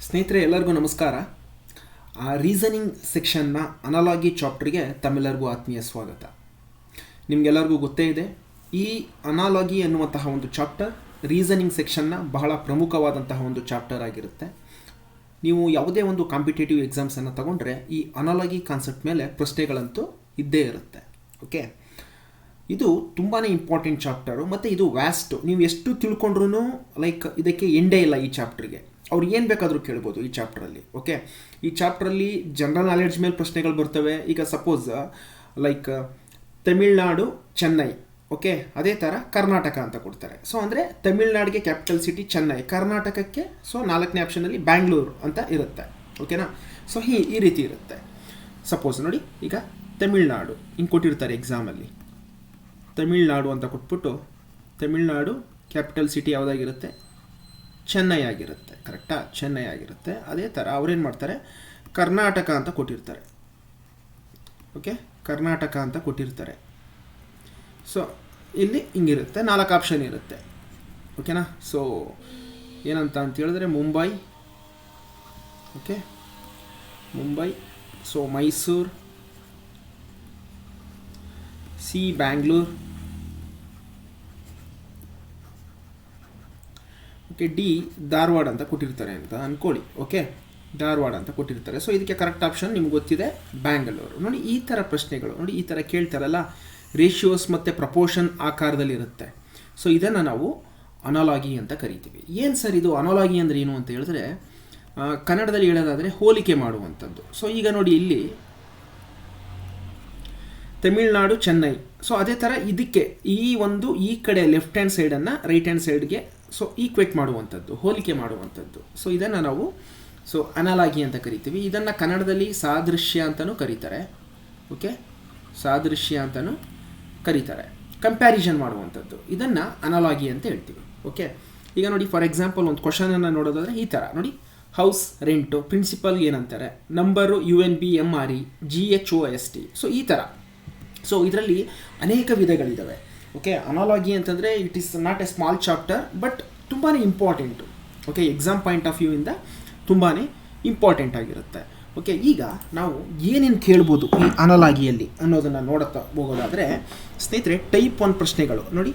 ಸ್ನೇಹಿತರೆ ಎಲ್ಲರಿಗೂ ನಮಸ್ಕಾರ. ರೀಸನಿಂಗ್ ಸೆಕ್ಷನ್ನ ಅನಾಲಜಿ ಚಾಪ್ಟರ್ಗೆ ತಮ್ಮೆಲ್ಲರಿಗೂ ಆತ್ಮೀಯ ಸ್ವಾಗತ. ನಿಮಗೆಲ್ಲರಿಗೂ ಗೊತ್ತೇ ಇದೆ, ಈ ಅನಾಲಜಿ ಎನ್ನುವಂತಹ ಒಂದು ಚಾಪ್ಟರ್ ರೀಸನಿಂಗ್ ಸೆಕ್ಷನ್ನ ಬಹಳ ಪ್ರಮುಖವಾದಂತಹ ಒಂದು ಚಾಪ್ಟರ್ ಆಗಿರುತ್ತೆ. ನೀವು ಯಾವುದೇ ಒಂದು ಕಾಂಪಿಟೇಟಿವ್ ಎಕ್ಸಾಮ್ಸನ್ನು ತಗೊಂಡ್ರೆ ಈ ಅನಾಲಜಿ ಕಾನ್ಸೆಪ್ಟ್ ಮೇಲೆ ಪ್ರಶ್ನೆಗಳಂತೂ ಇದ್ದೇ ಇರುತ್ತೆ. ಓಕೆ, ಇದು ತುಂಬಾ ಇಂಪಾರ್ಟೆಂಟ್ ಚಾಪ್ಟರು ಮತ್ತು ಇದು ವ್ಯಾಸ್ಟು. ನೀವು ಎಷ್ಟು ತಿಳ್ಕೊಂಡ್ರೂ ಇದಕ್ಕೆ ಎಂಡೇ ಇಲ್ಲ. ಈ ಚಾಪ್ಟರ್ಗೆ ಅವ್ರು ಏನು ಬೇಕಾದರೂ ಕೇಳ್ಬೋದು ಈ ಚಾಪ್ಟ್ರಲ್ಲಿ. ಓಕೆ, ಈ ಚಾಪ್ಟ್ರಲ್ಲಿ ಜನರಲ್ ನಾಲೆಡ್ಜ್ ಮೇಲೆ ಪ್ರಶ್ನೆಗಳು ಬರ್ತವೆ. ಈಗ ಸಪೋಸ್ ತಮಿಳ್ನಾಡು ಚೆನ್ನೈ, ಓಕೆ, ಅದೇ ಥರ ಕರ್ನಾಟಕ ಅಂತ ಕೊಡ್ತಾರೆ. ಸೊ ಅಂದರೆ ತಮಿಳ್ನಾಡಿಗೆ ಕ್ಯಾಪಿಟಲ್ ಸಿಟಿ ಚೆನ್ನೈ, ಕರ್ನಾಟಕಕ್ಕೆ 4ನೇ ಆಪ್ಷನಲ್ಲಿ ಬ್ಯಾಂಗ್ಳೂರು ಅಂತ ಇರುತ್ತೆ. ಓಕೆನಾ? ಸೊ ಈ ರೀತಿ ಇರುತ್ತೆ. ಸಪೋಸ್ ನೋಡಿ, ಈಗ ತಮಿಳ್ನಾಡು ಹಿಂಗೆ ಕೊಟ್ಟಿರ್ತಾರೆ ಎಕ್ಸಾಮಲ್ಲಿ. ತಮಿಳ್ನಾಡು ಅಂತ ಕೊಟ್ಬಿಟ್ಟು ತಮಿಳ್ನಾಡು ಕ್ಯಾಪಿಟಲ್ ಸಿಟಿ ಯಾವುದಾಗಿರುತ್ತೆ? ಚೆನ್ನೈ ಆಗಿರುತ್ತೆ. ಕರೆಕ್ಟಾ? ಚೆನ್ನೈ ಆಗಿರುತ್ತೆ. ಅದೇ ಥರ ಅವ್ರೇನು ಮಾಡ್ತಾರೆ, ಕರ್ನಾಟಕ ಅಂತ ಕೊಟ್ಟಿರ್ತಾರೆ. ಓಕೆ, ಕರ್ನಾಟಕ ಅಂತ ಕೊಟ್ಟಿರ್ತಾರೆ. ಸೊ ಇಲ್ಲಿ ಹಿಂಗಿರುತ್ತೆ, 4 ಆಪ್ಷನ್ ಇರುತ್ತೆ. ಓಕೆನಾ? ಸೊ ಏನಂತ ಅಂತ ಹೇಳಿದ್ರೆ Mumbai, okay, Mumbai, so Mysuru, C Bangalore, okay, D Dharwad ಅಂತ ಕೊಟ್ಟಿರ್ತಾರೆ ಅಂತ ಅಂದ್ಕೊಳ್ಳಿ. ಓಕೆ, ಧಾರವಾಡ ಅಂತ ಕೊಟ್ಟಿರ್ತಾರೆ. ಸೊ ಇದಕ್ಕೆ ಕರೆಕ್ಟ್ ಆಪ್ಷನ್ ನಿಮ್ಗೆ ಗೊತ್ತಿದೆ, ಬ್ಯಾಂಗ್ಳೂರು. ನೋಡಿ, ಈ ಥರ ಪ್ರಶ್ನೆಗಳು ನೋಡಿ, ಈ ಥರ ಕೇಳ್ತಾರಲ್ಲ, ರೇಷಿಯೋಸ್ ಮತ್ತು ಪ್ರಪೋರ್ಷನ್ ಆಕಾರದಲ್ಲಿರುತ್ತೆ. ಸೊ ಇದನ್ನು ನಾವು ಅನಾಲಜಿ ಅಂತ ಕರಿತೀವಿ. ಏನು ಸರ್ ಇದು ಅನಾಲಜಿ ಅಂದರೆ ಏನು ಅಂತ ಹೇಳಿದ್ರೆ, ಕನ್ನಡದಲ್ಲಿ ಹೇಳೋದಾದರೆ ಹೋಲಿಕೆ ಮಾಡುವಂಥದ್ದು. ಸೊ ಈಗ ನೋಡಿ, ಇಲ್ಲಿ ತಮಿಳ್ನಾಡು ಚೆನ್ನೈ, ಸೊ ಅದೇ ಥರ ಇದಕ್ಕೆ ಈ ಕಡೆ ಲೆಫ್ಟ್ ಹ್ಯಾಂಡ್ ಸೈಡನ್ನು ರೈಟ್ ಹ್ಯಾಂಡ್ ಸೈಡ್ಗೆ ಈಕ್ವೇಟ್ ಮಾಡುವಂಥದ್ದು, ಹೋಲಿಕೆ ಮಾಡುವಂಥದ್ದು. ಸೊ ಇದನ್ನು ನಾವು ಅನಾಲಜಿ ಅಂತ ಕರಿತೀವಿ. ಇದನ್ನು ಕನ್ನಡದಲ್ಲಿ ಸಾದೃಶ್ಯ ಅಂತಲೂ ಕರೀತಾರೆ. ಓಕೆ, ಸಾದೃಶ್ಯ ಅಂತಲೂ ಕರೀತಾರೆ. ಕಂಪ್ಯಾರಿಸನ್ ಮಾಡುವಂಥದ್ದು, ಇದನ್ನು ಅನಾಲಜಿ ಅಂತ ಹೇಳ್ತೀವಿ. ಓಕೆ, ಈಗ ನೋಡಿ, ಫಾರ್ ಎಕ್ಸಾಂಪಲ್ ಒಂದು ಕ್ವಶನನ್ನು ನೋಡೋದಾದರೆ ಈ ಥರ ನೋಡಿ, ಹೌಸ್ ರೆಂಟು, ಪ್ರಿನ್ಸಿಪಲ್ ಏನಂತಾರೆ, ನಂಬರು UNBMRE, GHOST. ಸೊ ಈ ಥರ. ಸೊ ಇದರಲ್ಲಿ ಅನೇಕ ವಿಧಗಳಿದ್ದಾವೆ. ಓಕೆ, ಅನಾಲಜಿ ಅಂತಂದರೆ it is not a small chapter, but ತುಂಬಾ important. Okay, exam point of ವ್ಯೂಯಿಂದ ತುಂಬಾ ಇಂಪಾರ್ಟೆಂಟ್ ಆಗಿರುತ್ತೆ. ಓಕೆ, ಈಗ ನಾವು ಏನೇನು ಕೇಳ್ಬೋದು ಈ ಅನಾಲಜಿಯಲ್ಲಿ ಅನ್ನೋದನ್ನು ನೋಡುತ್ತಾ ಹೋಗೋದಾದರೆ, ಸ್ನೇಹಿತರೆ, ಟೈಪ್ 1 ಪ್ರಶ್ನೆಗಳು ನೋಡಿ.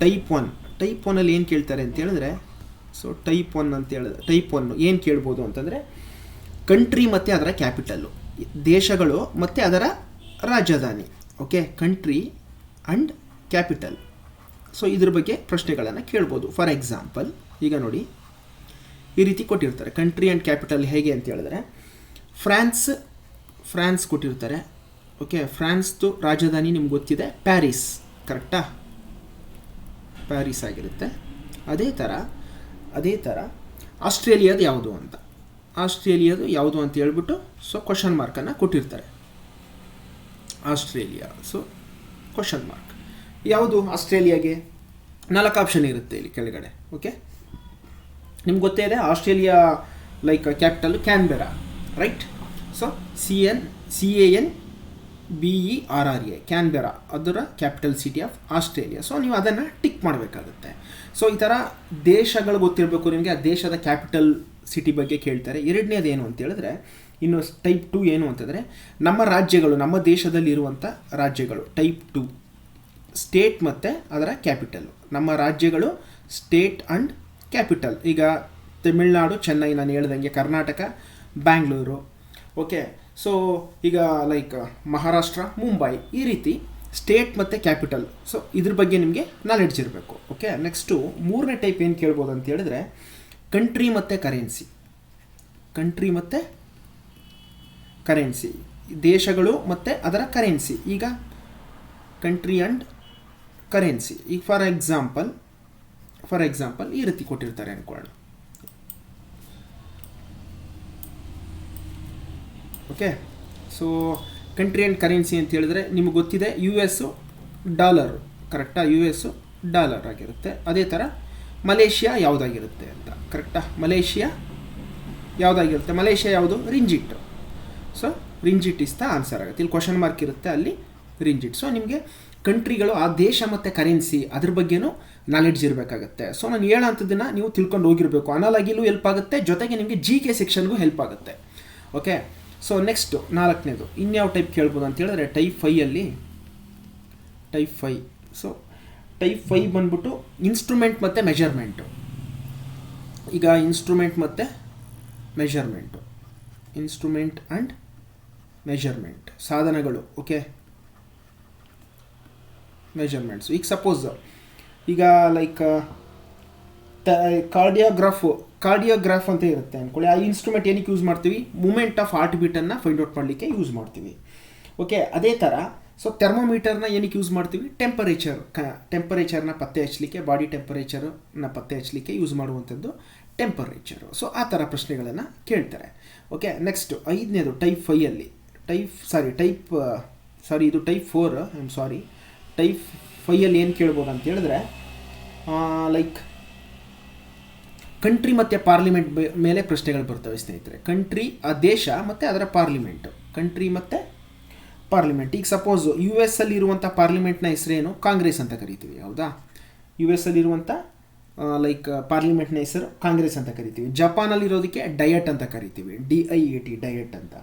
ಟೈಪ್ 1ಅಲ್ಲಿ ಏನು ಕೇಳ್ತಾರೆ ಅಂತ ಹೇಳಿದ್ರೆ, ಸೊ ಟೈಪ್ 1 ಅಂತ ಹೇಳಿದ್ರೆ, ಟೈಪ್ 1 ಏನು ಕೇಳ್ಬೋದು ಅಂತಂದರೆ, ಕಂಟ್ರಿ ಮತ್ತು ಅದರ ಕ್ಯಾಪಿಟಲ್ಲು, ದೇಶಗಳು ಮತ್ತು ಅದರ ರಾಜಧಾನಿ. Okay, country and capital. So ಇದ್ರ ಬಗ್ಗೆ ಪ್ರಶ್ನೆಗಳನ್ನು ಕೇಳ್ಬೋದು. ಫಾರ್ ಎಕ್ಸಾಂಪಲ್, ಈಗ ನೋಡಿ, ಈ ರೀತಿ ಕೊಟ್ಟಿರ್ತಾರೆ. ಕಂಟ್ರಿ ಆ್ಯಂಡ್ ಕ್ಯಾಪಿಟಲ್ ಹೇಗೆ ಅಂತ ಹೇಳಿದ್ರೆ, ಫ್ರಾನ್ಸ್ ಕೊಟ್ಟಿರ್ತಾರೆ. ಓಕೆ, ಫ್ರಾನ್ಸ್ದು ರಾಜಧಾನಿ ನಿಮ್ಗೆ ಗೊತ್ತಿದೆ, ಪ್ಯಾರಿಸ್. ಕರೆಕ್ಟಾ? ಪ್ಯಾರಿಸ್ ಆಗಿರುತ್ತೆ. ಅದೇ ಥರ ಆಸ್ಟ್ರೇಲಿಯಾದು ಯಾವುದು ಅಂತ ಹೇಳ್ಬಿಟ್ಟು ಕ್ವಶನ್ ಮಾರ್ಕನ್ನು ಕೊಟ್ಟಿರ್ತಾರೆ. Australia, so question mark. ಯಾವುದು ಆಸ್ಟ್ರೇಲಿಯಾಗೆ? 4 ಆಪ್ಷನ್ ಇರುತ್ತೆ ಇಲ್ಲಿ ಕೆಳಗಡೆ. ಓಕೆ, ನಿಮ್ಗೆ ಗೊತ್ತೇ ಇದೆ, Australia capital Canberra, right? So CANBERRA, Canberra, ಅದರ capital city of Australia. So ನೀವು ಅದನ್ನು ಟಿಕ್ ಮಾಡಬೇಕಾಗುತ್ತೆ. ಸೊ ಈ ಥರ ದೇಶಗಳು ಗೊತ್ತಿರಬೇಕು ನಿಮಗೆ. ಆ ದೇಶದ ಕ್ಯಾಪಿಟಲ್ ಸಿಟಿ ಬಗ್ಗೆ ಕೇಳ್ತಾರೆ. ಎರಡನೇದು ಏನು ಅಂತ ಹೇಳಿದ್ರೆ, ಇನ್ನು ಟೈಪ್ 2 ಏನು ಅಂತಂದರೆ, ನಮ್ಮ ರಾಜ್ಯಗಳು, ನಮ್ಮ ದೇಶದಲ್ಲಿರುವಂಥ ರಾಜ್ಯಗಳು. ಟೈಪ್ 2 ಸ್ಟೇಟ್ ಮತ್ತು ಅದರ ಕ್ಯಾಪಿಟಲ್. ನಮ್ಮ ರಾಜ್ಯಗಳು, ಸ್ಟೇಟ್ ಆ್ಯಂಡ್ ಕ್ಯಾಪಿಟಲ್. ಈಗ ತಮಿಳ್ನಾಡು ಚೆನ್ನೈ, ನಾನು ಹೇಳ್ದಂಗೆ, ಕರ್ನಾಟಕ ಬ್ಯಾಂಗ್ಳೂರು. ಓಕೆ, ಸೊ ಈಗ ಮಹಾರಾಷ್ಟ್ರ ಮುಂಬೈ. ಈ ರೀತಿ ಸ್ಟೇಟ್ ಮತ್ತು ಕ್ಯಾಪಿಟಲ್. ಸೊ ಇದ್ರ ಬಗ್ಗೆ ನಿಮಗೆ ನಾಲೆಡ್ಜ್ ಇರಬೇಕು. ಓಕೆ, ನೆಕ್ಸ್ಟು 3ನೇ ಟೈಪ್ ಏನು ಕೇಳ್ಬೋದು ಅಂತ ಹೇಳಿದ್ರೆ, ಕಂಟ್ರಿ ಮತ್ತು ಕರೆನ್ಸಿ. ಕಂಟ್ರಿ ಮತ್ತು ಕರೆನ್ಸಿ, ದೇಶಗಳು ಮತ್ತು ಅದರ ಕರೆನ್ಸಿ. ಈಗ ಕಂಟ್ರಿ ಆ್ಯಂಡ್ ಕರೆನ್ಸಿ. ಈಗ ಫಾರ್ ಎಕ್ಸಾಂಪಲ್ ಈ ರೀತಿ ಕೊಟ್ಟಿರ್ತಾರೆ ಅಂದ್ಕೊಳ್ಳೋಣ. Okay, so country and currency ಅಂತ ಹೇಳಿದ್ರೆ ನಿಮಗೆ ಗೊತ್ತಿದೆ, US ಡಾಲರು. ಕರೆಕ್ಟಾ? US ಡಾಲರ್ ಆಗಿರುತ್ತೆ. ಅದೇ ಥರ ಮಲೇಷಿಯಾ ಯಾವುದಾಗಿರುತ್ತೆ ಅಂತ. ಕರೆಕ್ಟಾ? ಮಲೇಷಿಯಾ ಯಾವುದಾಗಿರುತ್ತೆ? ಮಲೇಷಿಯಾ ಯಾವುದು? ರಿಂಜಿಟ್. ಸೊ ರಿಂಜಿಟ್ ಇಸ್ ದ ಆನ್ಸರ್ ಆಗುತ್ತೆ. ಇಲ್ಲಿ ಕ್ವಶನ್ ಮಾರ್ಕ್ ಇರುತ್ತೆ, ಅಲ್ಲಿ ರಿಂಜಿಟ್. ಸೊ ನಿಮಗೆ ಕಂಟ್ರಿಗಳು, ಆ ದೇಶ ಮತ್ತು ಕರೆನ್ಸಿ ಅದ್ರ ಬಗ್ಗೆನೂ ನಾಲೆಡ್ಜ್ ಇರಬೇಕಾಗತ್ತೆ. ಸೊ ನಾನು ಹೇಳೋಂಥದ್ದನ್ನು ನೀವು ತಿಳ್ಕೊಂಡು ಹೋಗಿರಬೇಕು. ಅನಾಲಜಿಲೂ ಹೆಲ್ಪ್ ಆಗುತ್ತೆ, ಜೊತೆಗೆ ನಿಮಗೆ GK ಸೆಕ್ಷನ್ಗೂ ಹೆಲ್ಪ್ ಆಗುತ್ತೆ. ಓಕೆ, ಸೊ ನೆಕ್ಸ್ಟು 4ನೇದು ಇನ್ಯಾವ ಟೈಪ್ ಕೇಳ್ಬೋದು ಅಂತ ಹೇಳಿದ್ರೆ ಟೈಪ್ 5ಅಲ್ಲಿ ಟೈಪ್ 5. ಸೊ ಟೈಪ್ 5 ಬಂದ್ಬಿಟ್ಟು ಇನ್ಸ್ಟ್ರೂಮೆಂಟ್ ಮತ್ತು ಮೆಜರ್ಮೆಂಟು. ಈಗ ಇನ್ಸ್ಟ್ರೂಮೆಂಟ್ ಮತ್ತು ಮೆಜರ್ಮೆಂಟು, ಇನ್ಸ್ಟ್ರೂಮೆಂಟ್ ಆ್ಯಂಡ್ ಮೆಜರ್ಮೆಂಟ್, ಸಾಧನಗಳು. Okay, measurements. ಈಗ ಸಪೋಸ್ ಈಗ ಲೈಕ್ ಕಾರ್ಡಿಯೋಗ್ರಾಫ್ ಅಂತ ಇರುತ್ತೆ ಅಂದ್ಕೊಳ್ಳಿ. ಆ ಇನ್ಸ್ಟ್ರೂಮೆಂಟ್ ಏನಕ್ಕೆ ಯೂಸ್ ಮಾಡ್ತೀವಿ? ಮೂಮೆಂಟ್ ಆಫ್ ಹಾರ್ಟ್ ಬೀಟನ್ನು ಫೈಂಡ್ ಔಟ್ ಮಾಡಲಿಕ್ಕೆ ಯೂಸ್ ಮಾಡ್ತೀವಿ. ಓಕೆ, ಅದೇ ಥರ ಸೊ ಥರ್ಮೋಮೀಟರ್ನ ಏನಕ್ಕೆ ಯೂಸ್ ಮಾಡ್ತೀವಿ? ಟೆಂಪರೇಚರ್ನ ಪತ್ತೆ ಹಚ್ಚಲಿಕ್ಕೆ, ಬಾಡಿ ಟೆಂಪರೇಚರ್ನ ಪತ್ತೆ ಹಚ್ಚಲಿಕ್ಕೆ ಯೂಸ್ ಮಾಡುವಂಥದ್ದು ಟೆಂಪರೇಚರು. ಸೊ ಆ ಥರ ಪ್ರಶ್ನೆಗಳನ್ನು ಕೇಳ್ತಾರೆ. ಓಕೆ, ನೆಕ್ಸ್ಟು 5ನೇದು ಟೈಪ್ 5ಅಲ್ಲಿ ಇದು ಟೈಪ್ 4. ಟೈಪ್ 5ಅಲ್ಲಿ ಏನು ಕೇಳ್ಬೋದು ಅಂತ ಹೇಳಿದ್ರೆ ಲೈಕ್ ಕಂಟ್ರಿ ಮತ್ತು ಪಾರ್ಲಿಮೆಂಟ್ ಮೇಲೆ ಪ್ರಶ್ನೆಗಳು ಬರ್ತವೆ ಸ್ನೇಹಿತರೆ. ಕಂಟ್ರಿ, ಆ ದೇಶ ಮತ್ತು ಅದರ ಪಾರ್ಲಿಮೆಂಟು, ಕಂಟ್ರಿ ಮತ್ತು ಪಾರ್ಲಿಮೆಂಟ್. ಈಗ ಸಪೋಸ್ US ಅಲ್ಲಿರುವಂಥ ಪಾರ್ಲಿಮೆಂಟ್ನ ಹೆಸರೇನು? ಕಾಂಗ್ರೆಸ್ ಅಂತ ಕರಿತೀವಿ, ಹೌದಾ? US ಅಲ್ಲಿರುವಂಥ ಲೈಕ್ ಪಾರ್ಲಿಮೆಂಟ್ನ ಹೆಸರು ಕಾಂಗ್ರೆಸ್ ಅಂತ ಕರಿತೀವಿ. ಜಪಾನಲ್ಲಿರೋದಕ್ಕೆ ಡಯಟ್ ಅಂತ ಕರಿತೀವಿ, DIET, ಡಯಟ್ ಅಂತ.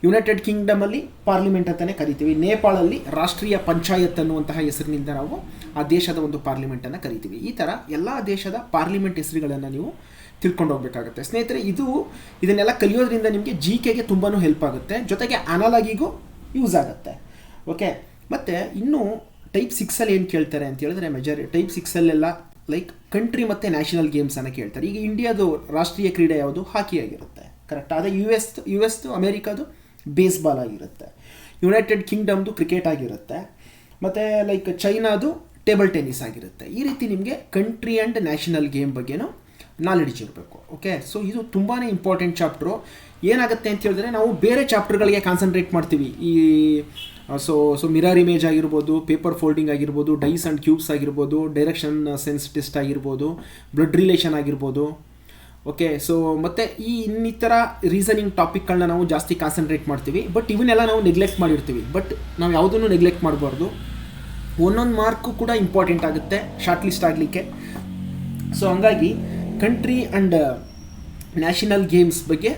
ಯುನೈಟೆಡ್ ಕಿಂಗ್ಡಮಲ್ಲಿ ಪಾರ್ಲಿಮೆಂಟ್ ಅಂತಲೇ ಕರಿತೀವಿ. ನೇಪಾಳಲ್ಲಿ ರಾಷ್ಟ್ರೀಯ ಪಂಚಾಯತ್ ಅನ್ನುವಂತಹ ಹೆಸರಿನಿಂದ ನಾವು ಆ ದೇಶದ ಒಂದು ಪಾರ್ಲಿಮೆಂಟನ್ನು ಕರಿತೀವಿ. ಈ ಥರ ಎಲ್ಲ ದೇಶದ ಪಾರ್ಲಿಮೆಂಟ್ ಹೆಸರುಗಳನ್ನು ನೀವು ತಿಳ್ಕೊಂಡು ಹೋಗಬೇಕಾಗುತ್ತೆ ಸ್ನೇಹಿತರೆ. ಇದನ್ನೆಲ್ಲ ಕಲಿಯೋದ್ರಿಂದ ನಿಮಗೆ GKಗೆ ತುಂಬಾ ಹೆಲ್ಪ್ ಆಗುತ್ತೆ, ಜೊತೆಗೆ ಅನಾಲಜಿಗೂ ಯೂಸ್ ಆಗುತ್ತೆ. ಓಕೆ, ಮತ್ತು ಇನ್ನು ಟೈಪ್ 6ಅಲ್ಲಿ ಏನು ಕೇಳ್ತಾರೆ ಅಂತ ಹೇಳಿದ್ರೆ ಟೈಪ್ 6ಅಲ್ಲೆಲ್ಲ ಲೈಕ್ ಕಂಟ್ರಿ ಮತ್ತು ನ್ಯಾಷನಲ್ ಗೇಮ್ಸನ್ನು ಕೇಳ್ತಾರೆ. ಈಗ ಇಂಡಿಯಾದು ರಾಷ್ಟ್ರೀಯ ಕ್ರೀಡೆ ಯಾವುದು? ಹಾಕಿ ಆಗಿರುತ್ತೆ, ಕರೆಕ್ಟ್. ಅದೇ US ಅಮೇರಿಕಾದು ಬೇಸ್ಬಾಲ್ ಆಗಿರುತ್ತೆ, ಯುನೈಟೆಡ್ ಕಿಂಗ್ಡಮ್ದು ಕ್ರಿಕೆಟ್ ಆಗಿರುತ್ತೆ, ಮತ್ತು ಲೈಕ್ ಚೈನಾದು ಟೇಬಲ್ ಟೆನ್ನಿಸ್ ಆಗಿರುತ್ತೆ. ಈ ರೀತಿ ನಿಮಗೆ ಕಂಟ್ರಿ ಆ್ಯಂಡ್ ನ್ಯಾಷನಲ್ ಗೇಮ್ ಬಗ್ಗೆನೂ ನಾಲೆಡ್ಜ್ ಇರಬೇಕು. ಓಕೆ, ಸೊ ಇದು ತುಂಬಾ ಇಂಪಾರ್ಟೆಂಟ್ ಚಾಪ್ಟ್ರು. ಏನಾಗುತ್ತೆ ಅಂತ ಹೇಳಿದ್ರೆ ನಾವು ಬೇರೆ ಚಾಪ್ಟರ್ಗಳಿಗೆ ಕಾನ್ಸಂಟ್ರೇಟ್ ಮಾಡ್ತೀವಿ. ಸೊ ಮಿರರ್ ಇಮೇಜ್ ಆಗಿರ್ಬೋದು, ಪೇಪರ್ ಫೋಲ್ಡಿಂಗ್ ಆಗಿರ್ಬೋದು, ಡೈಸ್ ಆ್ಯಂಡ್ ಕ್ಯೂಬ್ಸ್ ಆಗಿರ್ಬೋದು, ಡೈರೆಕ್ಷನ್ ಸೆನ್ಸ್ ಟೆಸ್ಟ್ ಆಗಿರ್ಬೋದು, ಬ್ಲಡ್ ರಿಲೇಷನ್ ಆಗಿರ್ಬೋದು. ಓಕೆ, ಸೊ ಮತ್ತು ಇನ್ನಿತರ ರೀಸನಿಂಗ್ ಟಾಪಿಕ್ಗಳನ್ನ ನಾವು ಜಾಸ್ತಿ ಕಾನ್ಸಂಟ್ರೇಟ್ ಮಾಡ್ತೀವಿ. ಬಟ್ ಇವನ್ನೆಲ್ಲ ನಾವು ನೆಗ್ಲೆಕ್ಟ್ ಮಾಡಿರ್ತೀವಿ. ಬಟ್ ನಾವು ಯಾವುದನ್ನು ನೆಗ್ಲೆಕ್ಟ್ ಮಾಡಬಾರ್ದು. ಒಂದೊಂದು ಮಾರ್ಕು ಕೂಡ ಇಂಪಾರ್ಟೆಂಟ್ ಆಗುತ್ತೆ ಶಾರ್ಟ್ ಲಿಸ್ಟ್ ಆಗಲಿಕ್ಕೆ. ಸೊ ಹಂಗಾಗಿ ಕಂಟ್ರಿ ಆ್ಯಂಡ್ ನ್ಯಾಷನಲ್ ಗೇಮ್ಸ್ ಬಗ್ಗೆ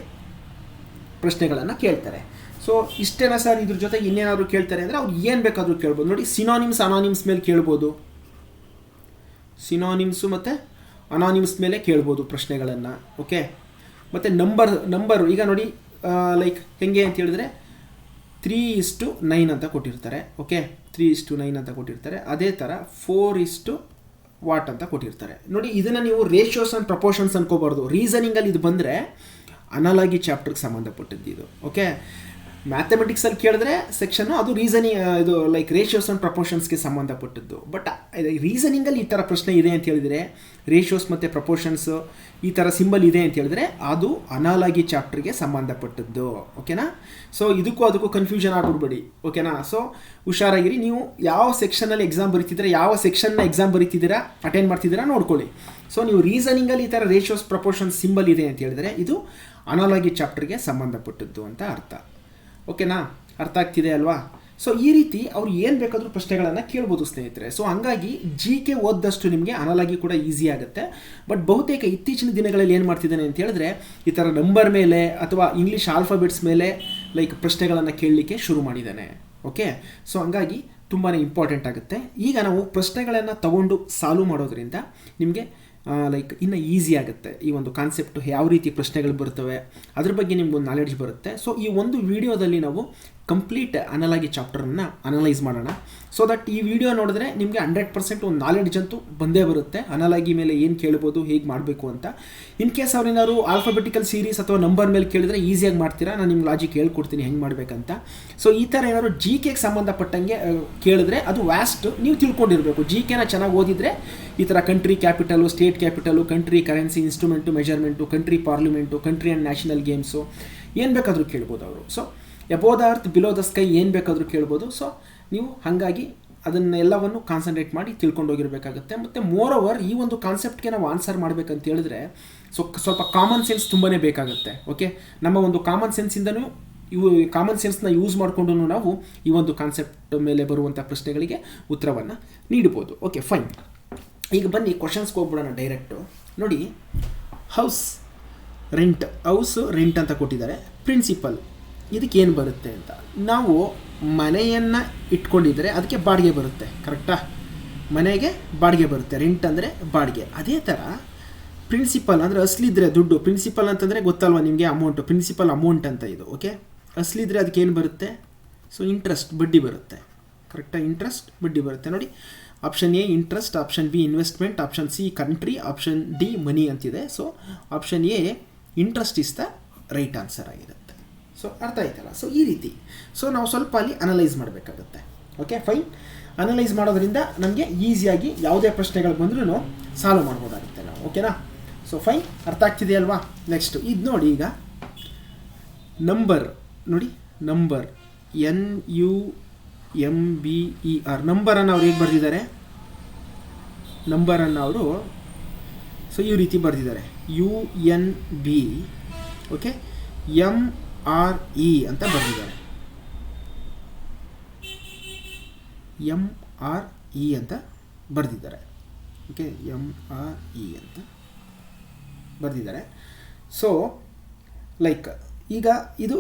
ಪ್ರಶ್ನೆಗಳನ್ನು ಕೇಳ್ತಾರೆ. ಸೊ ಇಷ್ಟೇನಾ ಸರ್? ಇದ್ರ ಜೊತೆಗೆ ಇನ್ನೇನಾದರೂ ಕೇಳ್ತಾರೆ ಅಂದರೆ ಅವ್ರು ಏನು ಬೇಕಾದರೂ ಕೇಳ್ಬೋದು. ನೋಡಿ, ಸಿನಾನಿಮ್ಸ್ ಅನಾನಿಮ್ಸ್ ಮೇಲೆ ಕೇಳ್ಬೋದು, ಸಿನಾನಿಮ್ಸು ಮತ್ತು ಅನಾನಿಮ್ಸ್ ಮೇಲೆ ಕೇಳ್ಬೋದು ಪ್ರಶ್ನೆಗಳನ್ನು. ಓಕೆ, ಮತ್ತು ನಂಬರು ಈಗ ನೋಡಿ ಲೈಕ್ ಹೇಗೆ ಅಂತ ಹೇಳಿದ್ರೆ 3:9 ಅಂತ ಕೊಟ್ಟಿರ್ತಾರೆ. ಓಕೆ, 3:9 ಅಂತ ಕೊಟ್ಟಿರ್ತಾರೆ. ಅದೇ ಥರ 4:ವಾಟ್ ಅಂತ ಕೊಟ್ಟಿರ್ತಾರೆ. ನೋಡಿ, ಇದನ್ನು ನೀವು ರೇಷಿಯೋಸ್ ಆ್ಯಂಡ್ ಪ್ರಪೋರ್ಷನ್ಸ್ ಅನ್ಕೋಬಾರ್ದು. ರೀಸನಿಂಗಲ್ಲಿ ಇದು ಬಂದರೆ ಅನಾಲಜಿ ಚಾಪ್ಟರ್ಗೆ ಸಂಬಂಧಪಟ್ಟದ್ದು ಇದು. ಓಕೆ, ಮ್ಯಾಥಮೆಟಿಕ್ಸಲ್ಲಿ ಕೇಳಿದ್ರೆ ಸೆಕ್ಷನ್ನು ಅದು ಇದು ಲೈಕ್ ರೇಷಿಯೋಸ್ ಆ್ಯಂಡ್ ಪ್ರಪೋರ್ಷನ್ಸ್ಗೆ ಸಂಬಂಧಪಟ್ಟದ್ದು. ಬಟ್ ರೀಸನಿಂಗಲ್ಲಿ ಈ ಥರ ಪ್ರಶ್ನೆ ಇದೆ ಅಂತ ಹೇಳಿದರೆ, ರೇಷಿಯೋಸ್ ಮತ್ತು ಪ್ರಪೋರ್ಷನ್ಸು ಈ ಥರ ಸಿಂಬಲ್ ಇದೆ ಅಂತ ಹೇಳಿದ್ರೆ ಅದು ಅನಾಲಜಿ ಚಾಪ್ಟರ್ಗೆ ಸಂಬಂಧಪಟ್ಟದ್ದು. ಓಕೆನಾ? ಸೊ ಅದಕ್ಕೂ ಕನ್ಫ್ಯೂಷನ್ ಆಗಿಬಿಡ್ಬೇಡಿ. ಓಕೆನಾ? ಸೊ ಹುಷಾರಾಗಿರಿ. ನೀವು ಯಾವ ಸೆಕ್ಷನಲ್ಲಿ ಎಕ್ಸಾಮ್ ಬರೀತಿದ್ದೀರಾ, ಯಾವ ಸೆಕ್ಷನ್ನ ಎಕ್ಸಾಮ್ ಬರೀತಿದ್ದೀರಾ, ಅಟೆಂಡ್ ಮಾಡ್ತಿದ್ದೀರಾ ನೋಡ್ಕೊಳ್ಳಿ. ಸೊ ನೀವು ರೀಸನಿಂಗಲ್ಲಿ ಈ ಥರ ರೇಷಿಯೋಸ್ ಪ್ರಪೋರ್ಷನ್ಸ್ ಸಿಂಬಲ್ ಇದೆ ಅಂತ ಹೇಳಿದ್ರೆ ಇದು ಅನಾಲಜಿ ಚಾಪ್ಟರ್ಗೆ ಸಂಬಂಧಪಟ್ಟದ್ದು ಅಂತ ಅರ್ಥ. ಓಕೆನಾ? ಅರ್ಥ ಆಗ್ತಿದೆ ಅಲ್ವಾ? ಸೊ ಈ ರೀತಿ ಅವ್ರು ಏನು ಬೇಕಾದರೂ ಪ್ರಶ್ನೆಗಳನ್ನು ಕೇಳ್ಬೋದು ಸ್ನೇಹಿತರೆ. ಸೊ ಹಂಗಾಗಿ GK ಓದ್ದಷ್ಟು ನಿಮಗೆ ಅನಾಲಜಿ ಕೂಡ ಈಸಿ ಆಗುತ್ತೆ. ಬಟ್ ಬಹುತೇಕ ಇತ್ತೀಚಿನ ದಿನಗಳಲ್ಲಿ ಏನು ಮಾಡ್ತಿದ್ದಾನೆ ಅಂತ ಹೇಳಿದ್ರೆ ಈ ಥರ ನಂಬರ್ ಮೇಲೆ ಅಥವಾ ಇಂಗ್ಲೀಷ್ ಆಲ್ಫಾಬೆಟ್ಸ್ ಮೇಲೆ ಲೈಕ್ ಪ್ರಶ್ನೆಗಳನ್ನು ಕೇಳಲಿಕ್ಕೆ ಶುರು ಮಾಡಿದ್ದಾನೆ. ಓಕೆ, ಸೊ ಹಂಗಾಗಿ ತುಂಬಾ ಇಂಪಾರ್ಟೆಂಟ್ ಆಗುತ್ತೆ. ಈಗ ನಾವು ಪ್ರಶ್ನೆಗಳನ್ನು ತಗೊಂಡು ಸಾಲ್ವ್ ಮಾಡೋದ್ರಿಂದ ನಿಮಗೆ ಲೈಕ್ ಇನ್ನು ಈಸಿ ಆಗುತ್ತೆ. ಈ ಒಂದು ಕಾನ್ಸೆಪ್ಟು ಯಾವ ರೀತಿ ಪ್ರಶ್ನೆಗಳು ಬರ್ತವೆ ಅದ್ರ ಬಗ್ಗೆ ನಿಮ್ಗೊಂದು ನಾಲೆಡ್ಜ್ ಬರುತ್ತೆ. ಸೊ ಈ ಒಂದು ವಿಡಿಯೋದಲ್ಲಿ ನಾವು ಕಂಪ್ಲೀಟ್ ಅನಾಲಜಿ ಚಾಪ್ಟರನ್ನು ಅನಲೈಸ್ ಮಾಡೋಣ. ಸೊ ದಟ್ ಈ ವಿಡಿಯೋ ನೋಡಿದ್ರೆ ನಿಮಗೆ 100% ಒಂದು ನಾಲೆಡ್ಜ್ ಅಂತೂ ಬಂದೇ ಬರುತ್ತೆ. ಅನಾಲಜಿ ಮೇಲೆ ಏನು ಕೇಳ್ಬೋದು, ಹೇಗೆ ಮಾಡಬೇಕು ಅಂತ. ಇನ್ ಕೇಸ್ ಅವ್ರೇನಾದ್ರು ಆಲ್ಫಾಬೆಟಿಕಲ್ ಸೀರೀಸ್ ಅಥವಾ ನಂಬರ್ ಮೇಲೆ ಕೇಳಿದ್ರೆ ಈಸಿಯಾಗಿ ಮಾಡ್ತೀರಾ, ನಾನು ನಿಮ್ಗೆ ಲಾಜಿಕ್ ಹೇಳ್ಕೊಡ್ತೀನಿ ಹೆಂಗೆ ಮಾಡಬೇಕಂತ. ಸೊ ಈ ಥರ ಏನಾದ್ರು GKಗೆ ಸಂಬಂಧಪಟ್ಟಂಗೆ ಕೇಳಿದ್ರೆ ಅದು ವ್ಯಾಸ್ಟ್ ನೀವು ತಿಳ್ಕೊಂಡಿರಬೇಕು. GKನ ಚೆನ್ನಾಗಿ ಓದಿದರೆ ಈ ಥರ country capital, state capital, country currency, instrument, measurement, country parliament, country and national games ಏನು ಬೇಕಾದರೂ ಕೇಳ್ಬೋದು ಅವರು. So above the earth below the sky ಏನು ಬೇಕಾದರೂ ಕೇಳ್ಬೋದು. ಸೊ ನೀವು ಹಾಗಾಗಿ ಅದನ್ನೆಲ್ಲವನ್ನು ಕಾನ್ಸಂಟ್ರೇಟ್ ಮಾಡಿ ತಿಳ್ಕೊಂಡೋಗಿರಬೇಕಾಗುತ್ತೆ. ಮತ್ತು ಮೋರ್ ಓವರ್ ಈ ಒಂದು ಕಾನ್ಸೆಪ್ಟ್ಗೆ ನಾವು ಆನ್ಸರ್ ಮಾಡಬೇಕಂತ ಹೇಳಿದ್ರೆ ಸ್ವಲ್ಪ ಕಾಮನ್ ಸೆನ್ಸ್ ತುಂಬಾ ಬೇಕಾಗುತ್ತೆ. ಓಕೆ, ನಮ್ಮ ಒಂದು ಕಾಮನ್ ಸೆನ್ಸಿಂದನೂ ಇವು ಕಾಮನ್ ಸೆನ್ಸ್ನ ಯೂಸ್ ಮಾಡಿಕೊಂಡು ನಾವು ಈ ಒಂದು ಕಾನ್ಸೆಪ್ಟ್ ಮೇಲೆ ಬರುವಂಥ ಪ್ರಶ್ನೆಗಳಿಗೆ ಉತ್ತರವನ್ನು ನೀಡ್ಬೋದು. Okay fine. ಈಗ ಬನ್ನಿ ಕ್ವಶನ್ಸ್ಗೆ ಹೋಗ್ಬಿಡೋಣ ಡೈರೆಕ್ಟು. ನೋಡಿ, ಹೌಸ್ ರೆಂಟ್ ಅಂತ ಕೊಟ್ಟಿದ್ದಾರೆ. ಪ್ರಿನ್ಸಿಪಲ್ ಇದಕ್ಕೆ ಏನು ಬರುತ್ತೆ ಅಂತ, ನಾವು ಮನೆಯನ್ನು ಇಟ್ಕೊಂಡಿದ್ದರೆ ಅದಕ್ಕೆ ಬಾಡಿಗೆ ಬರುತ್ತೆ, ಕರೆಕ್ಟಾ? ಮನೆಗೆ ಬಾಡಿಗೆ ಬರುತ್ತೆ, ರೆಂಟ್ ಅಂದರೆ ಬಾಡಿಗೆ. ಅದೇ ಥರ ಪ್ರಿನ್ಸಿಪಲ್ ಅಂದರೆ ಅಸಲಿದ್ರೆ ದುಡ್ಡು. ಪ್ರಿನ್ಸಿಪಲ್ ಅಂತಂದರೆ ಗೊತ್ತಲ್ವ ನಿಮಗೆ, ಅಮೌಂಟು, ಪ್ರಿನ್ಸಿಪಲ್ ಅಮೌಂಟ್ ಅಂತ ಇದು. ಓಕೆ, ಅಸಲಿದ್ರೆ ಅದಕ್ಕೆ ಏನು ಬರುತ್ತೆ? ಸೊ ಇಂಟ್ರೆಸ್ಟ್, ಬಡ್ಡಿ ಬರುತ್ತೆ, ಕರೆಕ್ಟಾಗಿ ಇಂಟ್ರೆಸ್ಟ್ ಬಡ್ಡಿ ಬರುತ್ತೆ. ನೋಡಿ, option A interest, option B investment, option C country, option D money ಅಂತಿದೆ. So option A interest is the right answer ಆಗಿರುತ್ತೆ. ಸೊ ಅರ್ಥ ಆಯ್ತಲ್ಲ? ಸೊ ಈ ರೀತಿ ನಾವು ಸ್ವಲ್ಪ ಅಲ್ಲಿ ಅನಲೈಸ್ ಮಾಡಬೇಕಾಗುತ್ತೆ. Okay fine. ಅನಲೈಸ್ ಮಾಡೋದ್ರಿಂದ ನಮಗೆ ಈಸಿಯಾಗಿ ಯಾವುದೇ ಪ್ರಶ್ನೆಗಳು ಬಂದ್ರೂ ಸಾಲ್ವ್ ಮಾಡ್ಬೋದಾಗುತ್ತೆ ನಾವು. ಓಕೆನಾ? ಸೊ ಫೈನ್, ಅರ್ಥ ಆಗ್ತಿದೆಯಲ್ವಾ? ನೆಕ್ಸ್ಟು ಇದು ನೋಡಿ, ಈಗ ನಂಬರ್ ನೋಡಿ, ನಂಬರ್ NUMBER ನಂಬರನ್ನು ಅವ್ರು ಹೇಗೆ ಬರೆದಿದ್ದಾರೆ? ನಂಬರನ್ನು ಅವರು ಸೊ ಈ ರೀತಿ ಬರೆದಿದ್ದಾರೆ, UNB ಓಕೆ MRE ಅಂತ ಬರೆದಿದ್ದಾರೆ. MRE ಅಂತ ಬರೆದಿದ್ದಾರೆ. ಓಕೆ, MRE ಅಂತ ಬರೆದಿದ್ದಾರೆ. ಸೊ ಲೈಕ್ ಈಗ ಇದು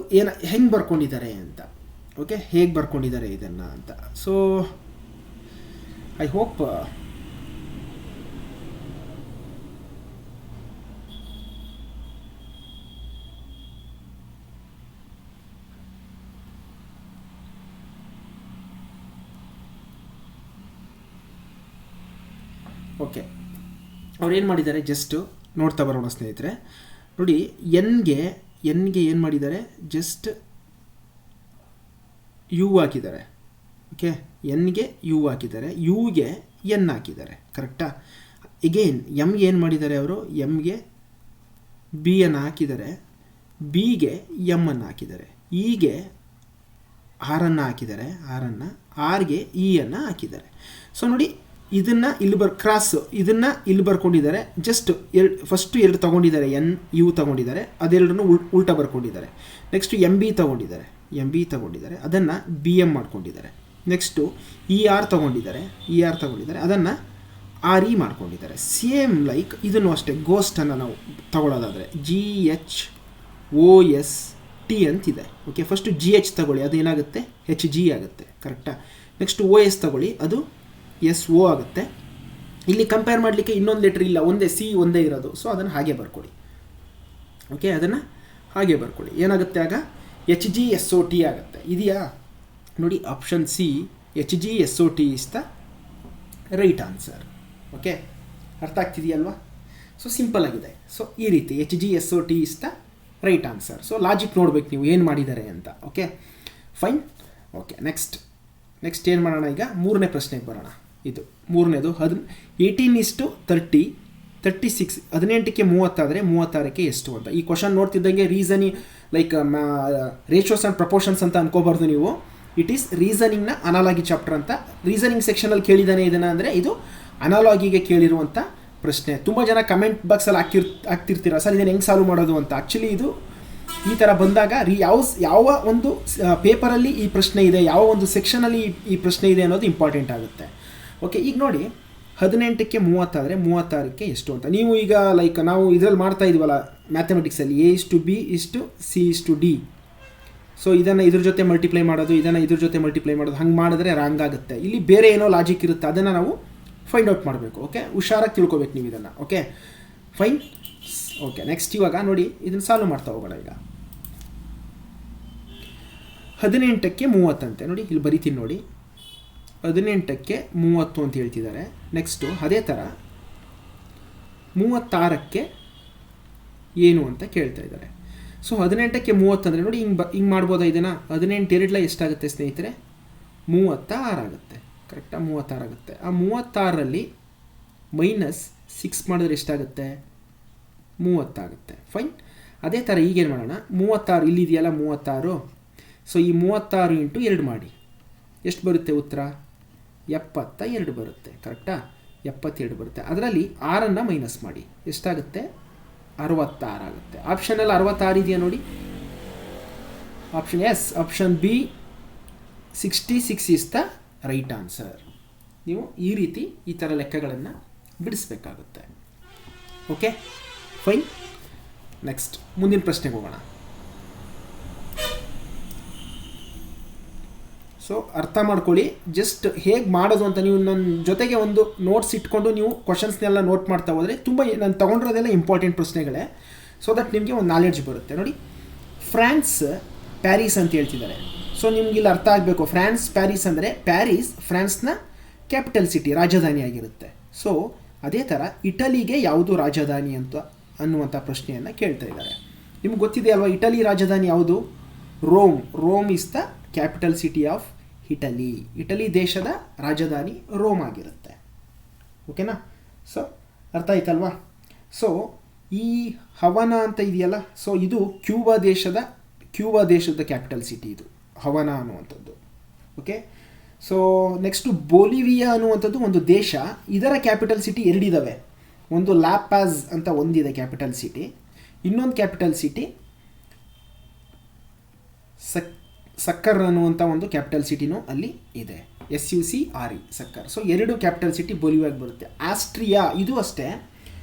ಹೆಂಗೆ ಬರ್ಕೊಂಡಿದ್ದಾರೆ ಅಂತ, ಓಕೆ, ಹೇಗೆ ಬರ್ಕೊಂಡಿದ್ದಾರೆ ಇದನ್ನು ಅಂತ. ಸೊ ಐ ಹೋಪ್ ಓಕೆ, ಅವ್ರು ಏನು ಮಾಡಿದ್ದಾರೆ ಜಸ್ಟು ನೋಡ್ತಾ ಬರೋಣ ಸ್ನೇಹಿತರೆ. ನೋಡಿ, ಎನ್ಗೆ ಏನು ಮಾಡಿದ್ದಾರೆ, ಜಸ್ಟ್ ಯು ಹಾಕಿದ್ದಾರೆ. ಓಕೆ, ಎನ್ಗೆ ಯು ಹಾಕಿದ್ದಾರೆ, ಯುಗೆ ಎನ್ ಹಾಕಿದ್ದಾರೆ, ಕರೆಕ್ಟಾ? ಎಗೇನ್ ಎಮ್ಗೆ ಏನು ಮಾಡಿದ್ದಾರೆ ಅವರು, ಎಮ್ಗೆ ಬಿ ಅನ್ನು ಹಾಕಿದ್ದಾರೆ, ಬಿಗೆ ಎಮ್ ಅನ್ನು ಹಾಕಿದ್ದಾರೆ, ಇಗೆ ಆರನ್ನು ಹಾಕಿದ್ದಾರೆ, ಆರ್ಗೆ ಇ ಅನ್ನು ಹಾಕಿದ್ದಾರೆ. ಸೊ ನೋಡಿ, ಇದನ್ನು ಇಲ್ಲಿ ಇದನ್ನು ಇಲ್ಲಿ ಬರ್ಕೊಂಡಿದ್ದಾರೆ. ಜಸ್ಟ್ ಫಸ್ಟು ಎರಡು ತೊಗೊಂಡಿದ್ದಾರೆ, NU ತೊಗೊಂಡಿದ್ದಾರೆ, ಅದೆರಡನ್ನು ಉಲ್ಟಾ ಬರ್ಕೊಂಡಿದ್ದಾರೆ. ನೆಕ್ಸ್ಟು MB ತೊಗೊಂಡಿದ್ದಾರೆ, ಅದನ್ನು BM ಮಾಡ್ಕೊಂಡಿದ್ದಾರೆ. ನೆಕ್ಸ್ಟು ER ತೊಗೊಂಡಿದ್ದಾರೆ, ಅದನ್ನು RE ಮಾಡ್ಕೊಂಡಿದ್ದಾರೆ. ಸೇಮ್ ಲೈಕ್ ಇದನ್ನು ಅಷ್ಟೇ, ಗೋಸ್ಟನ್ನು ನಾವು ತಗೊಳ್ಳೋದಾದರೆ GHOST ಅಂತಿದೆ. ಓಕೆ, ಫಸ್ಟು GH ತಗೊಳ್ಳಿ, ಅದೇನಾಗುತ್ತೆ, HG ಆಗುತ್ತೆ, ಕರೆಕ್ಟಾ? ನೆಕ್ಸ್ಟು OS ತಗೊಳ್ಳಿ, ಅದು SO ಆಗುತ್ತೆ. ಇಲ್ಲಿ ಕಂಪೇರ್ ಮಾಡಲಿಕ್ಕೆ ಇನ್ನೊಂದು ಲೆಟ್ರ್ ಇಲ್ಲ, ಒಂದೇ ಇರೋದು. ಸೊ ಅದನ್ನು ಹಾಗೆ ಬರ್ಕೊಡಿ. ಓಕೆ, ಅದನ್ನು ಹಾಗೆ ಬರ್ಕೊಳ್ಳಿ. ಏನಾಗುತ್ತೆ ಆಗ, HGSOT ಆಗುತ್ತೆ. ಇದೆಯಾ ನೋಡಿ, option C HGSOT is the right answer. Okay, ಅರ್ಥ ಆಗ್ತಿದೆಯಲ್ವಾ? ಸೊ ಸಿಂಪಲ್ ಆಗಿದೆ. ಸೊ ಈ ರೀತಿ HGSOT is the right answer. So logic ನೋಡ್ಬೇಕು ನೀವು ಏನು ಮಾಡಿದ್ದಾರೆ ಅಂತ. Okay fine. ಓಕೆ, ನೆಕ್ಸ್ಟ್ ಏನು ಮಾಡೋಣ, ಈಗ ಮೂರನೇ ಪ್ರಶ್ನೆಗೆ ಬರೋಣ. ಇದು ಮೂರನೇದು 18:30 36 18ಕ್ಕೆ 30 ಆದರೆ 36ಕ್ಕೆ ಎಷ್ಟು ಅಂತ. ಈ ಕ್ವಶನ್ ನೋಡ್ತಿದ್ದಂಗೆ reasoning like ratios and proportions ಅಂತ ಅನ್ಕೋಬಾರ್ದು ನೀವು. ಇಟ್ ಈಸ್ ರೀಸನಿಂಗ್ನ ಅನಾಲಜಿ ಚಾಪ್ಟರ್ ಅಂತ. ರೀಸನಿಂಗ್ ಸೆಕ್ಷನಲ್ಲಿ ಕೇಳಿದ್ದಾನೆ ಇದನ್ನು, ಅಂದರೆ ಇದು ಅನಾಲಜಿಗೆ ಕೇಳಿರುವಂಥ ಪ್ರಶ್ನೆ. ತುಂಬ ಜನ ಕಮೆಂಟ್ ಬಾಕ್ಸಲ್ಲಿ ಹಾಕ್ತಿರ್ತೀರ, ಸರ್ ಇದನ್ನು ಹೆಂಗೆ ಸಾಲ್ವ್ ಮಾಡೋದು ಅಂತ. ಆ್ಯಕ್ಚುಲಿ ಇದು ಈ ಥರ ಬಂದಾಗ ಯಾವ ಒಂದು ಪೇಪರಲ್ಲಿ ಈ ಪ್ರಶ್ನೆ ಇದೆ, ಯಾವ ಒಂದು ಸೆಕ್ಷನಲ್ಲಿ ಈ ಪ್ರಶ್ನೆ ಇದೆ ಅನ್ನೋದು ಇಂಪಾರ್ಟೆಂಟ್ ಆಗುತ್ತೆ. ಓಕೆ, ಈಗ ನೋಡಿ 18ಕ್ಕೆ 30 ಆದರೆ 36ಕ್ಕೆ ಎಷ್ಟು ಅಂತ. ನೀವು ಈಗ ಲೈಕ್ ನಾವು ಇದರಲ್ಲಿ ಮಾಡ್ತಾ ಇದೀವಲ್ಲ ಮ್ಯಾಥಮೆಟಿಕ್ಸಲ್ಲಿ, A/B/C/D. ಸೊ ಇದನ್ನು ಇದ್ರ ಜೊತೆ ಮಲ್ಟಿಪ್ಲೈ ಮಾಡೋದು, ಇದನ್ನು ಇದ್ರ ಜೊತೆ ಮಲ್ಟಿಪ್ಲೈ ಮಾಡೋದು, ಹಂಗೆ ಮಾಡಿದ್ರೆ ರಾಂಗ್ ಆಗುತ್ತೆ. ಇಲ್ಲಿ ಬೇರೆ ಏನೋ ಲಾಜಿಕ್ ಇರುತ್ತೆ, ಅದನ್ನು ನಾವು ಫೈಂಡ್ ಔಟ್ ಮಾಡಬೇಕು. ಓಕೆ, ಹುಷಾರಾಗಿ ತಿಳ್ಕೊಬೇಕು ನೀವು ಇದನ್ನು. Okay fine. ಓಕೆ, ನೆಕ್ಸ್ಟ್ ಇವಾಗ ನೋಡಿ ಇದನ್ನು ಸಾಲ್ವ್ ಮಾಡ್ತಾ ಹೋಗೋಣ. ಈಗ 18ಕ್ಕೆ 30 ಅಂತೆ. ನೋಡಿ ಇಲ್ಲಿ ಬರಿತೀನಿ ನೋಡಿ, 18ಕ್ಕೆ 30 ಅಂತ ಹೇಳ್ತಿದ್ದಾರೆ. ನೆಕ್ಸ್ಟು ಅದೇ ಥರ 36ಕ್ಕೆ ಏನು ಅಂತ ಕೇಳ್ತಾ ಇದ್ದಾರೆ. ಸೊ 18ಕ್ಕೆ 30 ಅಂದರೆ ನೋಡಿ ಹಿಂಗೆ ಮಾಡ್ಬೋದಾ ಇದನ್ನು. 18 ಎರಡ್ಲ ಎಷ್ಟಾಗುತ್ತೆ ಸ್ನೇಹಿತರೆ, 36 ಆಗುತ್ತೆ, ಕರೆಕ್ಟಾಗಿ 36 ಆಗುತ್ತೆ. ಆ 36ರಲ್ಲಿ -6 ಮಾಡಿದ್ರೆ ಎಷ್ಟಾಗುತ್ತೆ, 30 ಆಗುತ್ತೆ. ಫೈನ್. ಅದೇ ಥರ ಈಗೇನು ಮಾಡೋಣ, 36 ಇಲ್ಲಿದೆಯಲ್ಲ 36. ಸೊ ಈ 36 × 2 ಮಾಡಿ ಎಷ್ಟು ಬರುತ್ತೆ ಉತ್ತರ, 72 ಬರುತ್ತೆ, ಕರೆಕ್ಟಾ? 72 ಬರುತ್ತೆ. ಅದರಲ್ಲಿ 6ಅನ್ನು ಮೈನಸ್ ಮಾಡಿ ಎಷ್ಟಾಗುತ್ತೆ, 66 ಆಗುತ್ತೆ. ಆಪ್ಷನಲ್ಲಿ 66 ಇದೆಯಾ ನೋಡಿ, option yes, option B 66 is the right answer. ನೀವು ಈ ಥರ ಲೆಕ್ಕಗಳನ್ನು ಬಿಡಿಸ್ಬೇಕಾಗುತ್ತೆ. Okay fine. ನೆಕ್ಸ್ಟ್ ಮುಂದಿನ ಪ್ರಶ್ನೆಗೆ ಹೋಗೋಣ. ಸೊ ಅರ್ಥ ಮಾಡ್ಕೊಳ್ಳಿ, ಜಸ್ಟ್ ಹೇಗೆ ಮಾಡೋದು ಅಂತ ನೀವು ನನ್ನ ಜೊತೆಗೆ ಒಂದು ನೋಟ್ಸ್ ಇಟ್ಕೊಂಡು ನೀವು ಕ್ವಶನ್ಸ್ನೆಲ್ಲ ನೋಟ್ ಮಾಡ್ತಾ ಹೋದರೆ ತುಂಬ ನಾನು ತೊಗೊಂಡಿರೋದೆಲ್ಲ ಇಂಪಾರ್ಟೆಂಟ್ ಪ್ರಶ್ನೆಗಳೇ. ಸೊ ದಟ್ ನಿಮಗೆ ಒಂದು ನಾಲೆಡ್ಜ್ ಬರುತ್ತೆ. ನೋಡಿ, ಫ್ರಾನ್ಸ್ ಪ್ಯಾರಿಸ್ ಅಂತ ಹೇಳ್ತಿದ್ದಾರೆ. ಸೊ ನಿಮ್ಗಿಲ್ಲಿ ಅರ್ಥ ಆಗಬೇಕು, ಫ್ರಾನ್ಸ್ ಪ್ಯಾರಿಸ್ ಅಂದರೆ ಪ್ಯಾರಿಸ್ ಫ್ರಾನ್ಸ್ನ ಕ್ಯಾಪಿಟಲ್ ಸಿಟಿ, ರಾಜಧಾನಿ ಆಗಿರುತ್ತೆ. ಸೊ ಅದೇ ಥರ ಇಟಲಿಗೆ ಯಾವುದು ರಾಜಧಾನಿ ಅಂತ ಅನ್ನುವಂಥ ಪ್ರಶ್ನೆಯನ್ನು ಕೇಳ್ತಾ ಇದ್ದಾರೆ. ನಿಮ್ಗೆ ಗೊತ್ತಿದೆ ಅಲ್ವಾ, ಇಟಲಿ ರಾಜಧಾನಿ ಯಾವುದು? Rome is the capital city of Italy. Italy ದೇಶದ ರಾಜಧಾನಿ ರೋಮ್ ಆಗಿರುತ್ತೆ. ಓಕೆನಾ? ಸೊ ಅರ್ಥ ಆಯ್ತಲ್ವಾ? ಸೊ ಈ ಹವನ ಅಂತ ಇದೆಯಲ್ಲ, ಸೊ ಇದು ಕ್ಯೂಬಾ ದೇಶದ ಕ್ಯಾಪಿಟಲ್ ಸಿಟಿ, ಇದು ಹವನ ಅನ್ನುವಂಥದ್ದು. ಓಕೆ. ಸೊ ನೆಕ್ಸ್ಟು ಬೋಲಿವಿಯಾ ಅನ್ನುವಂಥದ್ದು ಒಂದು ದೇಶ, ಇದರ ಕ್ಯಾಪಿಟಲ್ ಸಿಟಿ ಎರಡಿದ್ದಾವೆ. ಒಂದು ಲಾಪಾಜ್ ಅಂತ ಒಂದಿದೆ ಕ್ಯಾಪಿಟಲ್ ಸಿಟಿ, ಇನ್ನೊಂದು ಕ್ಯಾಪಿಟಲ್ ಸಿಟಿ ಸಕ್ಕರ್ ಅನ್ನುವಂಥ ಒಂದು ಕ್ಯಾಪಿಟಲ್ ಸಿಟಿನೂ ಅಲ್ಲಿ ಇದೆ, SUCRE ಸಕ್ಕರ್. ಸೊ ಎರಡು ಕ್ಯಾಪಿಟಲ್ ಸಿಟಿ ಬೋಲಿವಿಯಾಗೆ ಬರುತ್ತೆ. ಆಸ್ಟ್ರಿಯಾ ಇದು ಅಷ್ಟೇ,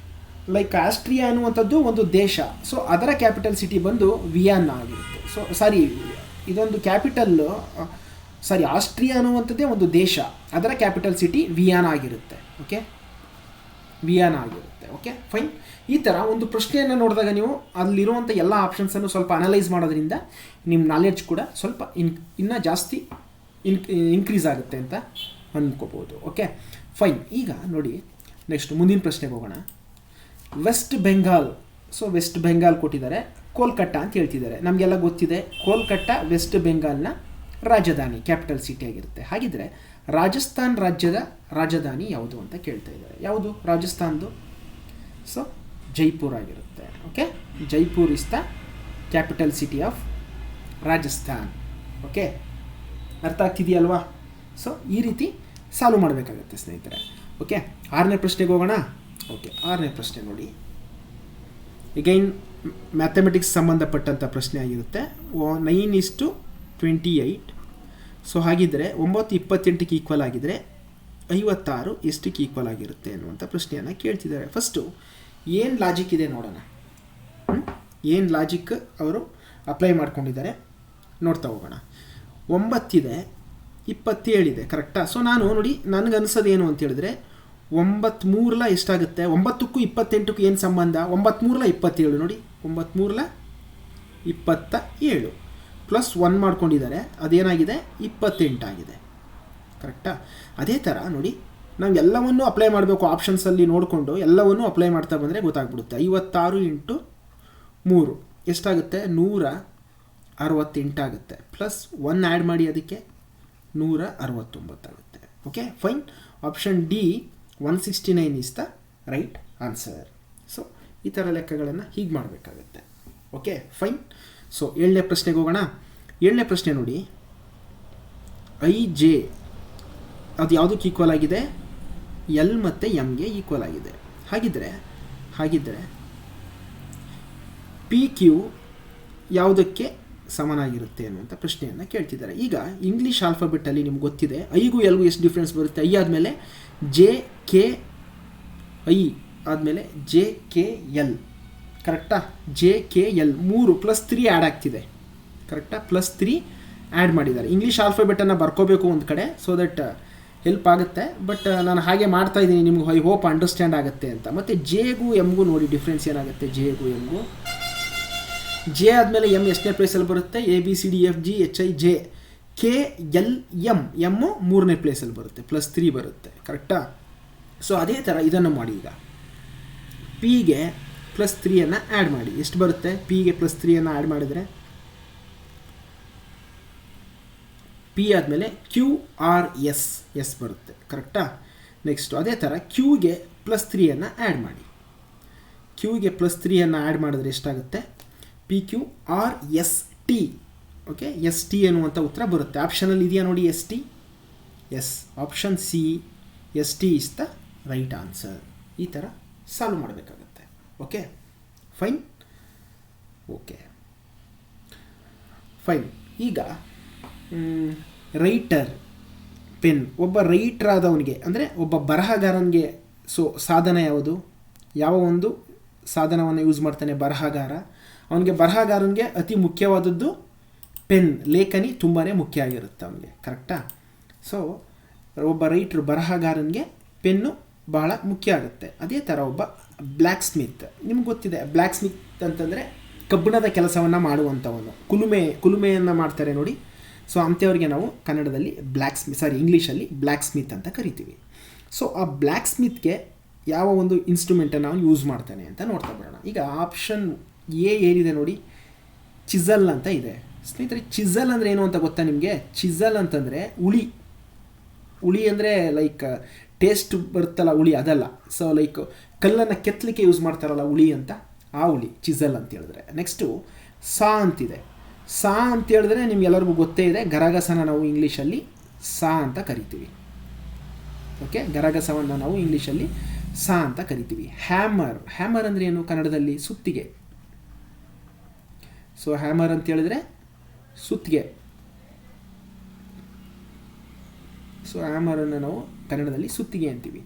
ಲೈಕ್ ಆಸ್ಟ್ರಿಯಾ ಅನ್ನುವಂಥದ್ದು ಒಂದು ದೇಶ, ಸೊ ಅದರ ಕ್ಯಾಪಿಟಲ್ ಸಿಟಿ ಬಂದು ವಿಯೆನ್ನಾ ಆಗಿರುತ್ತೆ. ಸೊ ಇದೊಂದು ಆಸ್ಟ್ರಿಯಾ ಅನ್ನುವಂಥದ್ದೇ ಒಂದು ದೇಶ, ಅದರ ಕ್ಯಾಪಿಟಲ್ ಸಿಟಿ ವಿಯೆನ್ನಾ ಆಗಿರುತ್ತೆ. ಓಕೆ, ವಿಯೆನ್ನಾ ಆಗಿರುತ್ತೆ. Okay fine. ಈ ಥರ ಒಂದು ಪ್ರಶ್ನೆಯನ್ನು ನೋಡಿದಾಗ ನೀವು ಅಲ್ಲಿರುವಂಥ ಎಲ್ಲ ಆಪ್ಷನ್ಸನ್ನು ಸ್ವಲ್ಪ ಅನಲೈಸ್ ಮಾಡೋದ್ರಿಂದ ನಿಮ್ಮ ನಾಲೆಡ್ಜ್ ಕೂಡ ಸ್ವಲ್ಪ ಇನ್ನೂ ಜಾಸ್ತಿ ಇನ್ಕ್ರೀಸ್ ಆಗುತ್ತೆ ಅಂತ ಅಂದ್ಕೋಬೋದು. Okay fine. ಈಗ ನೋಡಿ, ನೆಕ್ಸ್ಟ್ ಮುಂದಿನ ಪ್ರಶ್ನೆಗೆ ಹೋಗೋಣ. ವೆಸ್ಟ್ ಬೆಂಗಾಲ್. ಸೊ ವೆಸ್ಟ್ ಬೆಂಗಾಲ್ ಕೊಟ್ಟಿದ್ದಾರೆ, ಕೋಲ್ಕತ್ತಾ ಅಂತ ಹೇಳ್ತಿದ್ದಾರೆ. ನಮಗೆಲ್ಲ ಗೊತ್ತಿದೆ, ಕೋಲ್ಕತ್ತಾ ವೆಸ್ಟ್ ಬೆಂಗಾಲ್ನ ರಾಜಧಾನಿ, ಕ್ಯಾಪಿಟಲ್ ಸಿಟಿ ಆಗಿರುತ್ತೆ. ಹಾಗಿದ್ರೆ ರಾಜಸ್ಥಾನ್ ರಾಜ್ಯದ ರಾಜಧಾನಿ ಯಾವುದು ಅಂತ ಕೇಳ್ತಾ ಇದ್ದಾರೆ. ಯಾವುದು ರಾಜಸ್ಥಾನ್ದು? ಸೊ ಜೈಪುರ್ ಆಗಿರುತ್ತೆ. Okay, Jaipur is the capital city of Rajasthan. Okay, ಅರ್ಥ ಆಗ್ತಿದೆಯಲ್ವಾ? ಸೊ ಈ ರೀತಿ ಸಾಲ್ವ್ ಮಾಡಬೇಕಾಗತ್ತೆ ಸ್ನೇಹಿತರೆ. ಓಕೆ, 6ನೇ ಪ್ರಶ್ನೆಗೆ ಹೋಗೋಣ. ಓಕೆ, 6ನೇ ಪ್ರಶ್ನೆ ನೋಡಿ, ಎಗೈನ್ ಮ್ಯಾಥಮೆಟಿಕ್ಸ್ ಸಂಬಂಧಪಟ್ಟಂಥ ಪ್ರಶ್ನೆ ಆಗಿರುತ್ತೆ. 9:28. ಸೊ ಹಾಗಿದ್ದರೆ 9 28ಕ್ಕೆ ಈಕ್ವಲ್ ಆಗಿದ್ದರೆ 56 ಎಷ್ಟಕ್ಕೆ ಈಕ್ವಲ್ ಆಗಿರುತ್ತೆ ಅನ್ನುವಂಥ ಪ್ರಶ್ನೆಯನ್ನು ಕೇಳ್ತಿದ್ದಾರೆ. ಫಸ್ಟು ಏನು ಲಾಜಿಕ್ ಇದೆ ನೋಡೋಣ. ಏನು ಲಾಜಿಕ್ ಅವರು ಅಪ್ಲೈ ಮಾಡ್ಕೊಂಡಿದ್ದಾರೆ ನೋಡ್ತಾ ಹೋಗೋಣ. 9 ಇದೆ, 27 ಇದೆ, ಕರೆಕ್ಟಾ? ಸೊ ನಾನು ನೋಡಿ, ನನಗನ್ಸೋದು ಏನು ಅಂತ ಹೇಳಿದ್ರೆ 9×3 ಎಷ್ಟಾಗುತ್ತೆ? 9ಕ್ಕೂ 28ಕ್ಕೂ ಏನು ಸಂಬಂಧ? 9×3 27. ನೋಡಿ, 9×3 27 ಪ್ಲಸ್ 1 ಮಾಡ್ಕೊಂಡಿದ್ದಾರೆ, ಅದೇನಾಗಿದೆ? 28 ಆಗಿದೆ, ಕರೆಕ್ಟಾ? ಅದೇ ಥರ ನೋಡಿ, ನಾವು ಎಲ್ಲವನ್ನೂ ಅಪ್ಲೈ ಮಾಡಬೇಕು. ಆಪ್ಷನ್ಸಲ್ಲಿ ನೋಡಿಕೊಂಡು ಎಲ್ಲವನ್ನೂ ಅಪ್ಲೈ ಮಾಡ್ತಾ ಬಂದರೆ ಗೊತ್ತಾಗ್ಬಿಡುತ್ತೆ. 56 × 3 ಎಷ್ಟಾಗುತ್ತೆ? 168 ಆಗುತ್ತೆ. ಪ್ಲಸ್ 1 ಆ್ಯಡ್ ಮಾಡಿ, ಅದಕ್ಕೆ 169 ಆಗುತ್ತೆ. Okay fine. Option D 169 is the right answer. So ಈ ಥರ ಲೆಕ್ಕಗಳನ್ನು ಹೀಗೆ ಮಾಡಬೇಕಾಗತ್ತೆ. Okay fine. ಸೊ 7ನೇ ಪ್ರಶ್ನೆಗೆ ಹೋಗೋಣ. 7ನೇ ಪ್ರಶ್ನೆ ನೋಡಿ, IJ ಅದು ಯಾವುದಕ್ಕೆ ಈಕ್ವಲ್ ಆಗಿದೆ? L ಮತ್ತು Mಗೆ ಈಕ್ವಲ್ ಆಗಿದೆ. ಹಾಗಿದ್ರೆ PQ ಯಾವುದಕ್ಕೆ ಸಮನಾಗಿರುತ್ತೆ ಅನ್ನುವಂಥ ಪ್ರಶ್ನೆಯನ್ನು ಕೇಳ್ತಿದ್ದಾರೆ. ಈಗ ಇಂಗ್ಲೀಷ್ ಆಲ್ಫಾಬೆಟಲ್ಲಿ ನಿಮ್ಗೆ ಗೊತ್ತಿದೆ, ಐಗೂ ಎಲ್ಗೂ ಎಷ್ಟು ಡಿಫ್ರೆನ್ಸ್ ಬರುತ್ತೆ? ಐ ಆದಮೇಲೆ JKI ಆದಮೇಲೆ JKL, ಕರೆಕ್ಟಾ? JKL 3 + 3 ಆ್ಯಡ್ ಆಗ್ತಿದೆ, ಕರೆಕ್ಟಾ? +3 ಆ್ಯಡ್ ಮಾಡಿದ್ದಾರೆ. ಇಂಗ್ಲೀಷ್ ಆಲ್ಫಾಬೆಟನ್ನು ಬರ್ಕೋಬೇಕು ಒಂದು ಕಡೆ, ಸೊ ದಟ್ ಹೆಲ್ಪ್ ಆಗುತ್ತೆ. ಬಟ್ ನಾನು ಹಾಗೆ ಮಾಡ್ತಾ ಇದ್ದೀನಿ, ನಿಮ್ಗೆ ಐ ಹೋಪ್ ಅಂಡರ್ಸ್ಟ್ಯಾಂಡ್ ಆಗುತ್ತೆ ಅಂತ. ಮತ್ತು Jಗೂ Mಗೂ ನೋಡಿ ಡಿಫ್ರೆನ್ಸ್ ಏನಾಗುತ್ತೆ? Jಗೂ Mಗೂ, J ಆದಮೇಲೆ M ಎಷ್ಟನೇ ಪ್ಲೇಸಲ್ಲಿ ಬರುತ್ತೆ? ABCDFGHIJ. KL M 3ನೇ ಪ್ಲೇಸಲ್ಲಿ ಬರುತ್ತೆ, +3 ಬರುತ್ತೆ, ಕರೆಕ್ಟಾ? ಸೊ ಅದೇ ಥರ ಇದನ್ನು ಮಾಡಿ. ಈಗ Pಗೆ +3 ಆ್ಯಡ್ ಮಾಡಿ, ಎಷ್ಟು ಬರುತ್ತೆ? Pಗೆ +3 ಆ್ಯಡ್ ಮಾಡಿದರೆ P ಆದಮೇಲೆ QRS ಬರುತ್ತೆ, ಕರೆಕ್ಟಾ? ನೆಕ್ಸ್ಟು ಅದೇ ಥರ Qಗೆ +3 ಆ್ಯಡ್ ಮಾಡಿ. Qಗೆ +3 ಆ್ಯಡ್ ಮಾಡಿದ್ರೆ ಎಷ್ಟಾಗುತ್ತೆ? PQRST. ಓಕೆ, ST ಅನ್ನುವಂಥ ಉತ್ತರ ಬರುತ್ತೆ. ಆಪ್ಷನಲ್ಲಿ ಇದೆಯಾ ನೋಡಿ, ST. Yes, option C ST is the right answer. ಈ ಥರ ಸಾಲ್ವ್ ಮಾಡಬೇಕಾಗತ್ತೆ. Okay fine. Okay fine. ಈಗ ರೈಟರ್ ಪೆನ್, ಒಬ್ಬ ರೈಟರ್ ಆದವನಿಗೆ ಅಂದರೆ ಒಬ್ಬ ಬರಹಗಾರನಿಗೆ ಸೊ ಸಾಧನ ಯಾವುದು, ಯಾವ ಒಂದು ಸಾಧನವನ್ನು ಯೂಸ್ ಮಾಡ್ತಾನೆ ಬರಹಗಾರ, ಅವನಿಗೆ ಬರಹಗಾರನಿಗೆ ಅತಿ ಮುಖ್ಯವಾದದ್ದು ಪೆನ್, ಲೇಖನಿ ತುಂಬಾ ಮುಖ್ಯ ಆಗಿರುತ್ತೆ ಅವನಿಗೆ, ಕರೆಕ್ಟಾ? ಸೊ ಒಬ್ಬ ರೈಟ್ರು ಬರಹಗಾರನಿಗೆ ಪೆನ್ನು ಬಹಳ ಮುಖ್ಯ ಆಗುತ್ತೆ. ಅದೇ ಥರ ಒಬ್ಬ ಬ್ಲ್ಯಾಕ್ ಸ್ಮಿತ್, ನಿಮ್ಗೆ ಗೊತ್ತಿದೆ ಬ್ಲ್ಯಾಕ್ ಸ್ಮಿತ್ ಅಂತಂದರೆ ಕಬ್ಬಿಣದ ಕೆಲಸವನ್ನು ಮಾಡುವಂಥವನು, ಕುಲುಮೆಯನ್ನು ಮಾಡ್ತಾರೆ ನೋಡಿ. ಸೊ ಅಂಥವ್ರಿಗೆ ನಾವು ಕನ್ನಡದಲ್ಲಿ ಇಂಗ್ಲೀಷಲ್ಲಿ ಬ್ಲ್ಯಾಕ್ ಸ್ಮಿತ್ ಅಂತ ಕರಿತೀವಿ. ಸೊ ಆ ಬ್ಲ್ಯಾಕ್ ಸ್ಮಿತ್ಗೆ ಯಾವ ಒಂದು ಇನ್ಸ್ಟ್ರೂಮೆಂಟನ್ನು ಅವನು ಯೂಸ್ ಮಾಡ್ತಾನೆ ಅಂತ ನೋಡ್ತಾ ಬರೋಣ. ಈಗ ಆಪ್ಷನ್ ಎ ಏನಿದೆ ನೋಡಿ, ಚಿಸಲ್ ಅಂತ ಇದೆ. ಸ್ನೇಹಿತರೆ, ಚಿಸಲ್ ಅಂದರೆ ಏನು ಅಂತ ಗೊತ್ತಾ ನಿಮಗೆ? ಚಿಸಲ್ ಅಂತಂದರೆ ಉಳಿ ಅಂದರೆ ಲೈಕ್ ಟೇಸ್ಟ್ ಬರುತ್ತಲ್ಲ ಉಳಿ, ಅದಲ್ಲ. ಸೊ ಲೈಕ್ ಕಲ್ಲನ್ನು ಕೆತ್ತಲಿಕ್ಕೆ ಯೂಸ್ ಮಾಡ್ತಾರಲ್ಲ ಉಳಿ ಅಂತ, ಆ ಉಳಿ ಚಿಸಲ್ ಅಂತ ಹೇಳಿದ್ರೆ. ನೆಕ್ಸ್ಟು ಸಾ ಅಂತಿದೆ. ಸಾ ಅಂತ ಹೇಳಿದ್ರೆ ನಿಮ್ಗೆಲ್ಲರಿಗೂ ಗೊತ್ತೇ ಇದೆ, ಗರಗಸನ ನಾವು ಇಂಗ್ಲೀಷಲ್ಲಿ ಸಾ ಅಂತ ಕರಿತೀವಿ. ಓಕೆ, ಗರಗಸವನ್ನು ನಾವು ಇಂಗ್ಲೀಷಲ್ಲಿ ಸಾ ಅಂತ ಕರಿತೀವಿ. ಹ್ಯಾಮರ್ ಅಂದರೆ ಏನು ಕನ್ನಡದಲ್ಲಿ? ಸುತ್ತಿಗೆ. ಸೊ ಹ್ಯಾಮರ್ ಅಂತ ಹೇಳಿದ್ರೆ ಸುತ್ತಿಗೆ. ಸೊ ಹ್ಯಾಮರನ್ನು ನಾವು ಕನ್ನಡದಲ್ಲಿ ಸುತ್ತಿಗೆ ಅಂತೀವಿ.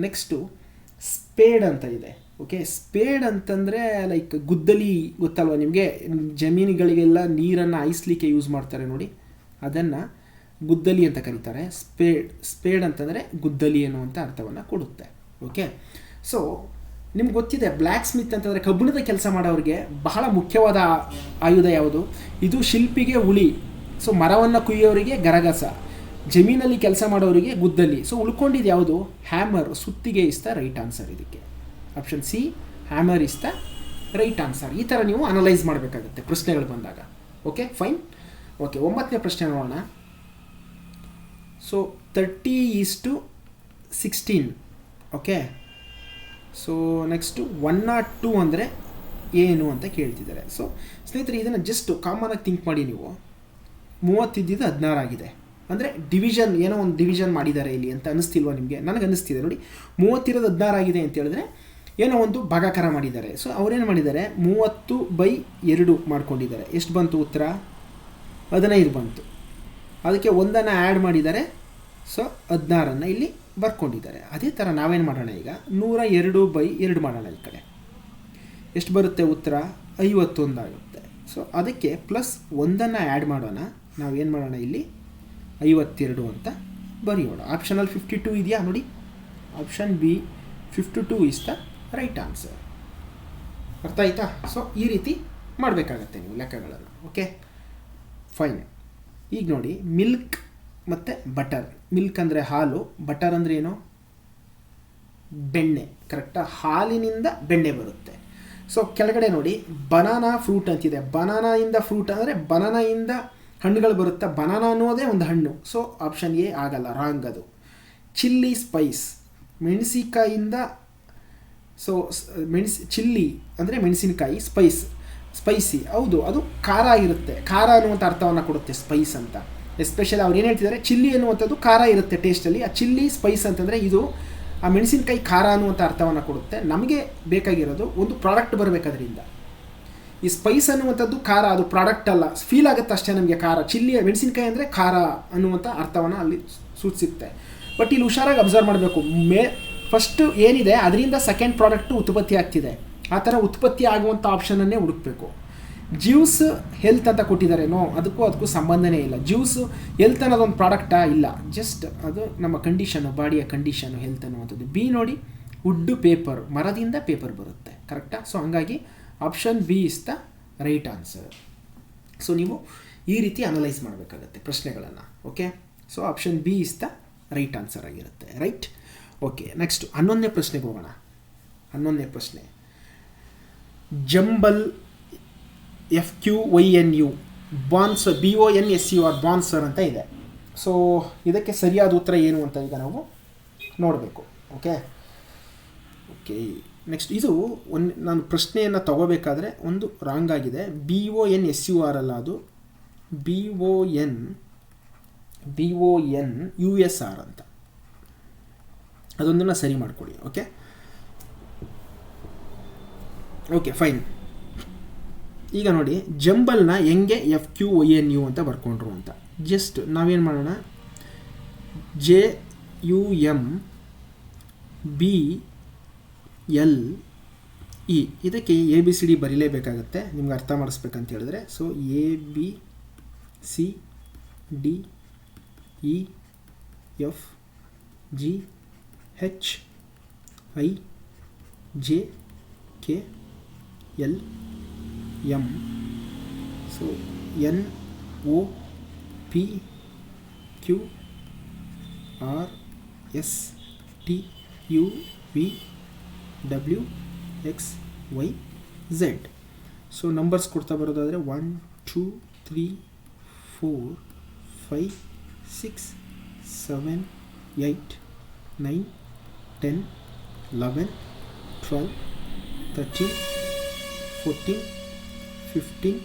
ನೆಕ್ಸ್ಟು ಸ್ಪೇಡ್ ಅಂತ ಇದೆ. ಓಕೆ, ಸ್ಪೇಡ್ ಅಂತಂದರೆ ಲೈಕ್ ಗುದ್ದಲಿ ಗೊತ್ತಲ್ವ ನಿಮಗೆ? ಜಮೀನುಗಳಿಗೆಲ್ಲ ನೀರನ್ನು ಹಾಯಿಸ್ಲಿಕ್ಕೆ ಯೂಸ್ ಮಾಡ್ತಾರೆ ನೋಡಿ, ಅದನ್ನು ಗುದ್ದಲಿ ಅಂತ ಕರೀತಾರೆ. ಸ್ಪೇಡ್ ಅಂತಂದರೆ ಗುದ್ದಲಿ ಅನ್ನುವಂಥ ಅರ್ಥವನ್ನು ಕೊಡುತ್ತೆ. ಓಕೆ, ಸೊ ನಿಮ್ಗೆ ಗೊತ್ತಿದೆ ಬ್ಲ್ಯಾಕ್ ಸ್ಮಿತ್ ಅಂತಂದರೆ ಕಬ್ಬಿಣದ ಕೆಲಸ ಮಾಡೋರಿಗೆ ಬಹಳ ಮುಖ್ಯವಾದ ಆಯುಧ ಯಾವುದು? ಇದು ಶಿಲ್ಪಿಗೆ ಉಳಿ, ಸೊ ಮರವನ್ನು ಕುಯ್ಯೋರಿಗೆ ಗರಗಸ, ಜಮೀನಲ್ಲಿ ಕೆಲಸ ಮಾಡೋರಿಗೆ ಗುದ್ದಲಿ. ಸೊ ಉಳ್ಕೊಂಡಿದ್ದು ಯಾವುದು? ಹ್ಯಾಮರ್, ಸುತ್ತಿಗೆ ಇಸ್ ದ ರೈಟ್ ಆನ್ಸರ್ ಇದಕ್ಕೆ. Option C, hammer is the right answer. ಈ ಥರ ನೀವು ಅನಲೈಸ್ ಮಾಡಬೇಕಾಗುತ್ತೆ ಪ್ರಶ್ನೆಗಳು ಬಂದಾಗ. Okay fine. ಓಕೆ, 9ನೇ ಪ್ರಶ್ನೆ ನೋಡೋಣ. ಸೊ 30:16. ಓಕೆ, ಸೊ ನೆಕ್ಸ್ಟು 102 ಅಂದರೆ ಏನು ಅಂತ ಕೇಳ್ತಿದ್ದಾರೆ. ಸೊ ಸ್ನೇಹಿತರೆ, ಇದನ್ನು ಜಸ್ಟ್ ಕಾಮನಾಗಿ ಥಿಂಕ್ ಮಾಡಿ ನೀವು. 30 ಇದ್ದಿದ್ದು 16 ಆಗಿದೆ ಅಂದರೆ ಡಿವಿಷನ್, ಏನೋ ಒಂದು ಡಿವಿಷನ್ ಮಾಡಿದ್ದಾರೆ ಇಲ್ಲಿ ಅಂತ ಅನ್ನಿಸ್ತಿಲ್ವ ನಿಮಗೆ? ನನಗೆ ಅನ್ನಿಸ್ತಿದೆ ನೋಡಿ. 30 ಇರೋದು 16 ಆಗಿದೆ ಅಂತ ಹೇಳಿದ್ರೆ ಏನೋ ಒಂದು ಭಾಗಾಕಾರ ಮಾಡಿದ್ದಾರೆ. ಸೊ ಅವರೇನು ಮಾಡಿದ್ದಾರೆ, 30/2 ಮಾಡ್ಕೊಂಡಿದ್ದಾರೆ. ಎಷ್ಟು ಬಂತು ಉತ್ತರ? 15 ಬಂತು. ಅದಕ್ಕೆ ಒಂದನ್ನು ಆ್ಯಡ್ ಮಾಡಿದ್ದಾರೆ. ಸೊ 16 ಇಲ್ಲಿ ಬರ್ಕೊಂಡಿದ್ದಾರೆ. ಅದೇ ಥರ ನಾವೇನು ಮಾಡೋಣ ಈಗ, 102/2 ಮಾಡೋಣ. ಈ ಕಡೆ ಎಷ್ಟು ಬರುತ್ತೆ ಉತ್ತರ? 51 ಆಗುತ್ತೆ. ಸೊ ಅದಕ್ಕೆ ಪ್ಲಸ್ ಒಂದನ್ನು ಆ್ಯಡ್ ಮಾಡೋಣ. ನಾವೇನು ಮಾಡೋಣ ಇಲ್ಲಿ 52 ಅಂತ ಬರೆಯೋಣ. ಆಪ್ಷನಲ್ಲಿ 52 ಇದೆಯಾ ನೋಡಿ? Option B 52 is the right answer. ಅರ್ಥ ಆಯ್ತಾ? ಸೊ ಈ ರೀತಿ ಮಾಡಬೇಕಾಗತ್ತೆ ನೀವು ಲೆಕ್ಕಗಳನ್ನು. Okay fine. ಈಗ ನೋಡಿ, ಮಿಲ್ಕ್ ಮತ್ತು ಬಟರ್. ಮಿಲ್ಕ್ ಅಂದರೆ ಹಾಲು, ಬಟರ್ ಅಂದರೆ ಏನು? ಬೆಣ್ಣೆ. ಕರೆಕ್ಟಾ? ಹಾಲಿನಿಂದ ಬೆಣ್ಣೆ ಬರುತ್ತೆ. ಸೊ ಕೆಳಗಡೆ ನೋಡಿ, ಬನಾನಾ ಫ್ರೂಟ್ ಅಂತಿದೆ. ಬನಾನಾಯಿಂದ ಫ್ರೂಟ್ ಅಂದರೆ ಬನಾನಾಯಿಂದ ಹಣ್ಣುಗಳು ಬರುತ್ತೆ. ಬನಾನಾ ಅನ್ನೋದೇ ಒಂದು ಹಣ್ಣು. ಸೊ ಆಪ್ಷನ್ ಎ ಆಗಲ್ಲ, ರಾಂಗ್ ಅದು. ಚಿಲ್ಲಿ ಸ್ಪೈಸ್, ಮೆಣಸಿಕಾಯಿಂದ. ಸೊ ಚಿಲ್ಲಿ ಅಂದರೆ ಮೆಣಸಿನಕಾಯಿ, ಸ್ಪೈಸಿ, ಹೌದು, ಅದು ಖಾರ ಇರುತ್ತೆ. ಖಾರ ಅನ್ನುವಂಥ ಅರ್ಥವನ್ನು ಕೊಡುತ್ತೆ ಸ್ಪೈಸ್ ಅಂತ. ಎಸ್ಪೆಷಲಿ ಅವ್ರು ಏನು ಹೇಳ್ತಿದ್ದಾರೆ, ಚಿಲ್ಲಿ ಅನ್ನುವಂಥದ್ದು ಖಾರ ಇರುತ್ತೆ ಟೇಸ್ಟಲ್ಲಿ. ಆ ಚಿಲ್ಲಿ ಸ್ಪೈಸ್ ಅಂತಂದರೆ ಇದು ಆ ಮೆಣಸಿನಕಾಯಿ ಖಾರ ಅನ್ನುವಂಥ ಅರ್ಥವನ್ನು ಕೊಡುತ್ತೆ. ನಮಗೆ ಬೇಕಾಗಿರೋದು ಒಂದು ಪ್ರಾಡಕ್ಟ್ ಬರಬೇಕದ್ರಿಂದ. ಈ ಸ್ಪೈಸ್ ಅನ್ನುವಂಥದ್ದು ಖಾರ, ಅದು ಪ್ರಾಡಕ್ಟ್ ಅಲ್ಲ. ಫೀಲ್ ಆಗುತ್ತೆ ಅಷ್ಟೇ ನಮಗೆ ಖಾರ. ಚಿಲ್ಲಿ ಮೆಣಸಿನಕಾಯಿ ಅಂದರೆ ಖಾರ ಅನ್ನುವಂಥ ಅರ್ಥವನ್ನು ಅಲ್ಲಿ ಸೂಚಿಸುತ್ತೆ. ಬಟ್ ಇಲ್ಲಿ ಹುಷಾರಾಗಿ ಅಬ್ಸರ್ವ್ ಮಾಡಬೇಕು. ಫಸ್ಟು ಏನಿದೆ ಅದರಿಂದ ಸೆಕೆಂಡ್ ಪ್ರಾಡಕ್ಟು ಉತ್ಪತ್ತಿ ಆಗ್ತಿದೆ. ಆ ಥರ ಉತ್ಪತ್ತಿ ಆಗುವಂಥ ಆಪ್ಷನನ್ನೇ ಹುಡುಕಬೇಕು. ಜ್ಯೂಸ್ ಹೆಲ್ತ್ ಅಂತ ಕೊಟ್ಟಿದ್ದಾರೆ, ನೋ, ಅದಕ್ಕೂ ಸಂಬಂಧನೇ ಇಲ್ಲ. ಜ್ಯೂಸ್ ಹೆಲ್ತ್ ಅನ್ನೋದೊಂದು ಪ್ರಾಡಕ್ಟಾ? ಇಲ್ಲ, ಜಸ್ಟ್ ಅದು ನಮ್ಮ ಕಂಡೀಷನು, ಬಾಡಿಯ ಕಂಡೀಷನು ಹೆಲ್ತ್ ಅನ್ನುವಂಥದ್ದು. ಬಿ ನೋಡಿ, ವುಡ್ ಪೇಪರ್, ಮರದಿಂದ ಪೇಪರ್ ಬರುತ್ತೆ. ಕರೆಕ್ಟಾ? ಸೊ ಹಂಗಾಗಿ option B is the right answer. So ನೀವು ಈ ರೀತಿ ಅನಲೈಸ್ ಮಾಡಬೇಕಾಗತ್ತೆ ಪ್ರಶ್ನೆಗಳನ್ನು. Okay, so option B is the right answer ಆಗಿರುತ್ತೆ. ರೈಟ್. ಓಕೆ, ನೆಕ್ಸ್ಟ್ 11ನೇ ಪ್ರಶ್ನೆಗೆ ಹೋಗೋಣ. 11ನೇ ಪ್ರಶ್ನೆ, ಜಂಬಲ್ FQYNU ಬಾನ್ಸರ್, BONSUR ಬಾನ್ಸರ್ ಅಂತ ಇದೆ. ಸೊ ಇದಕ್ಕೆ ಸರಿಯಾದ ಉತ್ತರ ಏನು ಅಂತ ಈಗ ನಾವು ನೋಡಬೇಕು. ಓಕೆ, ನೆಕ್ಸ್ಟ್ ಇದು ನಾನು ಪ್ರಶ್ನೆಯನ್ನು ತಗೋಬೇಕಾದ್ರೆ ಒಂದು ರಾಂಗ್ ಆಗಿದೆ. BONSUR ಅಲ್ಲ, ಅದು BONUSR ಅಂತ. ಅದೊಂದನ್ನು ಸರಿ ಮಾಡಿಕೊಡಿ. Okay fine. ಈಗ ನೋಡಿ ಜಂಬಲ್ನ ಹೆಂಗೆ FQYNU ಅಂತ ಬರ್ಕೊಂಡ್ರು ಅಂತ. ಜಸ್ಟ್ ನಾವೇನು ಮಾಡೋಣ, JUMBLE ಇದಕ್ಕೆ ABCD ಬರೀಲೇಬೇಕಾಗತ್ತೆ ನಿಮ್ಗೆ ಅರ್ಥ ಮಾಡಿಸ್ಬೇಕಂತ ಹೇಳಿದ್ರೆ. So ABCDEFGHIJKLM. So NOPQRSTUVWXYZ. So numbers ಕೊಡ್ತಾ ಬರೋದಾದರೆ 1 2 3 4 5 6 7 8 9 10 11 12 13 14 15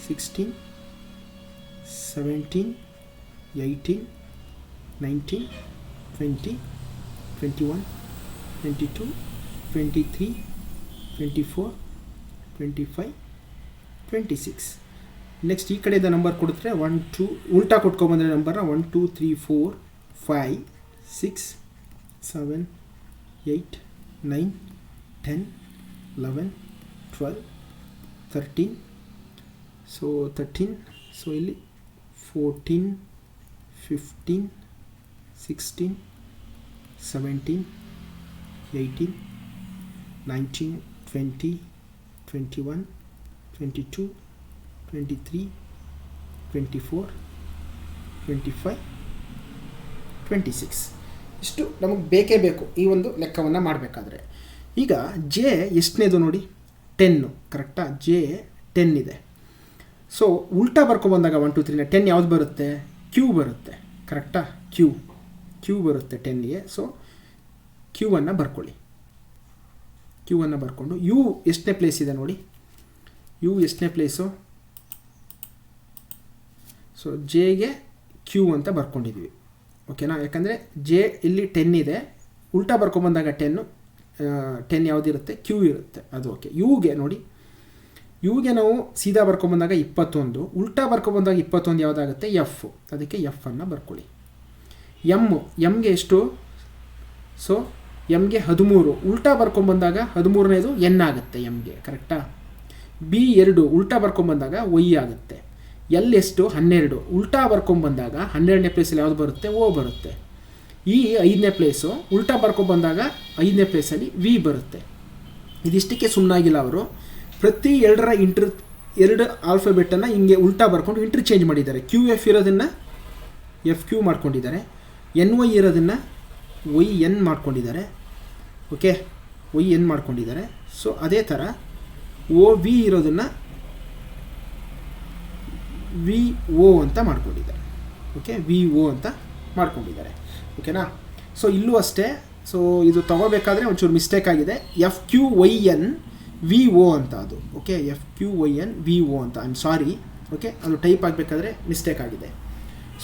16 17 18 19 20 21 22 23 24 25 26. ನೆಕ್ಸ್ಟ್ ಈ ಕಡೆಯಿಂದ ನಂಬರ್ ಕೊಡಿದ್ರೆ 1 2 ಉಲ್ಟಾ ಕೊಟ್ಕೊಬಂದರೆ ನಂಬರ್ನ 1 2 3 4 5 6 7 8 9 10 11 12 13. ಸೊ 13. ಸೊ ಇಲ್ಲಿ 14 15 16 17 18 19 20 21 22 23 24 25 26. ಇಷ್ಟು ನಮಗೆ ಬೇಕೇ ಬೇಕು ಈ ಒಂದು ಲೆಕ್ಕವನ್ನು ಮಾಡಬೇಕಾದ್ರೆ. ಈಗ ಜೆ ಎಷ್ಟನೇದು ನೋಡಿ, 10. ಕರೆಕ್ಟಾ? ಜೆ 10 ಇದೆ. ಸೊ ಉಲ್ಟಾ ಬರ್ಕೊಬಂದಾಗ 1 2 3 10 ಯಾವ್ದು ಬರುತ್ತೆ? ಕ್ಯೂ ಬರುತ್ತೆ. ಕರೆಕ್ಟಾ? ಕ್ಯೂ ಬರುತ್ತೆ 10ಗೆ. ಸೊ ಕ್ಯೂವನ್ನು ಬರ್ಕೊಳ್ಳಿ. ಕ್ಯೂವನ್ನು ಬರ್ಕೊಂಡು ಯು ಎಷ್ಟನೇ ಪ್ಲೇಸ್ ಇದೆ ನೋಡಿ, ಯು ಎಷ್ಟನೇ ಪ್ಲೇಸು? ಸೊ ಜೆಗೆ ಕ್ಯೂ ಅಂತ ಬರ್ಕೊಂಡಿದ್ವಿ. ಓಕೆನಾ? ಯಾಕಂದರೆ ಜೆ ಇಲ್ಲಿ 10 ಇದೆ, ಉಲ್ಟಾ ಬರ್ಕೊಂಬಂದಾಗ 10 ಯಾವುದಿರುತ್ತೆ? ಕ್ಯೂ ಇರುತ್ತೆ. ಅದು ಓಕೆ. ಯುಗೆ ನೋಡಿ, ಯುಗೆ ನಾವು ಸೀದಾ ಬರ್ಕೊಂಬಂದಾಗ 21, ಉಲ್ಟಾ ಬರ್ಕೊಂಬಂದಾಗ 21 ಯಾವುದಾಗುತ್ತೆ? ಎಫ್. ಅದಕ್ಕೆ ಎಫನ್ನು ಬರ್ಕೊಳ್ಳಿ. ಎಮ್ಗೆ ಎಷ್ಟು? ಸೊ ಎಮ್ಗೆ 13, ಉಲ್ಟಾ ಬರ್ಕೊಂಬಂದಾಗ 13ನೇದು ಎನ್ ಆಗುತ್ತೆ ಎಮ್ಗೆ. ಕರೆಕ್ಟಾ? ಬಿ 2, ಉಲ್ಟಾ ಬರ್ಕೊಂಬಂದಾಗ ವೈ ಆಗುತ್ತೆ. ಎಲ್ ಎಷ್ಟು? 12, ಉಲ್ಟಾ ಬರ್ಕೊಂಬಂದಾಗ 12ನೇ ಪ್ಲೇಸಲ್ಲಿ ಯಾವುದು ಬರುತ್ತೆ? ಓ ಬರುತ್ತೆ. ಈ 5ನೇ ಪ್ಲೇಸು, ಉಲ್ಟಾ ಬರ್ಕೊಂಬಂದಾಗ 5ನೇ ಪ್ಲೇಸಲ್ಲಿ ವಿ ಬರುತ್ತೆ. ಇದಿಷ್ಟಕ್ಕೆ ಸುಮ್ಮನಾಗಿಲ್ಲ ಅವರು, ಪ್ರತಿ 2 ಆಲ್ಫಾಬೆಟನ್ನು ಹಿಂಗೆ ಉಲ್ಟಾ ಬರ್ಕೊಂಡು ಇಂಟರ್ಚೇಂಜ್ ಮಾಡಿದ್ದಾರೆ. QF ಇರೋದನ್ನು FQ ಮಾಡ್ಕೊಂಡಿದ್ದಾರೆ, NY ಇರೋದನ್ನು YN ಮಾಡ್ಕೊಂಡಿದ್ದಾರೆ. ಓಕೆ, YN ಮಾಡ್ಕೊಂಡಿದ್ದಾರೆ. ಸೊ ಅದೇ ಥರ OV ಇರೋದನ್ನು VO ಅಂತ ಮಾಡ್ಕೊಂಡಿದ್ದಾರೆ. ಓಕೆ, VO ಅಂತ ಮಾಡ್ಕೊಂಡಿದ್ದಾರೆ. ಓಕೆನಾ? ಸೊ ಇಲ್ಲೂ ಅಷ್ಟೇ. ಸೊ ಇದು ತಗೋಬೇಕಾದ್ರೆ ಒಂಚೂರು ಮಿಸ್ಟೇಕ್ ಆಗಿದೆ. FQYN VO ಅಂತ ಅದು. ಓಕೆ, FQYN VO ಅಂತ. I am sorry. ಓಕೆ, ಅದು ಟೈಪ್ ಆಗಬೇಕಾದ್ರೆ ಮಿಸ್ಟೇಕ್ ಆಗಿದೆ.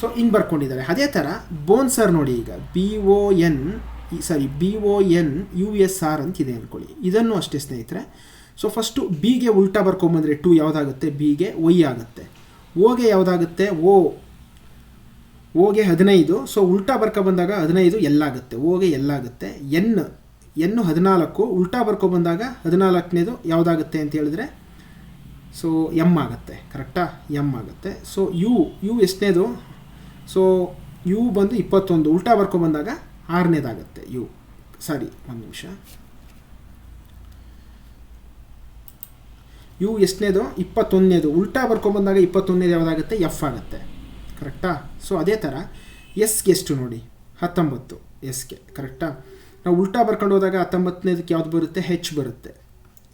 ಸೊ ಹಿಂಗೆ ಬರ್ಕೊಂಡಿದ್ದಾರೆ. ಅದೇ ಥರ ಬೋನ್ಸರ್ ನೋಡಿ, ಈಗ BON USR ಅಂತಿದೆ ಅಂದ್ಕೊಳ್ಳಿ. ಇದನ್ನು ಅಷ್ಟೇ ಸ್ನೇಹಿತರೆ. ಸೊ ಫಸ್ಟು ಬಿಗೆ ಉಲ್ಟಾ ಬರ್ಕೊಂಬಂದರೆ 2 ಯಾವುದಾಗುತ್ತೆ? ಬಿಗೆ ವೈ ಆಗುತ್ತೆ. ಓಗೆ ಯಾವುದಾಗುತ್ತೆ? ಓಗೆ 15. ಸೊ ಉಲ್ಟಾ ಬರ್ಕೊಬಂದಾಗ 15 ಎಲ್ಲಾಗುತ್ತೆ. ಓಗೆ ಎಲ್ಲಾಗುತ್ತೆ. ಎನ್ 14, ಉಲ್ಟಾ ಬರ್ಕೊಬಂದಾಗ 14ನೇದು ಯಾವುದಾಗುತ್ತೆ ಅಂತ ಹೇಳಿದ್ರೆ ಸೊ ಎಮ್ ಆಗುತ್ತೆ. ಕರೆಕ್ಟಾ? ಎಮ್ ಆಗುತ್ತೆ. ಸೊ ಯು ಎಷ್ಟನೇದು? ಸೊ ಯು ಬಂದು 21, ಉಲ್ಟಾ ಬರ್ಕೊಬಂದಾಗ 6ನೇದಾಗುತ್ತೆ ಯು. ಸಾರಿ, ಒಂದು ನಿಮಿಷ. ಯು ಎಷ್ಟನೇದು? 21ನೇದು, ಉಲ್ಟಾ ಬರ್ಕೊಂಬಂದಾಗ 21ನೇದು ಯಾವುದಾಗುತ್ತೆ? ಎಫ್ ಆಗುತ್ತೆ. ಕರೆಕ್ಟಾ? ಸೊ ಅದೇ ಥರ ಎಸ್ಗೆ ಎಷ್ಟು ನೋಡಿ? 19 ಎಸ್ಗೆ. ಕರೆಕ್ಟಾ? ನಾವು ಉಲ್ಟಾ ಬರ್ಕೊಂಡು ಹೋದಾಗ 19ನೇದಕ್ಕೆ ಯಾವ್ದು ಬರುತ್ತೆ? ಹೆಚ್ ಬರುತ್ತೆ.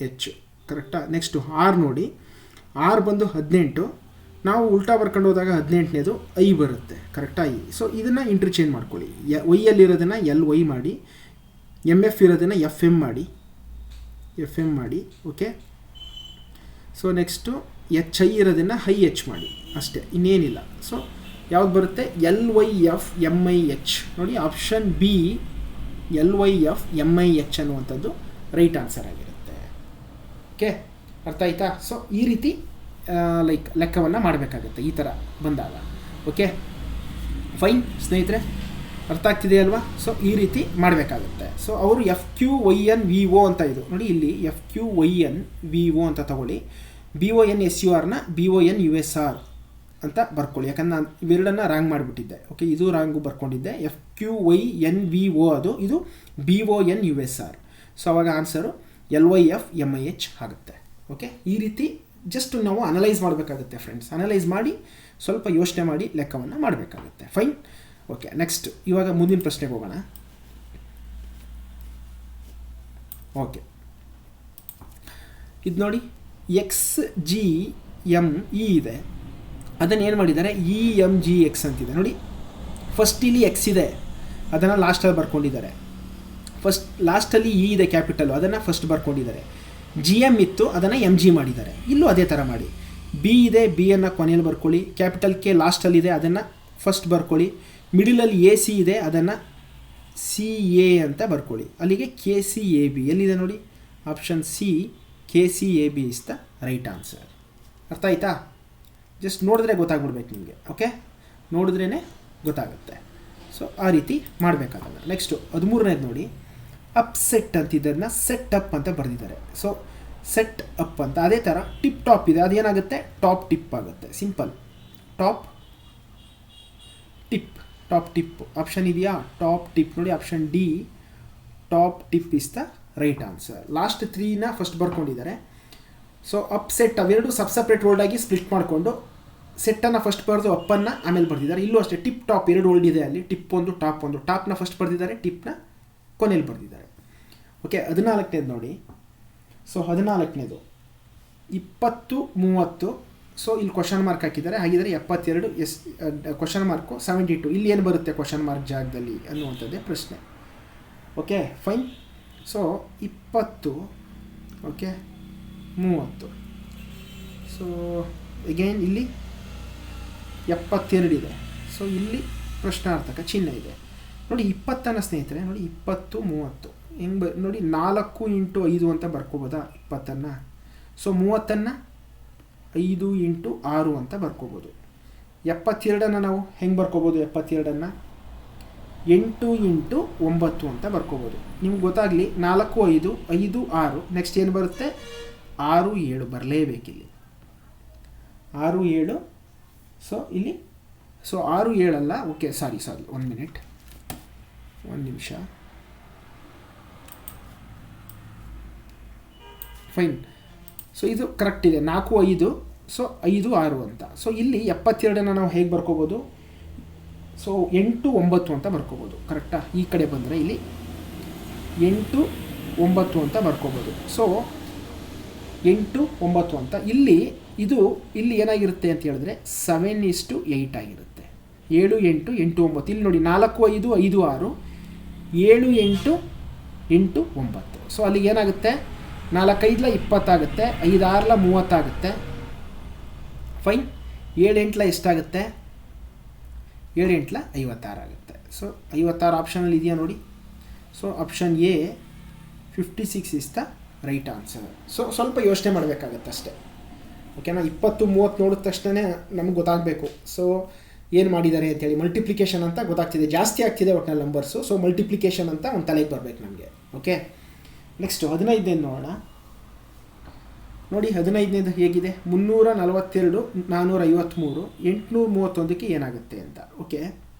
ಹೆಚ್. ಕರೆಕ್ಟಾ? ನೆಕ್ಸ್ಟು ಆರ್ ನೋಡಿ, ಆರ್ ಬಂದು 18, ನಾವು ಉಲ್ಟಾ ಬರ್ಕೊಂಡು ಹೋದಾಗ 18ನೇದು ಐ ಬರುತ್ತೆ. ಕರೆಕ್ಟಾ? ಐ. ಸೊ ಇದನ್ನು ಇಂಟರ್ಚೇಂಜ್ ಮಾಡ್ಕೊಳ್ಳಿ. ವೈಯಲ್ಲಿರೋದನ್ನು LY ಮಾಡಿ, MF ಇರೋದನ್ನು FM ಮಾಡಿ. ಓಕೆ. ಸೊ ನೆಕ್ಸ್ಟು HI ಇರೋದನ್ನು HH ಮಾಡಿ, ಅಷ್ಟೇ, ಇನ್ನೇನಿಲ್ಲ. ಸೊ ಯಾವ್ದು ಬರುತ್ತೆ? LYF MIH ನೋಡಿ. ಆಪ್ಷನ್ ಬಿ LYF MIH ಅನ್ನುವಂಥದ್ದು ರೈಟ್ ಆನ್ಸರ್ ಆಗಿರುತ್ತೆ. ಓಕೆ, ಅರ್ಥ ಆಯ್ತಾ? ಸೊ ಈ ರೀತಿ ಲೈಕ್ ಲೆಕ್ಕವನ್ನು ಮಾಡಬೇಕಾಗತ್ತೆ ಈ ಥರ ಬಂದಾಗ. ಓಕೆ ಫೈನ್ ಸ್ನೇಹಿತರೆ, ಅರ್ಥ ಆಗ್ತಿದೆಯಲ್ವಾ? ಸೊ ಈ ರೀತಿ ಮಾಡಬೇಕಾಗುತ್ತೆ. ಸೊ ಅವರು FQYNVO ಅಂತ ಇದು ನೋಡಿ, ಇಲ್ಲಿ FQYNVO ಅಂತ ತಗೊಳ್ಳಿ, BONSURನ BONUSR ಅಂತ ಬರ್ಕೊಳ್ಳಿ. ಯಾಕಂದ್ರೆ ನಾನು ಇವೆರಡನ್ನು ರಾಂಗ್ ಮಾಡಿಬಿಟ್ಟಿದ್ದೆ. ಓಕೆ, ಇದು ರಾಂಗು ಬರ್ಕೊಂಡಿದ್ದೆ. FQYNVO ಅದು, ಇದು BONUSR. ಸೊ ಅವಾಗ ಆನ್ಸರು LYFMIH ಆಗುತ್ತೆ. ಓಕೆ, ಈ ರೀತಿ ಜಸ್ಟ್ ನಾವು ಅನಲೈಸ್ ಮಾಡಬೇಕಾಗುತ್ತೆ ಫ್ರೆಂಡ್ಸ್. ಅನಲೈಸ್ ಮಾಡಿ ಸ್ವಲ್ಪ ಯೋಚನೆ ಮಾಡಿ ಲೆಕ್ಕವನ್ನು ಮಾಡಬೇಕಾಗುತ್ತೆ. ಫೈನ್. ಓಕೆ, ನೆಕ್ಸ್ಟ್ ಇವಾಗ ಮುಂದಿನ ಪ್ರಶ್ನೆಗೆ ಹೋಗೋಣ. ಓಕೆ, ಇದು ನೋಡಿ XGME ಇದೆ, ಅದನ್ನು ಏನು ಮಾಡಿದ್ದಾರೆ EMGX ಅಂತಿದೆ ನೋಡಿ. ಫಸ್ಟ್ ಇಲ್ಲಿ X ಇದೆ, ಅದನ್ನು ಲಾಸ್ಟಲ್ಲಿ ಬರ್ಕೊಂಡಿದ್ದಾರೆ. ಲಾಸ್ಟಲ್ಲಿ E ಇದೆ ಕ್ಯಾಪಿಟಲು, ಅದನ್ನು ಫಸ್ಟ್ ಬರ್ಕೊಂಡಿದ್ದಾರೆ. GM ಇತ್ತು, ಅದನ್ನು MG ಮಾಡಿದ್ದಾರೆ. ಇಲ್ಲೂ ಅದೇ ಥರ ಮಾಡಿ. B ಇದೆ, B-ಅನ್ನು ಕೊನೆಯಲ್ಲಿ ಬರ್ಕೊಳ್ಳಿ. ಕ್ಯಾಪಿಟಲ್ K ಲಾಸ್ಟಲ್ಲಿದೆ, ಅದನ್ನು ಫಸ್ಟ್ ಬರ್ಕೊಳ್ಳಿ. ಮಿಡಲಲ್ಲಿ AC ಇದೆ, ಅದನ್ನು CA ಅಂತ ಬರ್ಕೊಳ್ಳಿ. ಅಲ್ಲಿಗೆ KCAB ಎಲ್ಲಿದೆ ನೋಡಿ, option C KCAB is the right answer. ಅರ್ಥ ಆಯ್ತಾ? ಜಸ್ಟ್ ನೋಡಿದ್ರೆ ಗೊತ್ತಾಗ್ಬಿಡ್ಬೇಕು ನಿಮಗೆ. ಓಕೆ, ನೋಡಿದ್ರೇ ಗೊತ್ತಾಗುತ್ತೆ. ಸೊ ಆ ರೀತಿ ಮಾಡಬೇಕಾಗಲ್ಲ. ನೆಕ್ಸ್ಟು 13ನೇದು ನೋಡಿ, ಅಪ್ಸೆಟ್ ಅಂತಿದ್ದದನ್ನ ಸೆಟ್ ಅಪ್ ಅಂತ ಬರೆದಿದ್ದಾರೆ. ಸೊ ಸೆಟ್ ಅಪ್ ಅಂತ, ಅದೇ ಥರ ಟಿಪ್ ಟಾಪ್ ಇದೆ, ಅದೇನಾಗುತ್ತೆ ಟಾಪ್ ಟಿಪ್ ಆಗುತ್ತೆ. ಸಿಂಪಲ್, ಟಾಪ್ ಟಿಪ್ ಆಪ್ಷನ್ ಇದೆಯಾ? ಟಾಪ್ ಟಿಪ್ ನೋಡಿ, option D top tip is the right answer. Last 3ನ ಫಸ್ಟ್ ಬರ್ಕೊಂಡಿದ್ದಾರೆ. ಸೊ ಅಪ್ ಸೆಟ್ ಅವೆರಡು ಸಪ್ರೇಟ್ ವರ್ಡ್ ಆಗಿ ಸ್ಪ್ಲಿಟ್ ಮಾಡಿಕೊಂಡು ಸೆಟ್ಟನ್ನು ಫಸ್ಟ್ ಬರೆದು ಅಪ್ಪನ್ನು ಆಮೇಲೆ ಬರೆದಿದ್ದಾರೆ. ಇಲ್ಲೂ ಅಷ್ಟೇ ಟಿಪ್ ಟಾಪ್ ಎರಡು ವರ್ಡ್ ಇದೆ ಅಲ್ಲಿ, ಟಿಪ್ ಒಂದು ಟಾಪ್ ಒಂದು. ಟಾಪ್ನ ಫಸ್ಟ್ ಬರೆದಿದ್ದಾರೆ, ಟಿಪ್ನ ಕೊನೆಯಲ್ಲಿ ಬರೆದಿದ್ದಾರೆ. ಓಕೆ, 14ನೇದು ನೋಡಿ. ಸೊ 14ನೇದು 20, 30. ಸೊ ಇಲ್ಲಿ ಕ್ವಶನ್ ಮಾರ್ಕ್ ಹಾಕಿದ್ದಾರೆ. ಹಾಗಿದ್ದಾರೆ 72 ಕ್ವಶನ್ ಮಾರ್ಕು 72. ಇಲ್ಲಿ ಏನು ಬರುತ್ತೆ ಕ್ವಶನ್ ಮಾರ್ಕ್ ಜಾಗದಲ್ಲಿ ಅನ್ನುವಂಥದ್ದೇ ಪ್ರಶ್ನೆ. Okay fine. So 20, okay 30. So again ಇಲ್ಲಿ 72 ಇದೆ. ಸೊ ಇಲ್ಲಿ ಪ್ರಶ್ನಾರ್ಥಕ ಚಿಹ್ನೆ ಇದೆ ನೋಡಿ. 20 ಸ್ನೇಹಿತರೆ ನೋಡಿ, 20, 30 ಹೆಂಗೆ ನೋಡಿ, 4 × 5 ಅಂತ ಬರ್ಕೋಬೋದಾ 20. ಸೊ 30 5 × 6 ಅಂತ ಬರ್ಕೋಬೋದು. 72 ನಾವು ಹೆಂಗೆ ಬರ್ಕೋಬೋದು, 72 8 × 9 ಅಂತ ಬರ್ಕೋಬೋದು. ನಿಮ್ಗೆ ಗೊತ್ತಾಗಲಿ, 4, 5, 5, 6. ನೆಕ್ಸ್ಟ್ ಏನು ಬರುತ್ತೆ, 6, 7 ಬರಲೇಬೇಕಿಲ್ಲಿ, 6, 7. ಸೊ ಇಲ್ಲಿ 6, 7 ಅಲ್ಲ. ಓಕೆ, ಸಾರಿ 1 ಮಿನಿಟ್, 1 ನಿಮಿಷ. ಫೈನ್. ಸೊ ಇದು ಕರೆಕ್ಟ್ ಇದೆ, 4, 5. ಸೊ 5, 6 ಅಂತ. ಸೊ ಇಲ್ಲಿ 72 ನಾವು ಹೇಗೆ ಬರ್ಕೋಬೋದು, ಸೊ 8, 9 ಅಂತ ಬರ್ಕೋಬೋದು. ಕರೆಕ್ಟಾ? ಈ ಕಡೆ ಬಂದರೆ ಇಲ್ಲಿ 8, 9 ಅಂತ ಬರ್ಕೋಬೋದು. ಸೊ 8, 9 ಅಂತ. ಇಲ್ಲಿ ಏನಾಗಿರುತ್ತೆ ಅಂತ ಹೇಳಿದ್ರೆ 7:8 ಆಗಿರುತ್ತೆ. 7, 8, 8, 9. ಇಲ್ಲಿ ನೋಡಿ 4, 5, 5, 6, 7, 8, 8, 9. ಸೊ ಅಲ್ಲಿಗೆ ಏನಾಗುತ್ತೆ, 4, 5 20 ಆಗುತ್ತೆ, 5, 6 30 ಆಗುತ್ತೆ. ಫೈನ್. 7, 8 ಎಷ್ಟಾಗುತ್ತೆ, 7, 8 56 ಆಗುತ್ತೆ. ಸೊ 56 ಆಪ್ಷನಲ್ಲಿ ಇದೆಯಾ ನೋಡಿ. So option A 56 is the right answer. So ಸ್ವಲ್ಪ ಯೋಚನೆ ಮಾಡಬೇಕಾಗತ್ತೆ ಅಷ್ಟೇ. ಓಕೆನಾ? 20, 30 ನೋಡಿದ ತಕ್ಷಣ ನಮ್ಗೆ ಗೊತ್ತಾಗಬೇಕು. ಸೊ ಏನು ಮಾಡಿದ್ದಾರೆ ಅಂತೇಳಿ ಮಲ್ಟಿಪ್ಲಿಕೇಶನ್ ಅಂತ ಗೊತ್ತಾಗ್ತಿದೆ, ಜಾಸ್ತಿ ಆಗ್ತಿದೆ ಒಟ್ಟಿನಲ್ಲಿ ನಂಬರ್ಸು. ಸೊ ಮಲ್ಟಿಪ್ಲಿಕೇಶನ್ ಅಂತ ಒಂದು ತಲೆಗೆ ಬರಬೇಕು ನಮಗೆ. ಓಕೆ, ನೆಕ್ಸ್ಟು 15ನೇದು ನೋಡೋಣ. ನೋಡಿ 15ನೇದು ಹೇಗಿದೆ, 342, 453, 831ಕ್ಕೆ ಏನಾಗುತ್ತೆ ಅಂತ. Okay,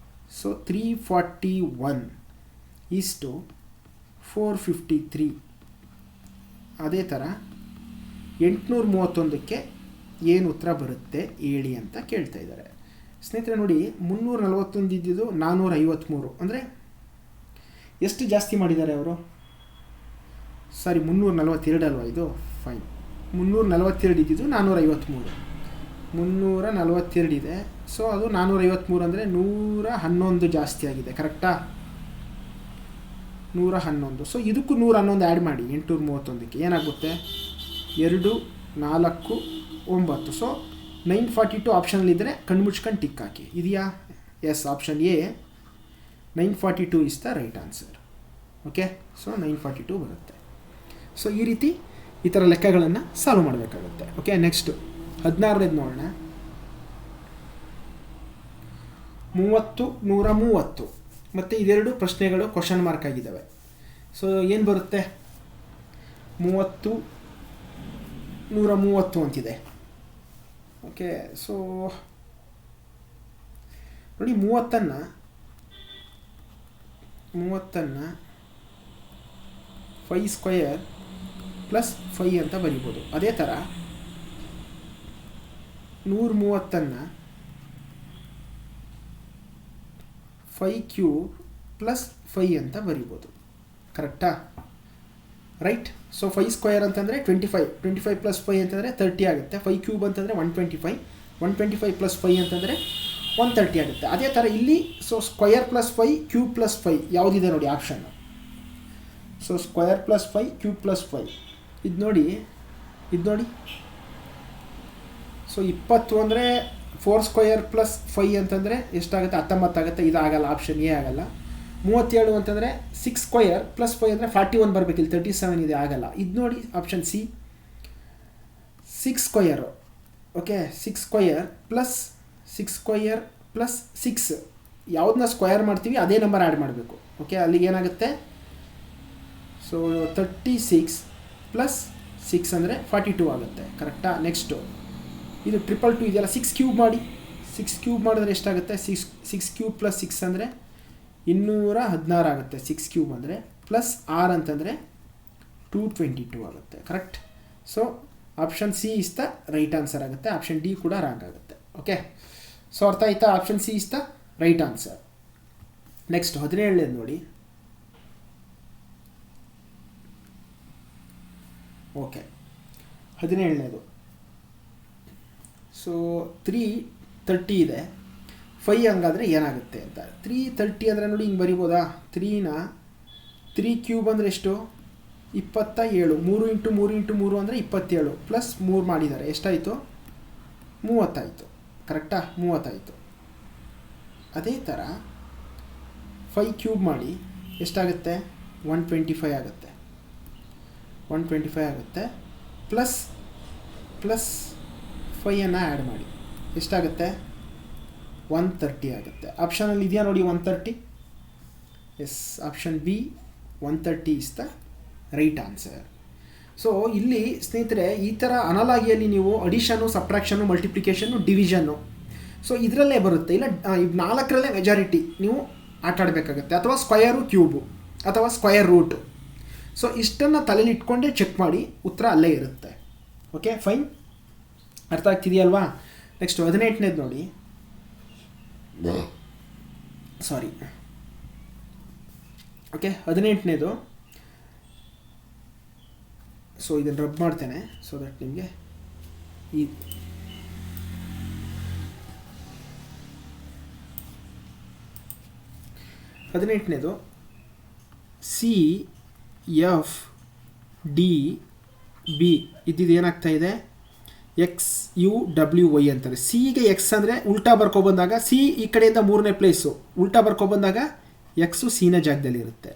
so 341 is to 453. ಅದೇ ಥರ 831ಕ್ಕೆ ಏನು ಉತ್ತರ ಬರುತ್ತೆ ಹೇಳಿ ಅಂತ ಕೇಳ್ತಾ ಇದ್ದಾರೆ ಸ್ನೇಹಿತರೆ. ನೋಡಿ 341 ಇದ್ದಿದ್ದು 453 ಅಂದರೆ ಎಷ್ಟು ಜಾಸ್ತಿ ಮಾಡಿದ್ದಾರೆ ಅವರು? ಸಾರಿ, 342 ಅಲ್ವಾ ಇದು? ಫೈನ್. 342 ಇದ್ದಿದ್ದು 453, 342 ಇದೆ. ಸೊ ಅದು 453 ಅಂದರೆ 111 ಜಾಸ್ತಿ ಆಗಿದೆ. ಕರೆಕ್ಟಾ? 111. ಸೊ ಇದಕ್ಕೂ 111 ಆ್ಯಡ್ ಮಾಡಿ 831ಕ್ಕೆ ಏನಾಗುತ್ತೆ, 2, 4, 9. ಸೊ 942 ಆಪ್ಷನಲ್ಲಿದ್ದರೆ ಕಣ್ಮುಚ್ಕೊಂಡು ಟಿಕ್ ಹಾಕಿ. ಇದೆಯಾ? Yes, option A 942 is the right answer. Okay, so 942 ಬರುತ್ತೆ. ಸೊ ಈ ರೀತಿ ಈ ಥರ ಲೆಕ್ಕಗಳನ್ನು ಸಾಲ್ವ್ ಮಾಡಬೇಕಾಗುತ್ತೆ. ಓಕೆ, ನೆಕ್ಸ್ಟು 16ನೇದು ನೋಡೋಣ. 30, 130 ಮತ್ತು ಇದೆರಡು ಪ್ರಶ್ನೆಗಳು ಕ್ವಶನ್ ಮಾರ್ಕ್ ಆಗಿದ್ದಾವೆ. ಸೊ ಏನು ಬರುತ್ತೆ? 30, 130 ಅಂತಿದೆ. ಓಕೆ, ಸೊ ನೋಡಿ, 30ನ್ನು 5 ಸ್ಕ್ವಯರ್ ಪ್ಲಸ್ 5 ಅಂತ ಬರಿಬೋದು. ಅದೇ ಥರ 130ನ್ನು 5 ಕ್ಯೂಬ್ ಪ್ಲಸ್ 5 ಅಂತ ಬರಿಬೋದು. ಕರೆಕ್ಟಾ? ರೈಟ್. ಸೊ 5 ಸ್ಕ್ವಯರ್ ಅಂತಂದರೆ 25 ಪ್ಲಸ್ 5 ಅಂತಂದರೆ 30 ಆಗುತ್ತೆ. 5 ಕ್ಯೂಬ್ ಅಂತಂದರೆ 125 ಪ್ಲಸ್ 5 ಅಂತಂದರೆ 130 ಆಗುತ್ತೆ. ಅದೇ ಥರ ಇಲ್ಲಿ so square plus 5 cube plus 5 ಯಾವುದಿದೆ ನೋಡಿ option. So square plus 5 cube plus 5 ಇದು ನೋಡಿ. ಸೊ 20 ಅಂದರೆ 4 ಸ್ಕ್ವಯರ್ ಪ್ಲಸ್ 5 ಅಂತಂದರೆ ಎಷ್ಟಾಗುತ್ತೆ? 19 ಆಗುತ್ತೆ. ಇದಾಗಲ್ಲ, ಆಪ್ಷನ್ ಎ ಆಗಲ್ಲ. 37 ಅಂತಂದರೆ 6 ಸ್ಕ್ವಯರ್ ಪ್ಲಸ್ 5 ಅಂದರೆ 41 ಬರಬೇಕು. ಇಲ್ಲಿ 37 ಇದೆ, ಆಗಲ್ಲ. ಇದು ನೋಡಿ option C 6 square. Okay, 6 square plus 6 ಯಾವುದನ್ನ ಸ್ಕ್ವಯರ್ ಮಾಡ್ತೀವಿ ಅದೇ ನಂಬರ್ ಆ್ಯಡ್ ಮಾಡಬೇಕು. ಓಕೆ, ಅಲ್ಲಿಗೆ ಏನಾಗುತ್ತೆ? ಸೊ 36 ಪ್ಲಸ್ 6 ಅಂದರೆ 42 ಆಗುತ್ತೆ. ಕರೆಕ್ಟಾ? ನೆಕ್ಸ್ಟು ಇದು 222 ಇದೆಯಲ್ಲ, 6 ಕ್ಯೂಬ್ ಮಾಡಿ. 6 ಕ್ಯೂಬ್ ಮಾಡಿದ್ರೆ ಎಷ್ಟಾಗುತ್ತೆ? 6 ಕ್ಯೂಬ್ ಪ್ಲಸ್ 6 ಅಂದರೆ 216 ಆಗುತ್ತೆ. 6 ಕ್ಯೂಬ್ ಅಂದರೆ ಪ್ಲಸ್ 6 ಅಂತಂದರೆ 222 ಆಗುತ್ತೆ. Correct. So option C is the right answer ಆಗುತ್ತೆ. ಆಪ್ಷನ್ ಡಿ ಕೂಡ ರಾಂಗ್ ಆಗುತ್ತೆ. ಓಕೆ, ಸೊ ಅರ್ಥ ಆಯ್ತಾ? Option C is the right answer. Next 17ನೇದು ನೋಡಿ. ಓಕೆ, 17ನೇದು. ಸೊ 330 ಇದೆ. 5 ಹಂಗಾದರೆ ಏನಾಗುತ್ತೆ ಅಂತ. 330 ಅಂದರೆ ನೋಡಿ ಹಿಂಗೆ ಬರಿಬೋದಾ? 3 ಕ್ಯೂಬ್ ಅಂದರೆ ಎಷ್ಟು? 27. 3 ಇಂಟು 3 ಅಂದರೆ 27 ಪ್ಲಸ್ 3 ಮಾಡಿದ್ದಾರೆ. ಎಷ್ಟಾಯಿತು? 30 ಆಯಿತು. ಕರೆಕ್ಟಾ? 30 ಆಯಿತು. ಅದೇ ಥರ 5 ಕ್ಯೂಬ್ ಮಾಡಿ ಎಷ್ಟಾಗುತ್ತೆ? 125 ಆಗುತ್ತೆ. 125 ಆಗುತ್ತೆ. ಪ್ಲಸ್ 5ಅನ್ನು ಆ್ಯಡ್ ಮಾಡಿ ಎಷ್ಟಾಗುತ್ತೆ? 130 ಆಗುತ್ತೆ. ಆಪ್ಷನಲ್ಲಿ ಇದೆಯಾ ನೋಡಿ 130? Yes, option B 130 is the right answer. So ಇಲ್ಲಿ ಸ್ನೇಹಿತರೆ ಈ ಥರ ಅನಲಾಗಿಯಲ್ಲಿ ನೀವು ಅಡಿಷನ್ನು, ಸಬ್ಟ್ರಾಕ್ಷನ್ನು, ಮಲ್ಟಿಪ್ಲಿಕೇಷನ್ನು, ಡಿವಿಷನ್ನು ಸೊ ಇದರಲ್ಲೇ ಬರುತ್ತೆ. ಇಲ್ಲ 4ರಲ್ಲೇ ಮೆಜಾರಿಟಿ ನೀವು ಆಟ ಆಡಬೇಕಾಗತ್ತೆ, ಅಥವಾ ಸ್ಕ್ವಯರು ಕ್ಯೂಬು ಅಥವಾ ಸ್ಕ್ವಯರ್ ರೂಟು. ಸೊ ಇಷ್ಟನ್ನು ತಲೆಯಲ್ಲಿ ಇಟ್ಕೊಂಡೇ ಚೆಕ್ ಮಾಡಿ, ಉತ್ತರ ಅಲ್ಲೇ ಇರುತ್ತೆ. Okay, fine. ಅರ್ಥ ಆಗ್ತಿದೆಯಲ್ವಾ? ನೆಕ್ಸ್ಟ್ 18ನೇದು ನೋಡಿ. ಸಾರಿ, ಓಕೆ, 18ನೇದು. ಸೊ ಇದನ್ನು ರಬ್ ಮಾಡ್ತೇನೆ ಸೊ ದಟ್ ನಿಮಗೆ ಈ 18ನೇದು ಸಿ ಎಫ್ ಡಿ ಬಿ ಇದ್ದಿದ್ದು ಏನಾಗ್ತಾ ಇದೆ? ಎಕ್ಸ್ ಯು ಡಬ್ಲ್ಯೂ ವೈ ಅಂತಾರೆ. ಸಿಗೆ ಎಕ್ಸ್ ಅಂದರೆ ಉಲ್ಟಾ ಬರ್ಕೊಬಂದಾಗ ಸಿ ಈ ಕಡೆಯಿಂದ 3ನೇ ಪ್ಲೇಸು, ಉಲ್ಟಾ ಬರ್ಕೊಬಂದಾಗ ಎಕ್ಸು ಸಿನ ಜಾಗದಲ್ಲಿ ಇರುತ್ತೆ.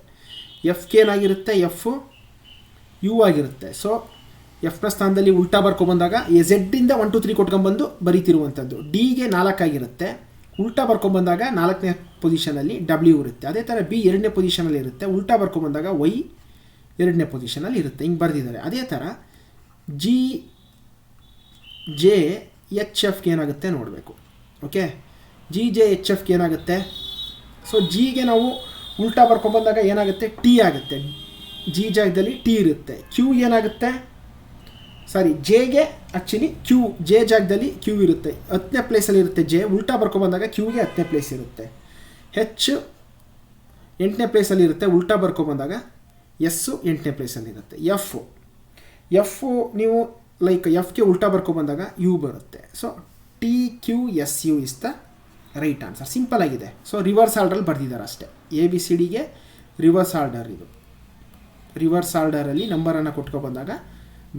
ಎಫ್ಗೆ ಏನಾಗಿರುತ್ತೆ? ಎಫ್ ಯು ಆಗಿರುತ್ತೆ. ಸೊ ಎಫ್ನ ಸ್ಥಾನದಲ್ಲಿ ಉಲ್ಟಾ ಬರ್ಕೊಬಂದಾಗ ಝೆಡ್ಡಿಂದ 1 2 3 ಕೊಟ್ಕೊಂಡ್ಬಂದು ಬರೀತಿರುವಂಥದ್ದು. ಡಿಗೆ 4 ಆಗಿರುತ್ತೆ. ಉಲ್ಟಾ ಬರ್ಕೊಂಬಂದಾಗ 4ನೇ ಪೊಸಿಷನಲ್ಲಿ ಡಬ್ಲ್ಯೂ ಇರುತ್ತೆ. ಅದೇ ಥರ ಬಿ 2ನೇ ಪೊಸಿಷನಲ್ಲಿ ಇರುತ್ತೆ. ಉಲ್ಟಾ ಬರ್ಕೊಂಬಂದಾಗ ವೈ 2ನೇ ಪೊಸಿಷನಲ್ಲಿ ಇರುತ್ತೆ. ಹಿಂಗೆ ಬರೆದಿದ್ದಾರೆ. ಅದೇ ಥರ ಜಿ ಜೆ ಎಚ್ ಎಫ್ಗೆ ಏನಾಗುತ್ತೆ ನೋಡಬೇಕು. ಓಕೆ, ಜಿ ಜೆ ಎಚ್ ಎಫ್ಗೆ ಏನಾಗುತ್ತೆ? ಸೊ ಜಿಗೆ ನಾವು ಉಲ್ಟಾ ಬರ್ಕೊಂಬಂದಾಗ ಏನಾಗುತ್ತೆ? ಟಿ ಆಗುತ್ತೆ. ಜಿ ಜಾಗದಲ್ಲಿ ಟಿ ಇರುತ್ತೆ. ಕ್ಯೂ ಏನಾಗುತ್ತೆ? ಸಾರಿ, ಜೆಗೆ ಆ್ಯಕ್ಚುಲಿ ಕ್ಯೂ, ಜೆ ಜಾಗದಲ್ಲಿ ಕ್ಯೂ ಇರುತ್ತೆ. 10ನೇ ಪ್ಲೇಸಲ್ಲಿ ಇರುತ್ತೆ ಜೆ. ಉಲ್ಟಾ ಬರ್ಕೊಬಂದಾಗ ಕ್ಯೂಗೆ 10ನೇ ಪ್ಲೇಸ್ ಇರುತ್ತೆ. ಹೆಚ್ 8ನೇ ಪ್ಲೇಸಲ್ಲಿ ಇರುತ್ತೆ. ಉಲ್ಟಾ ಬರ್ಕೊಬಂದಾಗ ಎಸ್ಸು 8ನೇ ಪ್ಲೇಸಲ್ಲಿ ಇರುತ್ತೆ. ಎಫ್ ನೀವು ಲೈಕ್ ಎಫ್ಗೆ ಉಲ್ಟಾ ಬರ್ಕೊಬಂದಾಗ ಯು ಬರುತ್ತೆ. So T Q S U is the right answer. Simple ಆಗಿದೆ. ಸೊ ರಿವರ್ಸ್ ಆರ್ಡ್ರಲ್ಲಿ ಬರೆದಿದ್ದಾರೆ ಅಷ್ಟೇ. ಎ ಬಿ ಸಿ ಡಿಗೆ ರಿವರ್ಸ್ ಆರ್ಡರ್ ಇದು. ರಿವರ್ಸ್ ಆರ್ಡರಲ್ಲಿ ನಂಬರನ್ನು ಕೊಟ್ಕೊಬಂದಾಗ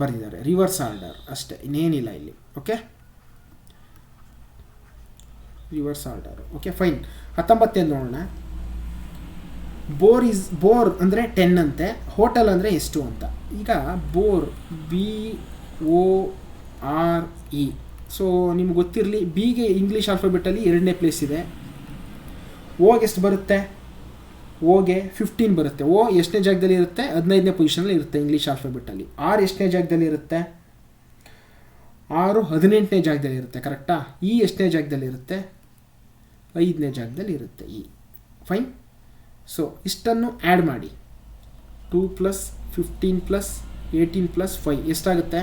ಬರೆದಿದ್ದಾರೆ. ರಿವರ್ಸ್ ಆರ್ಡರ್ ಅಷ್ಟೇ, ಇನ್ನೇನಿಲ್ಲ ಇಲ್ಲಿ. Okay, reverse order. Okay, fine. 19 ನೋಡೋಣ. ಬೋರ್ ಅಂದರೆ 10 ಅಂತೆ, ಹೋಟೆಲ್ ಅಂದರೆ ಎಷ್ಟು ಅಂತ. ಈಗ ಬೋರ್ BORE. ಸೊ ನಿಮ್ಗೆ ಗೊತ್ತಿರಲಿ, ಬಿಗೆ ಇಂಗ್ಲೀಷ್ ಆಲ್ಫಾಬೆಟಲ್ಲಿ 2ನೇ ಪ್ಲೇಸ್ ಇದೆ. ಓಗೆ ಎಷ್ಟು ಬರುತ್ತೆ? ಓಗೆ 15 ಬರುತ್ತೆ. ಓ ಎಷ್ಟನೇ ಜಾಗದಲ್ಲಿ ಇರುತ್ತೆ? 15ನೇ ಪೊಸಿಷನಲ್ಲಿ ಇರುತ್ತೆ ಇಂಗ್ಲೀಷ್ ಆಲ್ಫಾಬೆಟಲ್ಲಿ. ಆರ್ ಎಷ್ಟನೇ ಜಾಗದಲ್ಲಿ ಇರುತ್ತೆ? 18ನೇ ಜಾಗದಲ್ಲಿ ಇರುತ್ತೆ. ಕರೆಕ್ಟಾ? ಇ ಎಷ್ಟನೇ ಜಾಗದಲ್ಲಿ ಇರುತ್ತೆ? 5ನೇ ಜಾಗದಲ್ಲಿ ಇರುತ್ತೆ ಇ. ಫೈನ್. ಸೊ ಇಷ್ಟನ್ನು ಆ್ಯಡ್ ಮಾಡಿ. 2 + 15 + 18 + 5 ಎಷ್ಟಾಗುತ್ತೆ?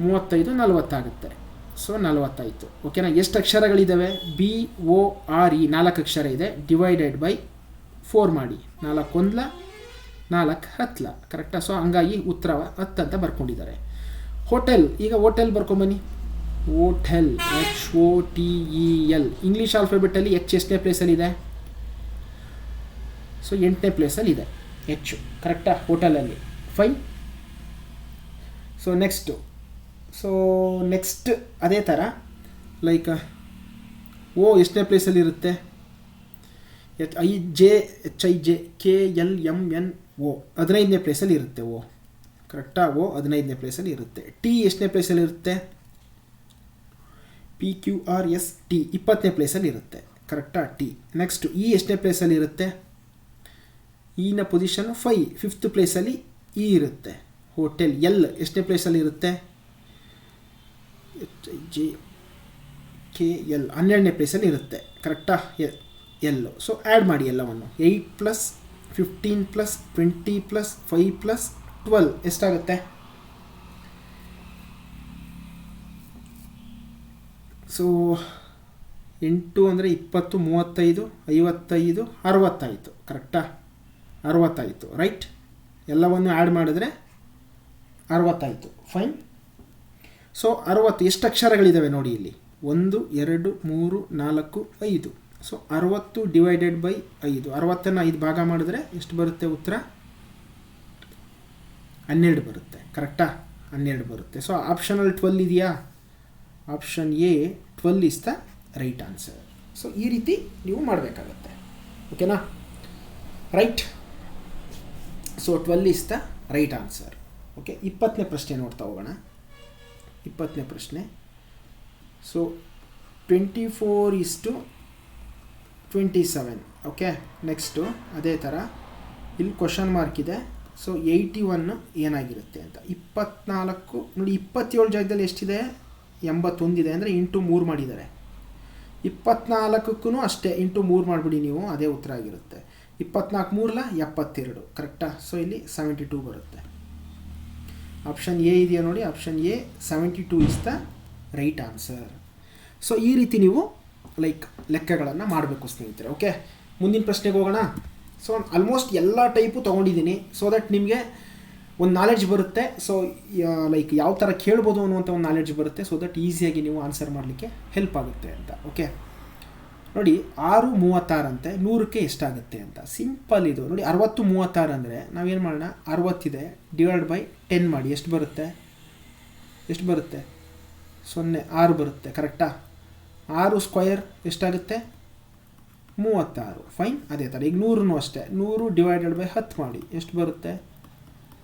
35, 40 ಆಗುತ್ತೆ. ಸೊ 40 ಆಯಿತು. ಓಕೆನಾ? ಎಷ್ಟು ಅಕ್ಷರಗಳಿದ್ದಾವೆ? BORE 4 ಅಕ್ಷರ ಇದೆ. ಡಿವೈಡೆಡ್ ಬೈ 4 ಮಾಡಿ. 4 1 4 10. ಕರೆಕ್ಟಾ? ಸೊ ಹಂಗಾಗಿ ಉತ್ತರ 10 ಅಂತ ಬರ್ಕೊಂಡಿದ್ದಾರೆ. ಹೋಟೆಲ್. ಈಗ ಹೋಟೆಲ್ ಬರ್ಕೊಂಬನ್ನಿ. Hotel HOTEL. ಇಂಗ್ಲೀಷ್ ಆಲ್ಫಾಬೆಟಲ್ಲಿ H ಎಷ್ಟನೇ ಪ್ಲೇಸಲ್ಲಿದೆ? ಸೊ 8ನೇ ಪ್ಲೇಸಲ್ಲಿ ಇದೆ H. ಕರೆಕ್ಟಾ? ಹೋಟೆಲಲ್ಲಿ. ಫೈನ್. ಸೊ ನೆಕ್ಸ್ಟ್ ಅದೇ ಥರ ಲೈಕ್ ಓ ಎಷ್ಟನೇ ಪ್ಲೇಸಲ್ಲಿ ಇರುತ್ತೆ? HIJKLMNO 15ನೇ ಪ್ಲೇಸಲ್ಲಿ ಇರುತ್ತೆ ಓ. ಕರೆಕ್ಟಾ? ಓ 15ನೇ ಪ್ಲೇಸಲ್ಲಿ ಇರುತ್ತೆ. ಟಿ ಎಷ್ಟನೇ ಪ್ಲೇಸಲ್ಲಿ ಇರುತ್ತೆ? PQRST 20ನೇ ಪ್ಲೇಸಲ್ಲಿ ಇರುತ್ತೆ. ಕರೆಕ್ಟಾ? ಟಿ. ನೆಕ್ಸ್ಟ್ ಇ ಎಷ್ಟನೇ ಪ್ಲೇಸಲ್ಲಿ ಇರುತ್ತೆ? ಇನ ಪೊಸಿಷನ್ 5th ಪ್ಲೇಸಲ್ಲಿ ಇ ಇರುತ್ತೆ. ಹೋಟೆಲ್. ಎಲ್ ಎಷ್ಟನೇ ಪ್ಲೇಸಲ್ಲಿ ಇರುತ್ತೆ? HIJKL 12ನೇ ಪ್ಲೇಸಲ್ಲಿ ಇರುತ್ತೆ. ಕರೆಕ್ಟಾ? ಎಲ್. ಸೊ ಆ್ಯಡ್ ಮಾಡಿ ಎಲ್ಲವನ್ನು. 8 + 15 + 20 + 5 + 12 ಎಷ್ಟಾಗುತ್ತೆ? ಸೊ 8 ಅಂದರೆ 20, 35, 55, 60 ಆಯಿತು. ಕರೆಕ್ಟಾ? 60 ಆಯಿತು. ರೈಟ್? ಎಲ್ಲವನ್ನು ಆ್ಯಡ್ ಮಾಡಿದ್ರೆ 60 ಆಯಿತು. ಫೈನ್. ಸೊ 60 ಎಷ್ಟು ಅಕ್ಷರಗಳಿದ್ದಾವೆ ನೋಡಿ ಇಲ್ಲಿ? 1 2 3 4 5. So 60 divided by 5. 60ನ್ನು 5 ಭಾಗ ಮಾಡಿದ್ರೆ ಎಷ್ಟು ಬರುತ್ತೆ ಉತ್ತರ? 12 ಬರುತ್ತೆ. ಕರೆಕ್ಟಾ? 12 ಬರುತ್ತೆ. ಸೊ ಆಪ್ಷನಲ್ಲಿ 12 ಇದೆಯಾ? Option A 12 is the right answer. So ಈ ರೀತಿ ನೀವು ಮಾಡಬೇಕಾಗತ್ತೆ. ಓಕೆನಾ? Right. So 12 is the right answer. Okay. 20ನೇ ಪ್ರಶ್ನೆ ನೋಡ್ತಾ ಹೋಗೋಣ. 20ನೇ ಪ್ರಶ್ನೆ. ಸೊ 24:27. ಓಕೆ. ನೆಕ್ಸ್ಟು ಅದೇ ಥರ ಇಲ್ಲಿ ಕ್ವಶನ್ ಮಾರ್ಕ್ ಇದೆ. ಸೊ 81 ಏನಾಗಿರುತ್ತೆ ಅಂತ. 24 ನೋಡಿ, 27 ಜಾಗದಲ್ಲಿ ಎಷ್ಟಿದೆ? 81 ಇದೆ. ಅಂದರೆ ಇಂಟು 3 ಮಾಡಿದ್ದಾರೆ. 24ಕ್ಕೂ ಅಷ್ಟೇ ಇಂಟು 3 ಮಾಡಿಬಿಡಿ ನೀವು, ಅದೇ ಉತ್ತರ ಆಗಿರುತ್ತೆ. 24 3 72. ಕರೆಕ್ಟಾ? ಸೊ ಇಲ್ಲಿ 72 ಬರುತ್ತೆ. ಆಪ್ಷನ್ ಎ ಇದೆಯಾ ನೋಡಿ? Option A 72 is the right answer. So ಈ ರೀತಿ ನೀವು ಲೆಕ್ಕಗಳನ್ನು ಮಾಡಬೇಕು ಸ್ನೇಹಿತರೆ. ಓಕೆ. ಮುಂದಿನ ಪ್ರಶ್ನೆಗೆ ಹೋಗೋಣ. ಸೊ ಆಲ್ಮೋಸ್ಟ್ ಎಲ್ಲ ಟೈಪು ತೊಗೊಂಡಿದ್ದೀನಿ, ಸೊ ದಟ್ ನಿಮಗೆ ಒಂದು ನಾಲೆಡ್ಜ್ ಬರುತ್ತೆ. ಸೊ ಯಾವ ಥರ ಕೇಳ್ಬೋದು ಅನ್ನುವಂಥ ಒಂದು ನಾಲೆಡ್ಜ್ ಬರುತ್ತೆ. ಸೊ ದಟ್ ಈಸಿಯಾಗಿ ನೀವು ಆನ್ಸರ್ ಮಾಡಲಿಕ್ಕೆ ಹೆಲ್ಪ್ ಆಗುತ್ತೆ ಅಂತ. ಓಕೆ. ನೋಡಿ, 6 36 ಅಂತೆ, 100ಕ್ಕೆ ಎಷ್ಟಾಗುತ್ತೆ ಅಂತ. ಸಿಂಪಲ್ ಇದು ನೋಡಿ. 60 36 ಅಂದರೆ ನಾವೇನು ಮಾಡೋಣ? 60 ಇದೆ, ಡಿವೈಡ್ ಬೈ 10 ಮಾಡಿ. ಎಷ್ಟು ಬರುತ್ತೆ? 0 6 ಬರುತ್ತೆ. ಕರೆಕ್ಟಾ? 6 ಸ್ಕ್ವಯರ್ ಎಷ್ಟಾಗುತ್ತೆ? 36. ಫೈನ್. ಅದೇ ಥರ ಈಗ 100 ಅಷ್ಟೇ. 100 ಡಿವೈಡೆಡ್ ಬೈ 10 ಮಾಡಿ. ಎಷ್ಟು ಬರುತ್ತೆ?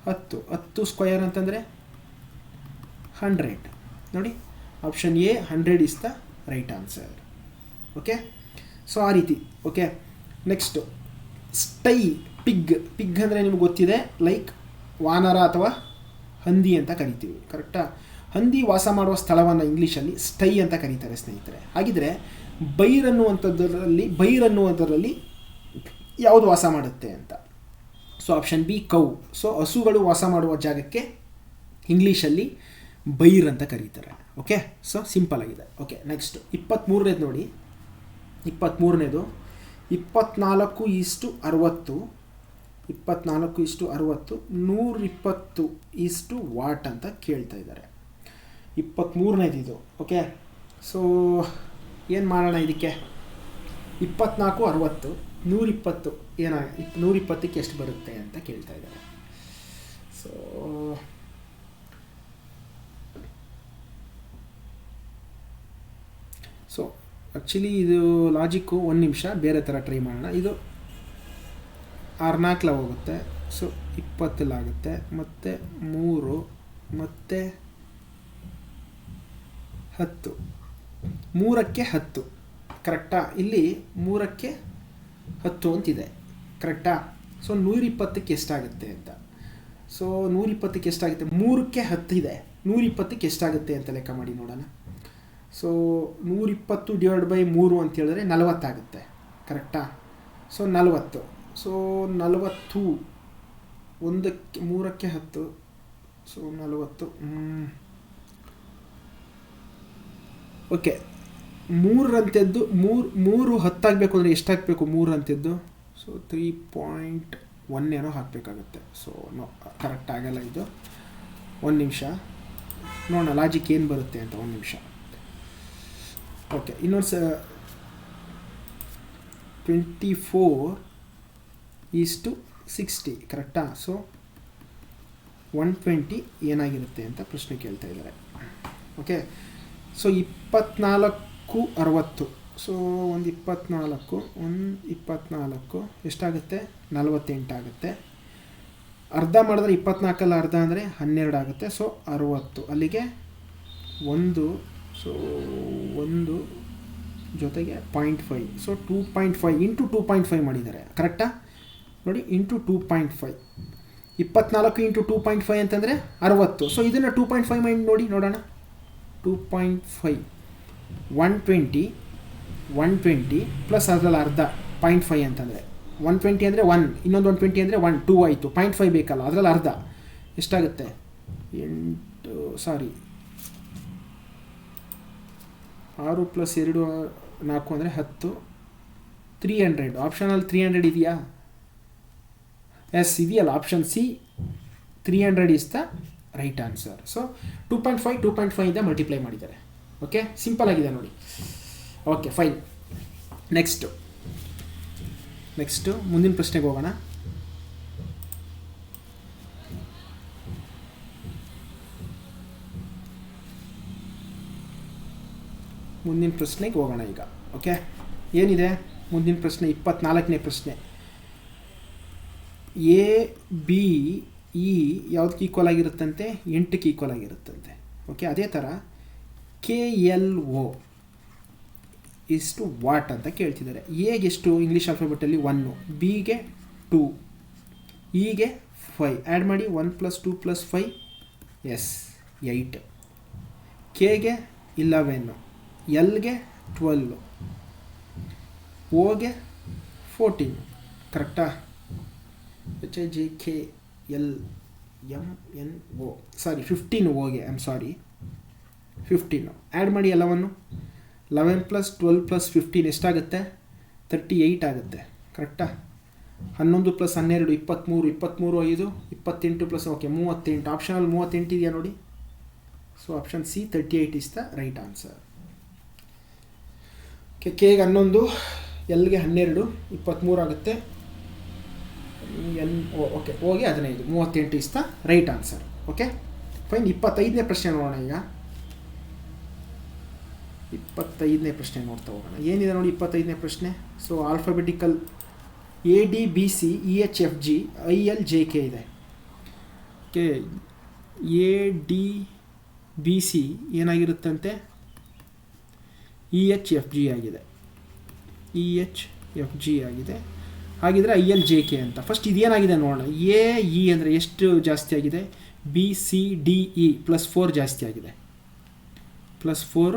10 ಸ್ಕ್ವಯರ್ ಅಂತಂದರೆ 100. ನೋಡಿ, option A 100 is the right answer. Okay. So ಆ ರೀತಿ. ಓಕೆ. ನೆಕ್ಸ್ಟು ಸ್ಟೈ. ಪಿಗ್ ಅಂದರೆ ನಿಮ್ಗೆ ಗೊತ್ತಿದೆ, ಲೈಕ್ ವಾನರ ಅಥವಾ ಹಂದಿ ಅಂತ ಕರಿತೀವಿ. ಕರೆಕ್ಟಾ? ಹಂದಿ ವಾಸ ಮಾಡುವ ಸ್ಥಳವನ್ನು ಇಂಗ್ಲೀಷಲ್ಲಿ ಸ್ಟೈ ಅಂತ ಕರೀತಾರೆ ಸ್ನೇಹಿತರೆ. ಹಾಗಿದ್ರೆ ಬೈರ್ ಅನ್ನುವಂಥದ್ರಲ್ಲಿ ಯಾವುದು ವಾಸ ಮಾಡುತ್ತೆ ಅಂತ. So option B cow. So ಹಸುಗಳು ವಾಸ ಮಾಡುವ ಜಾಗಕ್ಕೆ ಇಂಗ್ಲೀಷಲ್ಲಿ ಬೈರ್ ಅಂತ ಕರೀತಾರೆ. ಓಕೆ. ಸೊ ಸಿಂಪಲ್ ಆಗಿದೆ. ಓಕೆ. ನೆಕ್ಸ್ಟ್ 23ನೇದು ನೋಡಿ. 23ನೇದು 24:60. 24:60 120 ವಾಟ್ ಅಂತ ಕೇಳ್ತಾ ಇದ್ದಾರೆ. 23ನೇದು ಇದು. ಓಕೆ. ಸೊ ಏನು ಮಾಡೋಣ ಇದಕ್ಕೆ? 24 60 120 ಏನಾಗ 120ಕ್ಕೆ ಎಷ್ಟು ಬರುತ್ತೆ ಅಂತ ಕೇಳ್ತಾ ಇದ್ದಾರೆ. ಸೊ ಆ್ಯಕ್ಚುಲಿ ಇದು ಲಾಜಿಕ್ಕು. ಒಂದು ನಿಮಿಷ ಬೇರೆ ಥರ ಟ್ರೈ ಮಾಡೋಣ. ಇದು 64 ಹೋಗುತ್ತೆ. ಸೊ 20 ಮತ್ತು 3 ಮತ್ತು 10, 3ಕ್ಕೆ 10 ಕರೆಕ್ಟಾ? ಇಲ್ಲಿ 3ಕ್ಕೆ 10 ಅಂತಿದೆ ಕರೆಕ್ಟಾ? ಸೊ 120ಕ್ಕೆ ಎಷ್ಟಾಗುತ್ತೆ ಅಂತ. ಸೊ 120ಕ್ಕೆ ಎಷ್ಟಾಗುತ್ತೆ? 3ಕ್ಕೆ 10 ಇದೆ, 120ಕ್ಕೆ ಎಷ್ಟಾಗುತ್ತೆ ಅಂತ ಲೆಕ್ಕ ಮಾಡಿ ನೋಡೋಣ. ಸೊ 120/3 ಅಂತ ಹೇಳಿದ್ರೆ 40 ಆಗುತ್ತೆ ಕರೆಕ್ಟಾ? ಸೊ 40. ಸೊ 40 ಒಂದಕ್ಕೆ 3ಕ್ಕೆ 10. ಸೊ 40. ಓಕೆ, 3ರಂತೆದ್ದು 3 10 ಆಗಬೇಕು ಅಂದರೆ ಎಷ್ಟಾಗಬೇಕು? 3ರಂತೆದ್ದು ಸೊ 3.1 ಏನೋ ಹಾಕಬೇಕಾಗತ್ತೆ. ಸೊ ನೋ, ಕರೆಕ್ಟ್ ಆಗಲ್ಲ ಇದು. ಒಂದು ನಿಮಿಷ ನೋಡೋಣ ಲಾಜಿಕ್ ಏನು ಬರುತ್ತೆ ಅಂತ. ಒಂದು ನಿಮಿಷ. ಓಕೆ, ಇನ್ನೊಂದು 24:60 ಕರೆಕ್ಟಾ? ಸೊ 120 ಏನಾಗಿರುತ್ತೆ ಅಂತ ಪ್ರಶ್ನೆ ಕೇಳ್ತಾ ಇದ್ದಾರೆ. Okay, so 24/60. ಸೊ ಒಂದು 24 ಎಷ್ಟಾಗುತ್ತೆ? 48 ಆಗುತ್ತೆ. ಅರ್ಧ ಮಾಡಿದ್ರೆ 24 ಅರ್ಧ ಅಂದರೆ 12 ಆಗುತ್ತೆ. ಸೊ 60. ಅಲ್ಲಿಗೆ 1. ಸೊ 1 ಜೊತೆಗೆ 0.5. ಸೊ 2.5 ಇಂಟು 2.5 ಮಾಡಿದ್ದಾರೆ ಕರೆಕ್ಟಾ? ನೋಡಿ, ಇಂಟು 2.5. 24 ಇಂಟು 2.5 ಅಂತಂದರೆ 60. ಸೊ ಇದನ್ನು 2.5 ಮಾಡಿ ನೋಡಿ ನೋಡೋಣ. 2.5 120 ಪ್ಲಸ್ ಅದರಲ್ಲಿ ಅರ್ಧ 0.5 ಅಂತಂದರೆ 120 ಅಂದರೆ 1, ಇನ್ನೊಂದು 120 ಅಂದರೆ 1, 2 ಆಯಿತು. 0.5 ಬೇಕಲ್ಲ, ಅದರಲ್ಲಿ ಅರ್ಧ ಎಷ್ಟಾಗುತ್ತೆ? 6 + 2 4 ಅಂದರೆ 10. 300. ಆಪ್ಷನಲ್ಲಿ 300 ಇದೆಯಾ? ಎಸ್ ಇದೆಯಲ್ಲ, option C 300 is the right answer. So 2.5 ಇಂದ ಮಲ್ಟಿಪ್ಲೈ ಮಾಡಿದ್ದಾರೆ. ಓಕೆ, ಸಿಂಪಲ್ ಆಗಿದೆ ನೋಡಿ. Okay, fine. ನೆಕ್ಸ್ಟು ಮುಂದಿನ ಪ್ರಶ್ನೆಗೆ ಹೋಗೋಣ. ಈಗ. ಓಕೆ, ಏನಿದೆ ಮುಂದಿನ ಪ್ರಶ್ನೆ? 24ನೇ ಪ್ರಶ್ನೆ. ABE ಯಾವುದಕ್ಕೆ ಈಕ್ವಲ್ ಆಗಿರುತ್ತಂತೆ? 8ಕ್ಕೆ ಈಕ್ವಲ್ ಆಗಿರುತ್ತಂತೆ. ಓಕೆ, ಅದೇ ಥರ KLO ಇಷ್ಟು ವಾಟ್ ಅಂತ ಕೇಳ್ತಿದ್ದಾರೆ. ಎಗೆ ಎಷ್ಟು? ಇಂಗ್ಲೀಷ್ ಆಲ್ಫಾಬೆಟಲ್ಲಿ 1, ಬಿಗೆ 2, ಇಗೆ 5. ಆ್ಯಡ್ ಮಾಡಿ 1 + 2 + 5 ಎಸ್ 8. ಕೆಗೆ 11, ಎಲ್ಗೆ 12, ಓಗೆ 14 ಕರೆಕ್ಟಾ? HIJKLMNO ಸಾರಿ 15 ಓಗೆ, 15. ಆ್ಯಡ್ ಮಾಡಿ ಎಲ್ಲವನ್ನು. 11 + 12 + 15 ಎಷ್ಟಾಗುತ್ತೆ? 38 ಆಗುತ್ತೆ ಕರೆಕ್ಟಾ? 11 + 12 23, 23 5 28 + ಓಕೆ 38. ಆಪ್ಷನಲ್ಲಿ 38 ಇದೆಯಾ ನೋಡಿ. So option C 38 is the right answer. ಕೆಗೆ 11, ಎಲ್ಗೆ 12, 23 ಆಗುತ್ತೆ. ಓಕೆ, ಓಗೆ 15, 38 is the right answer. Okay, fine. 25ನೇ ಪ್ರಶ್ನೆ ನೋಡೋಣ ಈಗ. 25ನೇ ಪ್ರಶ್ನೆ ನೋಡ್ತಾ ಹೋಗೋಣ. ಏನಿದೆ ನೋಡಿ 25ನೇ ಪ್ರಶ್ನೆ. So alphabetical ADBC EHFG ILJK ಇದೆ. Okay, ADBC ಏನಾಗಿರುತ್ತಂತೆ? EHFG ಆಗಿದೆ. ಹಾಗಿದ್ರೆ ILJK ಅಂತ. ಫಸ್ಟ್ ಇದೇನಾಗಿದೆ ನೋಡೋಣ. AE ಅಂದರೆ ಎಷ್ಟು ಜಾಸ್ತಿ ಆಗಿದೆ? BCDE +4 ಜಾಸ್ತಿ ಆಗಿದೆ. +4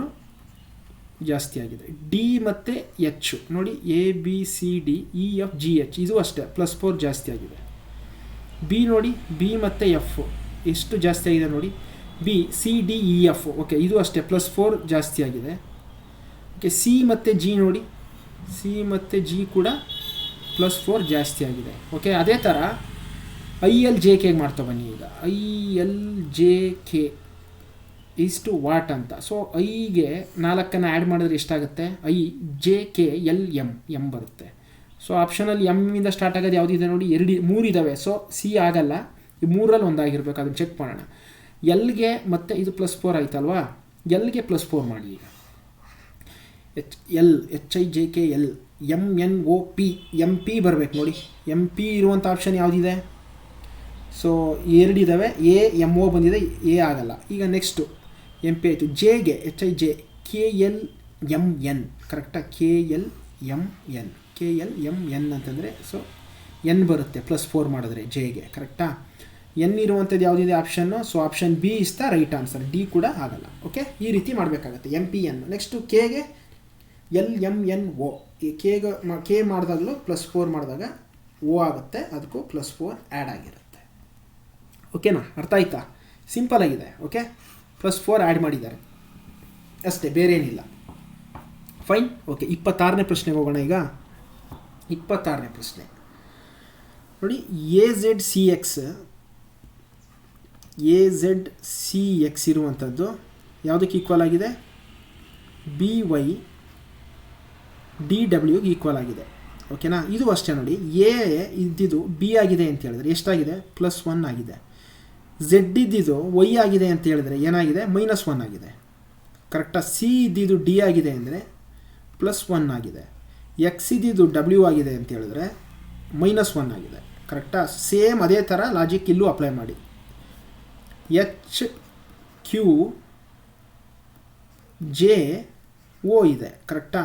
ಜಾಸ್ತಿ ಆಗಿದೆ. ಡಿ ಮತ್ತು ಎಚ್ ನೋಡಿ, ABCDEFGH ಇದು ಅಷ್ಟೇ +4 ಜಾಸ್ತಿ ಆಗಿದೆ. ಬಿ ನೋಡಿ, ಬಿ ಮತ್ತು ಎಫ್ ಎಷ್ಟು ಜಾಸ್ತಿ ಆಗಿದೆ ನೋಡಿ, BCDEF. ಓಕೆ, ಇದು ಅಷ್ಟೇ +4 ಜಾಸ್ತಿ ಆಗಿದೆ. ಓಕೆ, ಸಿ ಮತ್ತು ಜಿ ನೋಡಿ, ಸಿ ಮತ್ತು ಜಿ ಕೂಡ +4 ಜಾಸ್ತಿ ಆಗಿದೆ. ಓಕೆ, ಅದೇ ಥರ ILJK ಮಾಡ್ತಾ ಬನ್ನಿ ಈಗ. ILJK ಇಷ್ಟು ವಾಟ್ ಅಂತ. ಸೊ ಐಗೆ 4 ಆ್ಯಡ್ ಮಾಡಿದ್ರೆ ಎಷ್ಟಾಗುತ್ತೆ? IJKLM ಬರುತ್ತೆ. ಸೊ ಆಪ್ಷನಲ್ಲಿ ಎಮ್ಮಿಂದ ಸ್ಟಾರ್ಟ್ ಆಗೋದು ಯಾವುದಿದೆ ನೋಡಿ? 3 ಇದ್ದಾವೆ. ಸೊ ಸಿ ಆಗಲ್ಲ, ಈ 3ರಲ್ಲಿ ಒಂದಾಗಿರ್ಬೇಕು, ಅದನ್ನು ಚೆಕ್ ಮಾಡೋಣ. ಎಲ್ಗೆ ಮತ್ತೆ ಇದು +4 ಆಯ್ತಲ್ವಾ? ಎಲ್ಗೆ +4 ಮಾಡಿ ಈಗ. HIJKL MNOP MP ಬರಬೇಕು ನೋಡಿ. MP ಇರುವಂಥ ಆಪ್ಷನ್ ಯಾವುದಿದೆ? ಸೊ ಎರಡಿದ್ದಾವೆ. MO ಬಂದಿದೆ, A ಆಗಲ್ಲ. ಈಗ ನೆಕ್ಸ್ಟು MP ಆಯಿತು. ಜೆಗೆ HIJ KLMN ಕರೆಕ್ಟಾ? KLMN ಅಂತಂದರೆ ಸೊ N ಬರುತ್ತೆ +4 ಮಾಡಿದ್ರೆ Jಗೆ, ಕರೆಕ್ಟಾ? N ಇರುವಂಥದ್ದು ಯಾವುದಿದೆ ಆಪ್ಷನ್ನು? So option B is the right answer. D ಕೂಡ ಆಗಲ್ಲ. ಓಕೆ, ಈ ರೀತಿ ಮಾಡಬೇಕಾಗತ್ತೆ. MPN. ನೆಕ್ಸ್ಟು ಕೆಗೆ LMNO. ಕೆ ಮಾಡಿದಾಗಲೂ +4 ಮಾಡಿದಾಗ O ಆಗುತ್ತೆ, ಅದಕ್ಕೂ +4 ಆ್ಯಡ್ ಆಗಿರುತ್ತೆ. ಓಕೆನಾ? ಅರ್ಥ ಆಯ್ತಾ? ಸಿಂಪಲ್ ಆಗಿದೆ. ಓಕೆ, +4 ಆ್ಯಡ್ ಮಾಡಿದ್ದಾರೆ ಅಷ್ಟೇ, ಬೇರೆ ಏನಿಲ್ಲ. ಫೈನ್. ಓಕೆ, 26ನೇ ಪ್ರಶ್ನೆಗೆ ಹೋಗೋಣ. ಈಗ 26ನೇ ಪ್ರಶ್ನೆ ನೋಡಿ. AZCX ಇರುವಂಥದ್ದು ಯಾವುದಕ್ಕೆ ಈಕ್ವಲ್ ಆಗಿದೆ? BY DWಗೆ ಈಕ್ವಲ್ ಆಗಿದೆ. ಓಕೆನಾ? ಇದು ಅಷ್ಟೇ ನೋಡಿ. ಎ ಇದ್ದಿದ್ದು B ಆಗಿದೆ ಅಂತ ಹೇಳಿದ್ರೆ ಎಷ್ಟಾಗಿದೆ? +1 ಆಗಿದೆ. Z ಇದ್ದಿದ್ದು Y ಆಗಿದೆ ಅಂತ ಹೇಳಿದ್ರೆ ಏನಾಗಿದೆ? -1 ಆಗಿದೆ. ಕರೆಕ್ಟಾ? C ಇದ್ದಿದ್ದು D ಆಗಿದೆ ಅಂದರೆ +1 ಆಗಿದೆ. X ಇದ್ದಿದ್ದು W ಆಗಿದೆ ಅಂತ ಹೇಳಿದ್ರೆ -1 ಆಗಿದೆ. ಕರೆಕ್ಟಾ? ಸೇಮ್ ಅದೇ ಥರ ಲಾಜಿಕ್ ಇಲ್ಲೂ ಅಪ್ಲೈ ಮಾಡಿ. HQJO ಇದೆ. ಕರೆಕ್ಟಾ?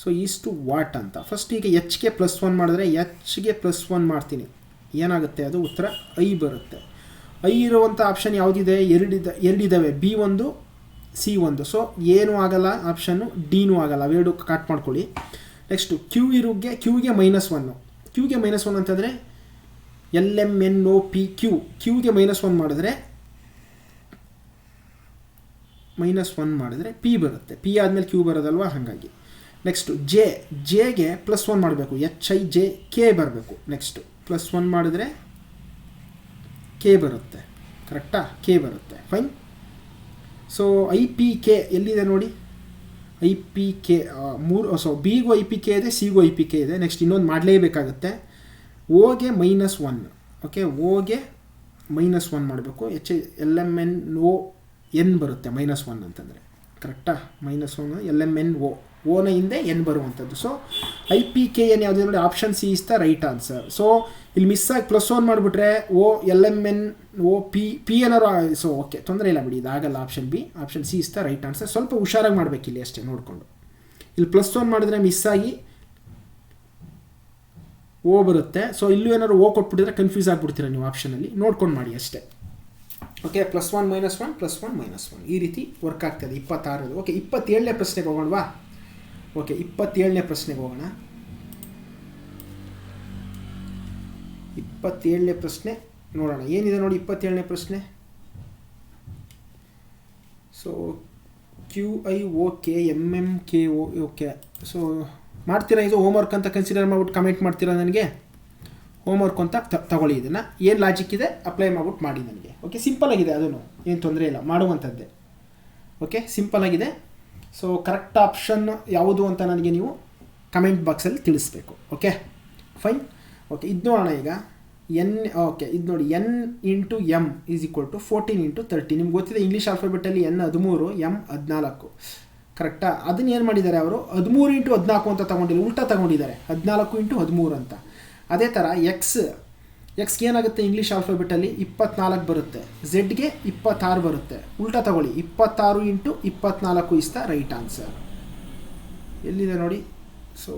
ಸೊ ಈಸ್ಟು ವಾಟ್ ಅಂತ ಫಸ್ಟ್ ಈಗ Hಗೆ +1 ಮಾಡಿದ್ರೆ Hಗೆ +1 ಮಾಡ್ತೀನಿ, ಏನಾಗುತ್ತೆ? ಅದು ಉತ್ತರ I ಬರುತ್ತೆ. I ಇರುವಂಥ ಆಪ್ಷನ್ ಯಾವುದಿದೆ? ಎರಡಿದ್ದಾವೆ, B1 C1. ಸೊ ಏನೂ ಆಗಲ್ಲ ಆಪ್ಷನ್ನು, Dನೂ ಆಗಲ್ಲ. ಅವೆರಡು ಕಟ್ ಮಾಡ್ಕೊಳ್ಳಿ. ನೆಕ್ಸ್ಟು Qಗೆ -1. Qಗೆ -1 ಅಂತಂದರೆ LMNOPQ. Qಗೆ -1 ಮಾಡಿದ್ರೆ P ಬರುತ್ತೆ. P ಆದಮೇಲೆ Q ಬರೋದಲ್ವಾ, ಹಾಗಾಗಿ. ನೆಕ್ಸ್ಟು ಜೆಗೆ +1 ಮಾಡಬೇಕು. HIJK ಬರಬೇಕು. ನೆಕ್ಸ್ಟು +1 ಮಾಡಿದ್ರೆ K ಬರುತ್ತೆ. ಕರೆಕ್ಟಾ? K ಬರುತ್ತೆ. ಫೈನ್. ಸೊ IPK ಎಲ್ಲಿದೆ ನೋಡಿ? IPK 3. ಸೊ Bಗೂ IPK ಇದೆ, Cಗೂ IPK ಇದೆ. ನೆಕ್ಸ್ಟ್ ಇನ್ನೊಂದು ಮಾಡಲೇಬೇಕಾಗುತ್ತೆ. Oಗೆ -1. ಓಕೆ, Oಗೆ -1 ಮಾಡಬೇಕು. LMNON ಬರುತ್ತೆ -1 ಅಂತಂದರೆ. ಕರೆಕ್ಟಾ? -1 LMNO. ಓನ ಹಿಂದೆ N ಬರುವಂಥದ್ದು. ಸೊ IPKN ಯಾವುದೇ ನೋಡಿ? Option C is the right answer. So ಇಲ್ಲಿ ಮಿಸ್ ಆಗಿ +1 ಮಾಡಿಬಿಟ್ರೆ LMNOP ಏನಾರು. ಸೊ ಓಕೆ, ತೊಂದರೆ ಇಲ್ಲ ಬಿಡಿ, ಇದಾಗಲ್ಲ. Option B, option C is the right answer. ಸ್ವಲ್ಪ ಹುಷಾರಾಗಿ ಮಾಡಬೇಕು ಇಲ್ಲಿ ಅಷ್ಟೇ, ನೋಡಿಕೊಂಡು. ಇಲ್ಲಿ +1 ಮಾಡಿದ್ರೆ ಮಿಸ್ ಆಗಿ O ಬರುತ್ತೆ. ಸೊ ಇಲ್ಲೂ ಏನಾದ್ರು O ಕೊಟ್ಬಿಟ್ಟಿದ್ರೆ ಕನ್ಫ್ಯೂಸ್ ಆಗಿಬಿಡ್ತೀರ ನೀವು. ಆಪ್ಷನಲ್ಲಿ ನೋಡ್ಕೊಂಡು ಮಾಡಿ ಅಷ್ಟೇ. ಓಕೆ, +1 -1 +1 -1 ಈ ರೀತಿ ವರ್ಕ್ ಆಗ್ತದೆ. 26. ಓಕೆ, 27ನೇ ಪ್ರಶ್ನೆಗೆ ಹೋಗೋಣವಾ? ಓಕೆ, 27ನೇ ಪ್ರಶ್ನೆಗೆ ಹೋಗೋಣ. 27ನೇ ಪ್ರಶ್ನೆ ನೋಡೋಣ ಏನಿದೆ ನೋಡಿ. 27ನೇ ಪ್ರಶ್ನೆ. So QIOKMMKO. ಓಕೆ, ಸೊ ಮಾಡ್ತೀರಾ? ಇದು ಹೋಮ್ವರ್ಕ್ ಅಂತ ಕನ್ಸಿಡರ್ ಮಾಡ್ಬಿಟ್ಟು ಕಮೆಂಟ್ ಮಾಡ್ತೀರಾ ನನಗೆ? ಹೋಮ್ವರ್ಕ್ ಅಂತ ತಗೊಳ್ಳಿ. ಇದನ್ನು ಏನು ಲಾಜಿಕ್ ಇದೆ ಅಪ್ಲೈ ಮಾಡ್ಬಿಟ್ಟು ಮಾಡಿ ನನಗೆ. ಓಕೆ, ಸಿಂಪಲ್ ಆಗಿದೆ, ಅದೂ ಏನು ತೊಂದರೆ ಇಲ್ಲ, ಮಾಡುವಂಥದ್ದೇ. ಓಕೆ, ಸಿಂಪಲ್ ಆಗಿದೆ. ಸೊ ಕರೆಕ್ಟ್ ಆಪ್ಷನ್ ಯಾವುದು ಅಂತ ನನಗೆ ನೀವು ಕಮೆಂಟ್ ಬಾಕ್ಸಲ್ಲಿ ತಿಳಿಸ್ಬೇಕು. Okay, fine. ಓಕೆ, ಇದು ನೋಡೋಣ ಈಗ. ಓಕೆ, ಇದು ನೋಡಿ. N × M = 14 × 30. ನಿಮ್ಗೆ ಗೊತ್ತಿದೆ ಇಂಗ್ಲೀಷ್ ಆಲ್ಫಾಬೆಟಲ್ಲಿ N 13, M 14. ಕರೆಕ್ಟಾ? ಅದನ್ನ ಏನು ಮಾಡಿದ್ದಾರೆ ಅವರು? 13 × 14 ಅಂತ ತೊಗೊಂಡಿಲ್ಲ, ಉಲ್ಟಾ ತೊಗೊಂಡಿದ್ದಾರೆ. 14 × 13 ಅಂತ. ಅದೇ ಥರ ಎಕ್ಸ್ಗೆ ಏನಾಗುತ್ತೆ ಇಂಗ್ಲೀಷ್ ಆಲ್ಫಾಬೆಟಲ್ಲಿ? 24 ಬರುತ್ತೆ. ಝೆಡ್ಗೆ 26 ಬರುತ್ತೆ. ಉಲ್ಟಾ ತಗೊಳ್ಳಿ, 26 × 24 ಇಸ್ ದ ರೈಟ್ ಆನ್ಸರ್. ಎಲ್ಲಿದೆ ನೋಡಿ? So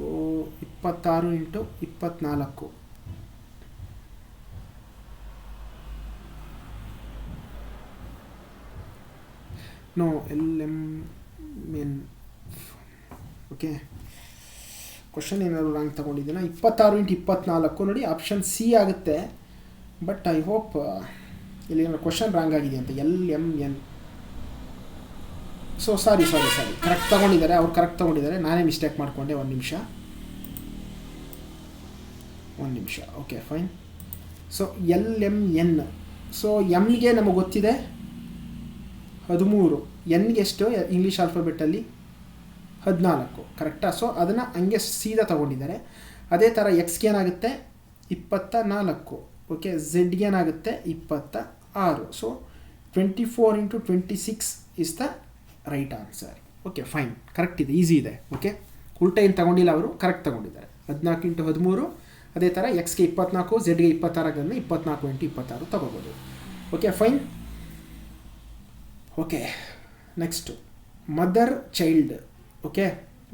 26 × 24. No, LMN. Okay, question ಏನಾದ್ರು ರಾಂಗ್ ತೊಗೊಂಡಿದ್ದೀನ? 26 × 24 ನೋಡಿ, ಆಪ್ಷನ್ C ಆಗುತ್ತೆ. ಬಟ್ ಐ ಹೋಪ್ ಇಲ್ಲಿ ಏನೋ ಕ್ವಶನ್ ರಾಂಗ್ ಆಗಿದೆ ಅಂತ. LMN. ಸೊ ಸಾರಿ, ಕರೆಕ್ಟ್ ತೊಗೊಂಡಿದ್ದಾರೆ, ಅವ್ರು ಕರೆಕ್ಟ್ ತೊಗೊಂಡಿದ್ದಾರೆ, ನಾನೇ ಮಿಸ್ಟೇಕ್ ಮಾಡಿಕೊಂಡೆ. ಒಂದು ನಿಮಿಷ. Okay, fine. So LMN. So ಎಮ್ಗೆ ನಮಗೆ ಗೊತ್ತಿದೆ 13, ಎನ್ಗೆ ಎಷ್ಟು ಇಂಗ್ಲೀಷ್ ಆಲ್ಫಾಬೆಟಲ್ಲಿ? 14. ಕರೆಕ್ಟಾ? ಸೊ ಅದನ್ನು ಹಂಗೆ ಸೀದಾ ತೊಗೊಂಡಿದ್ದಾರೆ. ಅದೇ ಥರ ಎಕ್ಸ್ಗೆ ಏನಾಗುತ್ತೆ? 24. ಓಕೆ, ಝೆಡ್ಗೆ ಏನಾಗುತ್ತೆ? 26. So 24 × 26 is the right answer. Okay fine, correct ಇದೆ, ಈಸಿ ಇದೆ. ಓಕೆ, ಉಲ್ಟಾ ಏನು ತಗೊಂಡಿಲ್ಲ ಅವರು, ಕರೆಕ್ಟ್ ತಗೊಂಡಿದ್ದಾರೆ. 14 × 13, ಅದೇ ಥರ ಎಕ್ಸ್ಗೆ 24, ಝೆಡ್ಗೆ 26 ಆಗಂದ್ರೆ 24 × 26 ತಗೋಬೋದು. Okay fine. Okay, next mother child. Okay,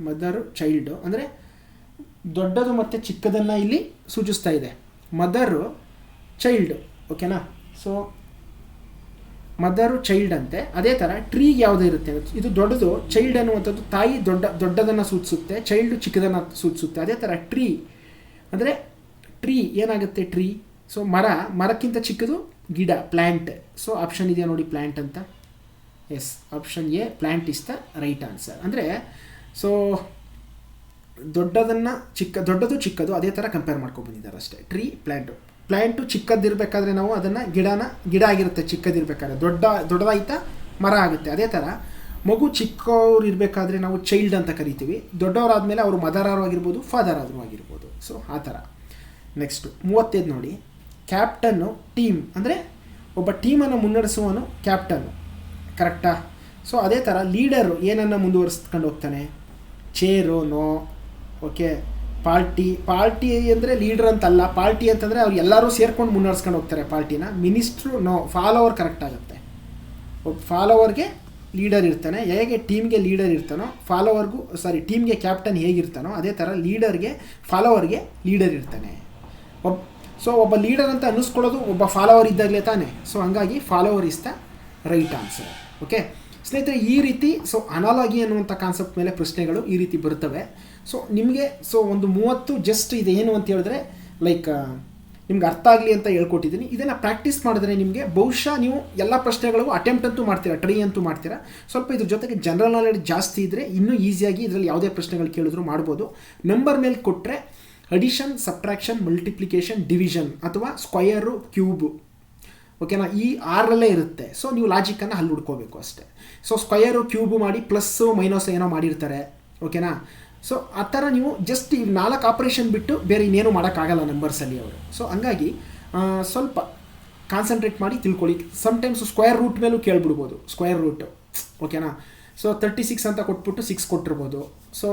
mother child ಅಂದರೆ ದೊಡ್ಡದು ಮತ್ತು ಚಿಕ್ಕದನ್ನು ಇಲ್ಲಿ ಸೂಚಿಸ್ತಾ ಇದೆ. ಮದರು ಚೈಲ್ಡ್, ಓಕೆನಾ. ಸೊ ಮದರು ಚೈಲ್ಡ್ ಅಂತೆ. ಅದೇ ಥರ ಟ್ರೀಗೆ ಯಾವುದೇ ಇರುತ್ತೆ, ಇದು ದೊಡ್ಡದು, ಚೈಲ್ಡ್ ಅನ್ನುವಂಥದ್ದು ತಾಯಿ ದೊಡ್ಡದನ್ನು ಸೂಚಿಸುತ್ತೆ, ಚೈಲ್ಡು ಚಿಕ್ಕದನ್ನು ಸೂಚಿಸುತ್ತೆ. ಅದೇ ಥರ ಟ್ರೀ ಅಂದರೆ ಟ್ರೀ ಏನಾಗುತ್ತೆ, ಟ್ರೀ. ಸೊ ಮರಕ್ಕಿಂತ ಚಿಕ್ಕದು ಗಿಡ, ಪ್ಲ್ಯಾಂಟ್. ಸೊ ಆಪ್ಷನ್ ಇದೆಯಾ ನೋಡಿ, ಪ್ಲ್ಯಾಂಟ್ ಅಂತ. Yes, option A, plant is the right answer. ಅಂದರೆ ಸೊ ದೊಡ್ಡದು ಚಿಕ್ಕದು ಅದೇ ಥರ ಕಂಪೇರ್ ಮಾಡ್ಕೊಂಡು ಬಂದಿದ್ದಾರೆ ಅಷ್ಟೇ. ಟ್ರೀ, ಪ್ಲ್ಯಾಂಟು ಚಿಕ್ಕದಿರಬೇಕಾದ್ರೆ ನಾವು ಅದನ್ನು ಗಿಡ ಆಗಿರುತ್ತೆ ಚಿಕ್ಕದಿರಬೇಕಾದ್ರೆ, ದೊಡ್ಡದಾಯ್ತಾ ಮರ ಆಗುತ್ತೆ. ಅದೇ ಥರ ಮಗು ಚಿಕ್ಕವ್ರು ಇರಬೇಕಾದ್ರೆ ನಾವು ಚೈಲ್ಡ್ ಅಂತ ಕರಿತೀವಿ, ದೊಡ್ಡವರಾದಮೇಲೆ ಅವರು ಮದರ್ ಆಗಿರ್ಬೋದು, ಫಾದರ್ ಆದರೂ ಆಗಿರ್ಬೋದು. ಸೊ ಆ ಥರ. ನೆಕ್ಸ್ಟು 35 ನೋಡಿ, ಕ್ಯಾಪ್ಟನ್ನು ಟೀಮ್ ಅಂದರೆ ಒಬ್ಬ ಟೀಮನ್ನು ಮುನ್ನಡೆಸುವನು ಕ್ಯಾಪ್ಟನ್ನು, ಕರೆಕ್ಟಾ. ಸೊ ಅದೇ ಥರ ಲೀಡರು ಏನನ್ನು ಮುಂದುವರಿಸ್ಕೊಂಡು ಹೋಗ್ತಾನೆ, ಚೇರು, ನೋ. ಓಕೆ, ಪಾರ್ಟಿ ಅಂದರೆ ಲೀಡರ್ ಅಂತಲ್ಲ, ಪಾರ್ಟಿ ಅಂತಂದರೆ ಅವ್ರು ಎಲ್ಲರೂ ಸೇರ್ಕೊಂಡು ಮುನ್ನಡೆಸ್ಕೊಂಡು ಹೋಗ್ತಾರೆ ಪಾರ್ಟಿನ. Minister, no. ಫಾಲೋವರ್ ಕರೆಕ್ಟ್ ಆಗುತ್ತೆ. ಫಾಲೋವರ್ಗೆ ಲೀಡರ್ ಇರ್ತಾನೆ, ಹೇಗೆ ಟೀಮ್ಗೆ ಲೀಡರ್ ಇರ್ತಾನೋ ಟೀಮ್ಗೆ ಕ್ಯಾಪ್ಟನ್ ಹೇಗಿರ್ತಾನೋ ಅದೇ ಥರ ಫಾಲೋವರ್ಗೆ ಲೀಡರ್ ಇರ್ತಾನೆ. ಒಬ್ಬ ಲೀಡರ್ ಅಂತ ಅನ್ನಿಸ್ಕೊಳ್ಳೋದು ಒಬ್ಬ ಫಾಲೋವರ್ ಇದ್ದಾಗಲೇ ತಾನೆ. ಸೊ ಹಂಗಾಗಿ follower is the right answer. Okay ಸ್ನೇಹಿತರೆ, ಈ ರೀತಿ ಅನಾಲಜಿ ಅನ್ನುವಂಥ ಕಾನ್ಸೆಪ್ಟ್ ಮೇಲೆ ಪ್ರಶ್ನೆಗಳು ಈ ರೀತಿ ಬರ್ತವೆ. ನಿಮಗೆ ಒಂದು 30 ಜಸ್ಟ್ ಇದೇನು ಅಂತ ಹೇಳಿದ್ರೆ ನಿಮ್ಗೆ ಅರ್ಥ ಆಗಲಿ ಅಂತ ಹೇಳ್ಕೊಟ್ಟಿದ್ದೀನಿ. ಇದನ್ನು ಪ್ರಾಕ್ಟೀಸ್ ಮಾಡಿದ್ರೆ ನಿಮಗೆ ಬಹುಶಃ ನೀವು ಎಲ್ಲ ಪ್ರಶ್ನೆಗಳಿಗೂ ಅಟೆಂಪ್ಟ್ ಅಂತೂ ಮಾಡ್ತೀರಾ, ಟ್ರೈ ಅಂತೂ ಮಾಡ್ತೀರಾ. ಸ್ವಲ್ಪ ಇದ್ರ ಜೊತೆಗೆ ಜನರಲ್ ನಾಲೆಡ್ಜ್ ಜಾಸ್ತಿ ಇದ್ದರೆ ಇನ್ನೂ ಈಸಿಯಾಗಿ ಇದರಲ್ಲಿ ಯಾವುದೇ ಪ್ರಶ್ನೆಗಳು ಕೇಳಿದ್ರು ಮಾಡ್ಬೋದು. ನಂಬರ್ ಮೇಲೆ ಕೊಟ್ಟರೆ ಅಡಿಷನ್, ಸಬ್ಟ್ರಾಕ್ಷನ್, ಮಲ್ಟಿಪ್ಲಿಕೇಶನ್, ಡಿವಿಷನ್ ಅಥವಾ ಸ್ಕ್ವಯರು, ಕ್ಯೂಬು, ಓಕೆನಾ, ಈ 6ರಲ್ಲೇ ಇರುತ್ತೆ. ಸೊ ನೀವು ಲಾಜಿಕನ್ನು ಅಲ್ಲಿ ಹುಡ್ಕೋಬೇಕು ಅಷ್ಟೇ. ಸ್ಕ್ವಯರು, ಕ್ಯೂಬು ಮಾಡಿ ಪ್ಲಸ್ಸು ಮೈನಸ್ ಏನೋ ಮಾಡಿರ್ತಾರೆ, ಓಕೆನಾ. ಸೊ ಆ ಥರ ನೀವು ಜಸ್ಟ್ ಈ 4 ಆಪ್ರೇಷನ್ ಬಿಟ್ಟು ಬೇರೆ ಇನ್ನೇನು ಮಾಡೋಕ್ಕಾಗಲ್ಲ ನಂಬರ್ಸಲ್ಲಿ ಅವರು. ಸೊ ಹಂಗಾಗಿ ಸ್ವಲ್ಪ ಕಾನ್ಸಂಟ್ರೇಟ್ ಮಾಡಿ ತಿಳ್ಕೊಳ್ಳಿ. ಸಮ್ಟೈಮ್ಸ್ ಸ್ಕ್ವೇರ್ ರೂಟ್ ಮೇಲೂ ಕೇಳ್ಬಿಡ್ಬೋದು, ಸ್ಕ್ವೇರ್ ರೂಟು, ಓಕೆನಾ. 36 ಅಂತ ಕೊಟ್ಬಿಟ್ಟು 6 ಕೊಟ್ಟಿರ್ಬೋದು. ಸೊ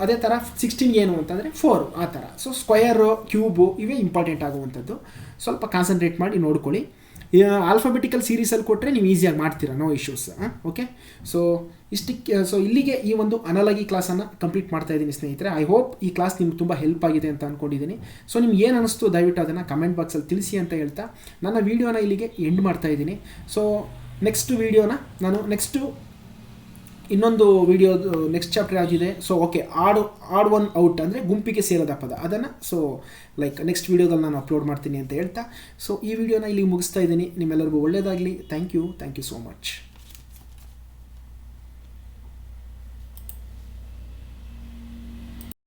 ಅದೇ ಥರ 16 ಏನು ಅಂತಂದರೆ 4, ಆ ಥರ. ಸ್ಕ್ವಯರು, ಕ್ಯೂಬು ಇವೇ ಇಂಪಾರ್ಟೆಂಟ್ ಆಗುವಂಥದ್ದು. ಸ್ವಲ್ಪ ಕಾನ್ಸಂಟ್ರೇಟ್ ಮಾಡಿ ನೋಡ್ಕೊಳ್ಳಿ. ಆಲ್ಫಾಬೆಟಿಕಲ್ ಸೀರೀಸಲ್ಲಿ ಕೊಟ್ಟರೆ ನೀವು ಈಸಿಯಾಗಿ ಮಾಡ್ತೀರಾ, ನೋ ಇಶ್ಯೂಸ್. ಓಕೆ, ಇಲ್ಲಿಗೆ ಈ ಒಂದು ಅನಾಲಜಿ ಕ್ಲಾಸನ್ನು ಕಂಪ್ಲೀಟ್ ಮಾಡ್ತಾ ಇದ್ದೀನಿ ಸ್ನೇಹಿತರೆ. ಐ ಹೋಪ್ ಈ ಕ್ಲಾಸ್ ನಿಮ್ಗೆ ತುಂಬ ಹೆಲ್ಪ್ ಆಗಿದೆ ಅಂತ ಅಂದ್ಕೊಂಡಿದ್ದೀನಿ. ನಿಮ್ಗೆ ಏನು ಅನ್ನಿಸ್ತು ದಯವಿಟ್ಟು ಅದನ್ನು ಕಮೆಂಟ್ ಬಾಕ್ಸಲ್ಲಿ ತಿಳಿಸಿ ಅಂತ ಹೇಳ್ತಾ ನನ್ನ ವೀಡಿಯೋನ ಇಲ್ಲಿಗೆ ಎಂಡ್ ಮಾಡ್ತಾ ಇದ್ದೀನಿ. ನೆಕ್ಸ್ಟ್ ವೀಡಿಯೋನ ನಾನು ಇನ್ನೊಂದು ವಿಡಿಯೋದು ನೆಕ್ಸ್ಟ್ ಚಾಪ್ಟರ್ ಯಾವುದಿದೆ, ಓಕೆ, ಆಡ್ ಒನ್ ಔಟ್ ಅಂದರೆ ಗುಂಪಿಗೆ ಸೇರದ ಪದ, ಅದನ್ನು ನೆಕ್ಸ್ಟ್ ವೀಡಿಯೋದಲ್ಲಿ ನಾನು ಅಪ್ಲೋಡ್ ಮಾಡ್ತೀನಿ ಅಂತ ಹೇಳ್ತಾ ಈ ವಿಡಿಯೋನ ಇಲ್ಲಿ ಮುಗಿಸ್ತಾ ಇದ್ದೀನಿ. ನಿಮ್ಮೆಲ್ಲರಿಗೂ ಒಳ್ಳೆಯದಾಗಲಿ. Thank you so much.